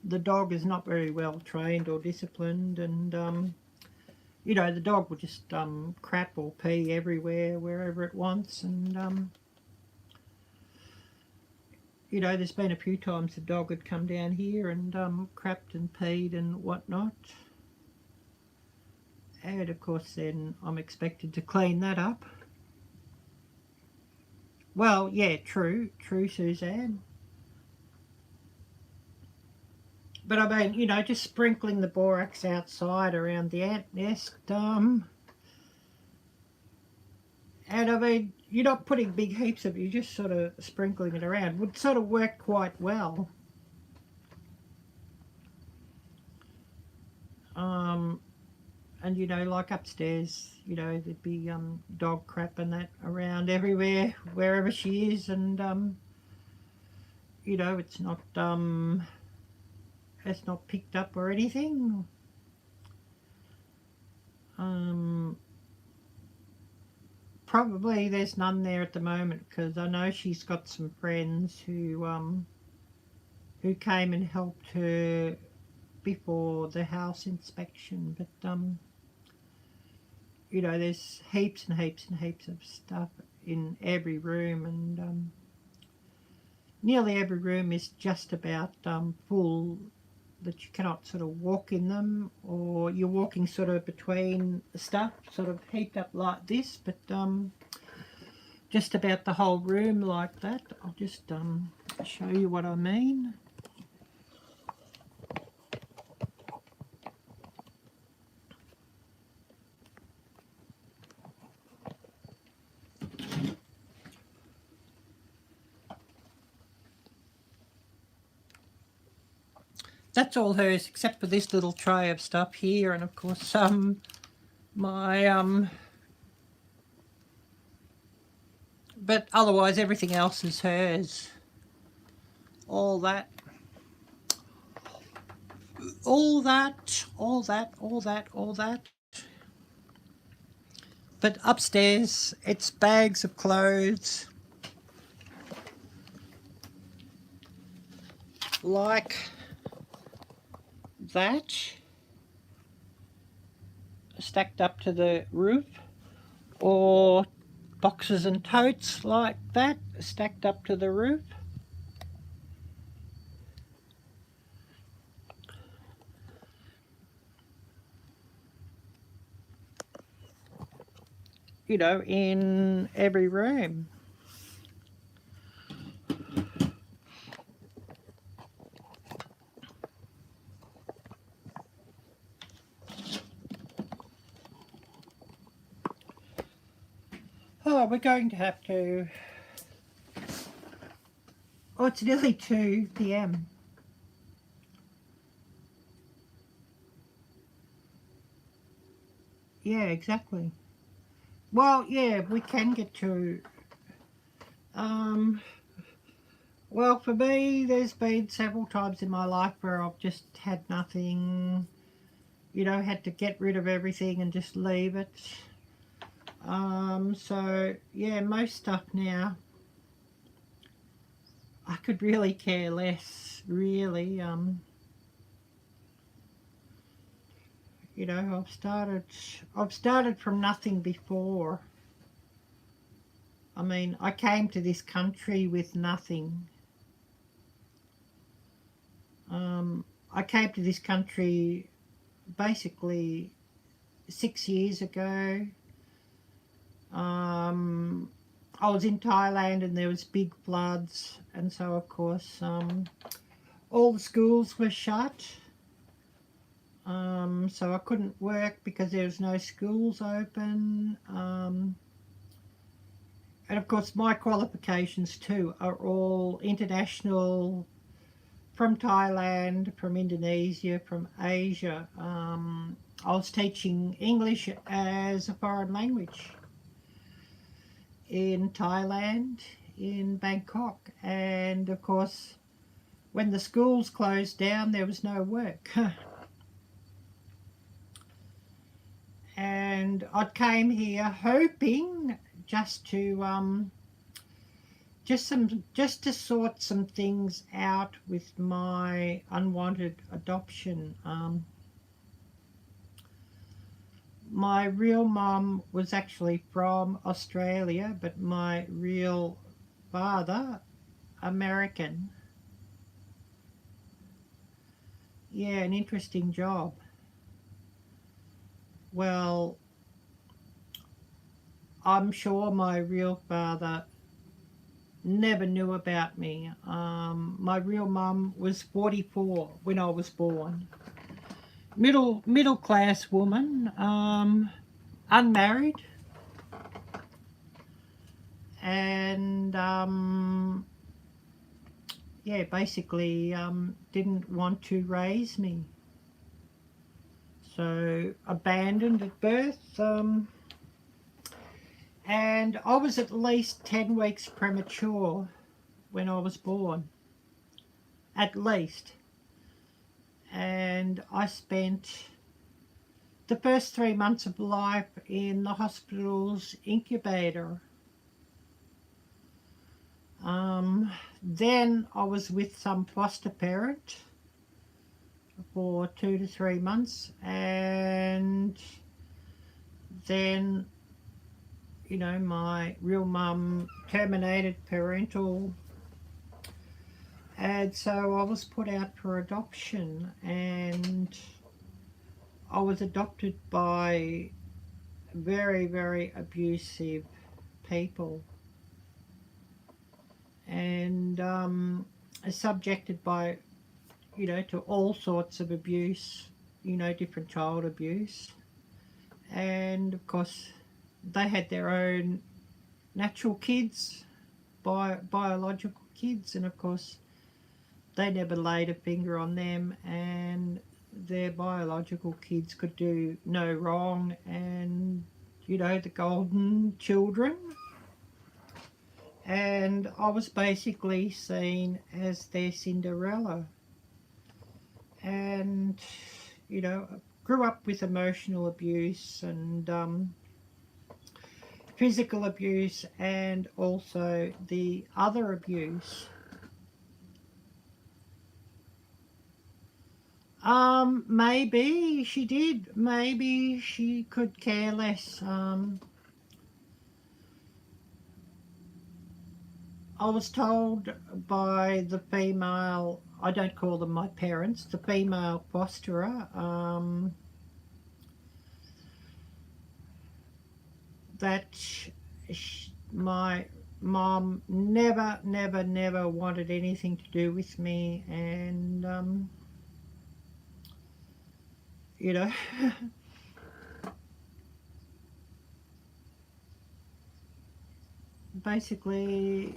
S2: the dog is not very well trained or disciplined, and you know, the dog will just crap or pee everywhere, wherever it wants, and you know, there's been a few times the dog had come down here and crapped and peed and whatnot. And of course then I'm expected to clean that up. Well, yeah, true, Suzanne. But I mean, you know, just sprinkling the borax outside around the ant nest, and I mean, you're not putting big heaps of it, you're just sort of sprinkling it around, would sort of work quite well. And you know, like upstairs, you know, there'd be dog crap and that around everywhere, wherever she is, and you know, it's not picked up or anything. Probably there's none there at the moment, because I know she's got some friends who came and helped her before the house inspection, but you know, there's heaps and heaps and heaps of stuff in every room, and nearly every room is just about full, that you cannot sort of walk in them, or you're walking sort of between stuff sort of heaped up like this, but just about the whole room like that. I'll just show you what I mean. That's all hers, except for this little tray of stuff here, and of course my but otherwise everything else is hers. All that. But upstairs, it's bags of clothes. Like that. Stacked up to the roof. Or boxes and totes like that. Stacked up to the roof. You know, in every room. Oh, we're going to have to... Oh, it's nearly 2 p.m. Yeah, exactly. Well, yeah, we can get to... Well, for me, there's been several times in my life where I've just had nothing, you know, had to get rid of everything and just leave it. So, yeah, most stuff now, I could really care less, really. You know, I've started from nothing before. I mean, I came to this country with nothing. I came to this country basically 6 years ago. I was in Thailand and there was big floods, and so of course all the schools were shut. So I couldn't work because there was no schools open. And of course my qualifications too are all international, from Thailand, from Indonesia, from Asia. I was teaching English as a foreign language in Thailand, in Bangkok, and of course when the schools closed down there was no work. And I came here hoping just to just to sort some things out with my unwanted adoption. My real mum was actually from Australia, but my real father, American. Yeah, an interesting job. Well, I'm sure my real father never knew about me. My real mum was 44 when I was born. Middle class woman, unmarried, and yeah, basically didn't want to raise me, so abandoned at birth. And I was at least 10 weeks premature when I was born, at least. And I spent the first 3 months of life in the hospital's incubator. Then I was with some foster parent for 2 to 3 months, and then, you know, my real mum terminated parental, and so I was put out for adoption, and I was adopted by very, very abusive people, and subjected by, you know, to all sorts of abuse, you know, different child abuse. And of course they had their own natural kids, biological kids, and of course they never laid a finger on them, and their biological kids could do no wrong, and, you know, the golden children. and I was basically seen as their Cinderella. And, you know, grew up with emotional abuse and physical abuse and also the other abuse. Maybe she did. Maybe she could care less. I was told by the female, I don't call them my parents, the female fosterer, that my mom never wanted anything to do with me, and you know, basically,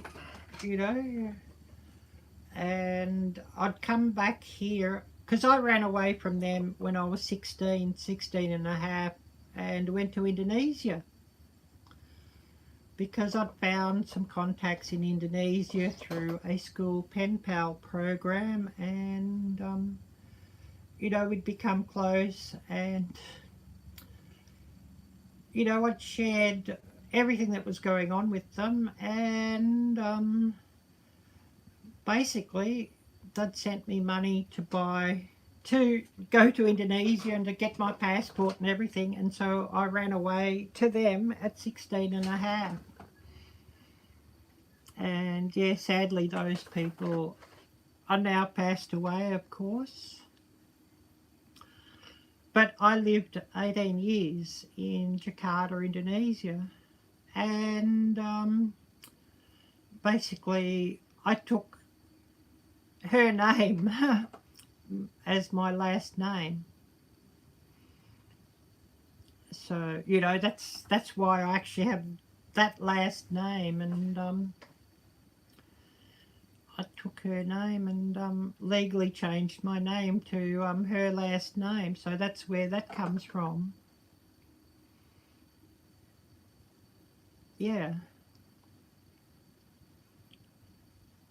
S2: you know, and I'd come back here because I ran away from them when I was 16 and a half, and went to Indonesia because I'd found some contacts in Indonesia through a school pen pal program, and you know, we'd become close, and you know, I'd shared everything that was going on with them, and basically they'd sent me money to go to Indonesia and to get my passport and everything, and so I ran away to them at 16 and a half. And yeah, sadly those people are now passed away, of course. But I lived 18 years in Jakarta, Indonesia, and basically I took her name as my last name. So, you know, that's why I actually have that last name, and I took her name and legally changed my name to her last name. So that's where that comes from. Yeah.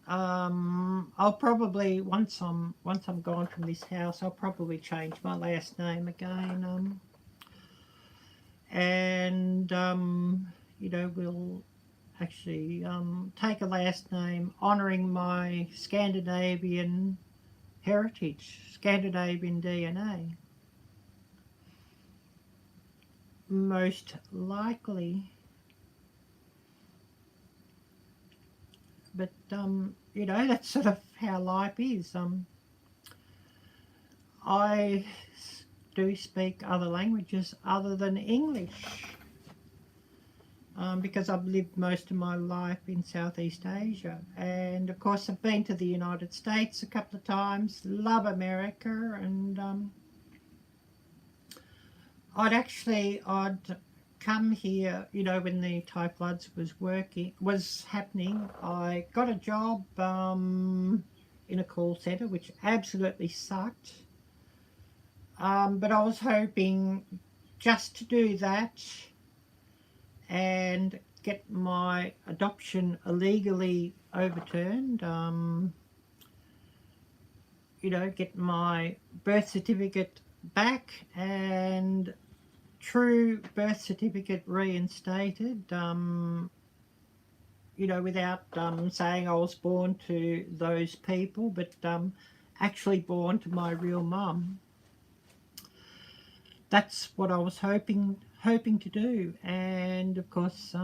S2: I'll probably once I'm gone from this house, I'll probably change my last name again. And you know, we'll actually take a last name honouring my Scandinavian heritage, Scandinavian DNA. Most likely. But you know, that's sort of how life is. I do speak other languages other than English, because I've lived most of my life in Southeast Asia, and of course I've been to the United States a couple of times. Love America, and I'd come here, you know, when the Thai floods was happening. I got a job in a call centre, which absolutely sucked. But I was hoping just to do that and get my adoption illegally overturned. You know, get my birth certificate back and true birth certificate reinstated, you know, without saying I was born to those people, but actually born to my real mum. That's what I was hoping to do, and of course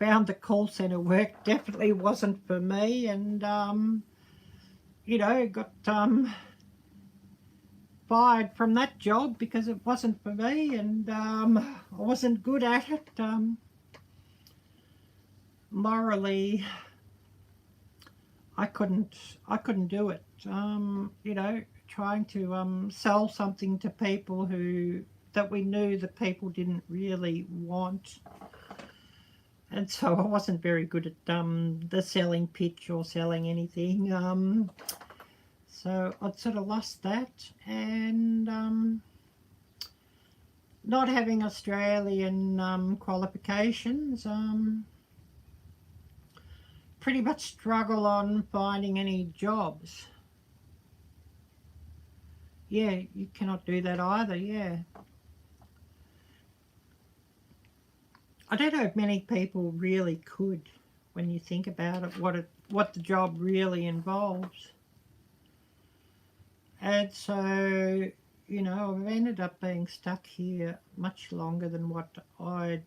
S2: found the call centre work definitely wasn't for me, and you know, got fired from that job because it wasn't for me, and I wasn't good at it. Morally, I couldn't do it. You know, trying to sell something to people that we knew the people didn't really want, and so I wasn't very good at the selling pitch or selling anything. So I'd sort of lost that, and not having Australian qualifications, pretty much struggle on finding any jobs. Yeah, you cannot do that either, yeah. I don't know if many people really could when you think about it, what the job really involves. And so, you know, I've ended up being stuck here much longer than what I'd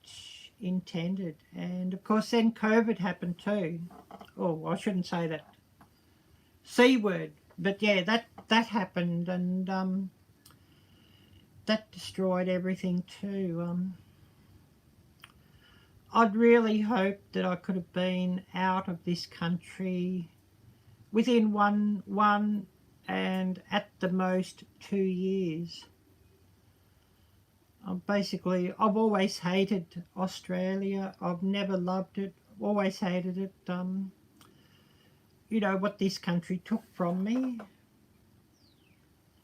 S2: intended. And of course then COVID happened too. Oh, I shouldn't say that C word, but yeah, that happened, and that destroyed everything too. I'd really hoped that I could have been out of this country within one and at the most 2 years. I've always hated Australia. I've never loved it. Always hated it. You know what this country took from me,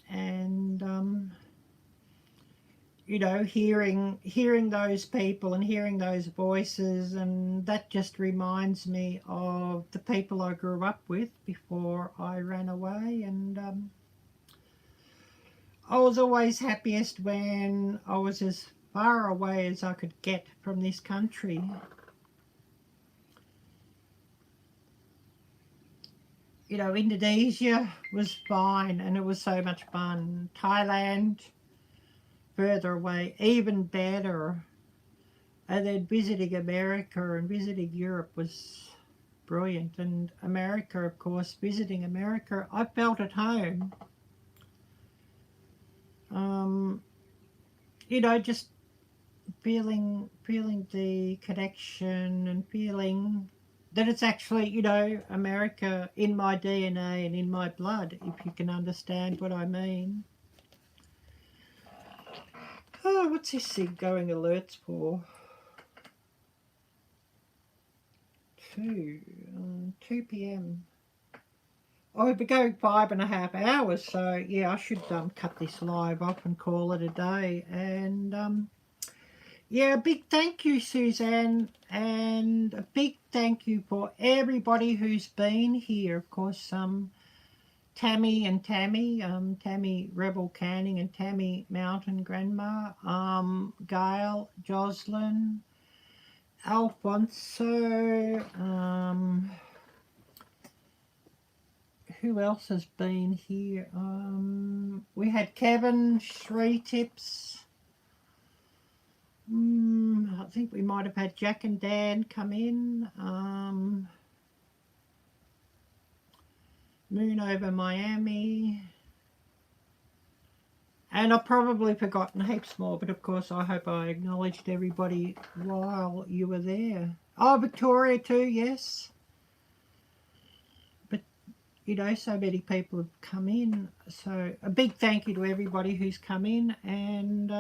S2: and you know, hearing those people and hearing those voices, and that just reminds me of the people I grew up with before I ran away. And I was always happiest when I was as far away as I could get from this country. You know, Indonesia was fine and it was so much fun. Thailand, further away, even better. And then visiting America and visiting Europe was brilliant. And America, of course, visiting America, I felt at home. You know, just feeling the connection and feeling that it's actually, you know, America in my DNA and in my blood, if you can understand what I mean. Oh, what's this thing going alerts for? 2 p.m. Oh, we've been going 5.5 hours, so yeah, I should cut this live off and call it a day. And yeah, a big thank you, Suzanne, and a big thank you for everybody who's been here. Of course, Tammy and Tammy Rebel Canning and Tammy Mountain Grandma, Gail, Jocelyn, Alfonso, who else has been here? We had Kevin, Shree Tips. I think we might have had Jack and Dan come in. Moon over Miami. And I've probably forgotten heaps more, but of course I hope I acknowledged everybody while you were there. Oh, Victoria too, yes. But, you know, so many people have come in. So a big thank you to everybody who's come in. And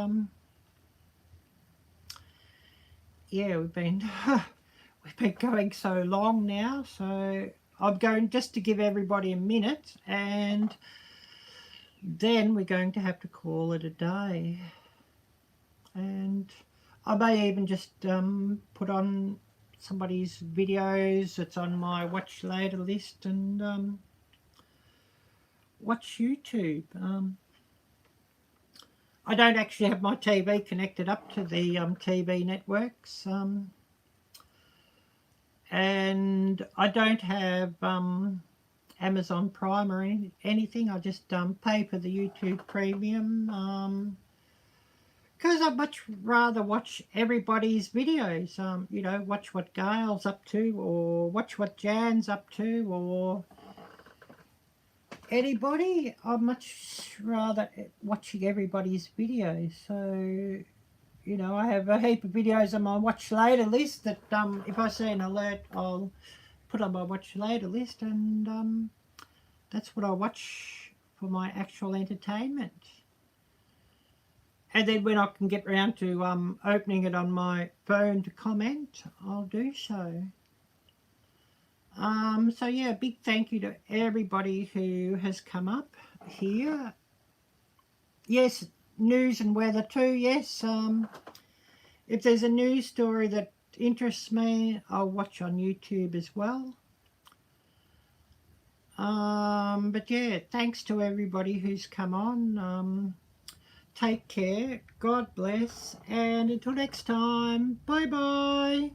S2: yeah, we've been going so long now, so I'm going just to give everybody a minute, and then we're going to have to call it a day. And I may even just put on somebody's videos that's on my watch later list and watch YouTube. I don't actually have my TV connected up to the TV networks, and I don't have Amazon Prime or anything. I just pay for the YouTube Premium because I'd much rather watch everybody's videos. You know, watch what Gail's up to, or watch what Jan's up to, or anybody. I'd much rather watching everybody's videos. So, you know, I have a heap of videos on my watch later list that if I see an alert, I'll put on my watch later list, and that's what I watch for my actual entertainment. And then when I can get round to opening it on my phone to comment, I'll do so. So yeah, big thank you to everybody who has come up here. Yes, news and weather too, yes. If there's a news story that interests me, I'll watch on YouTube as well. But yeah, thanks to everybody who's come on. Take care, God bless, and until next time, bye bye.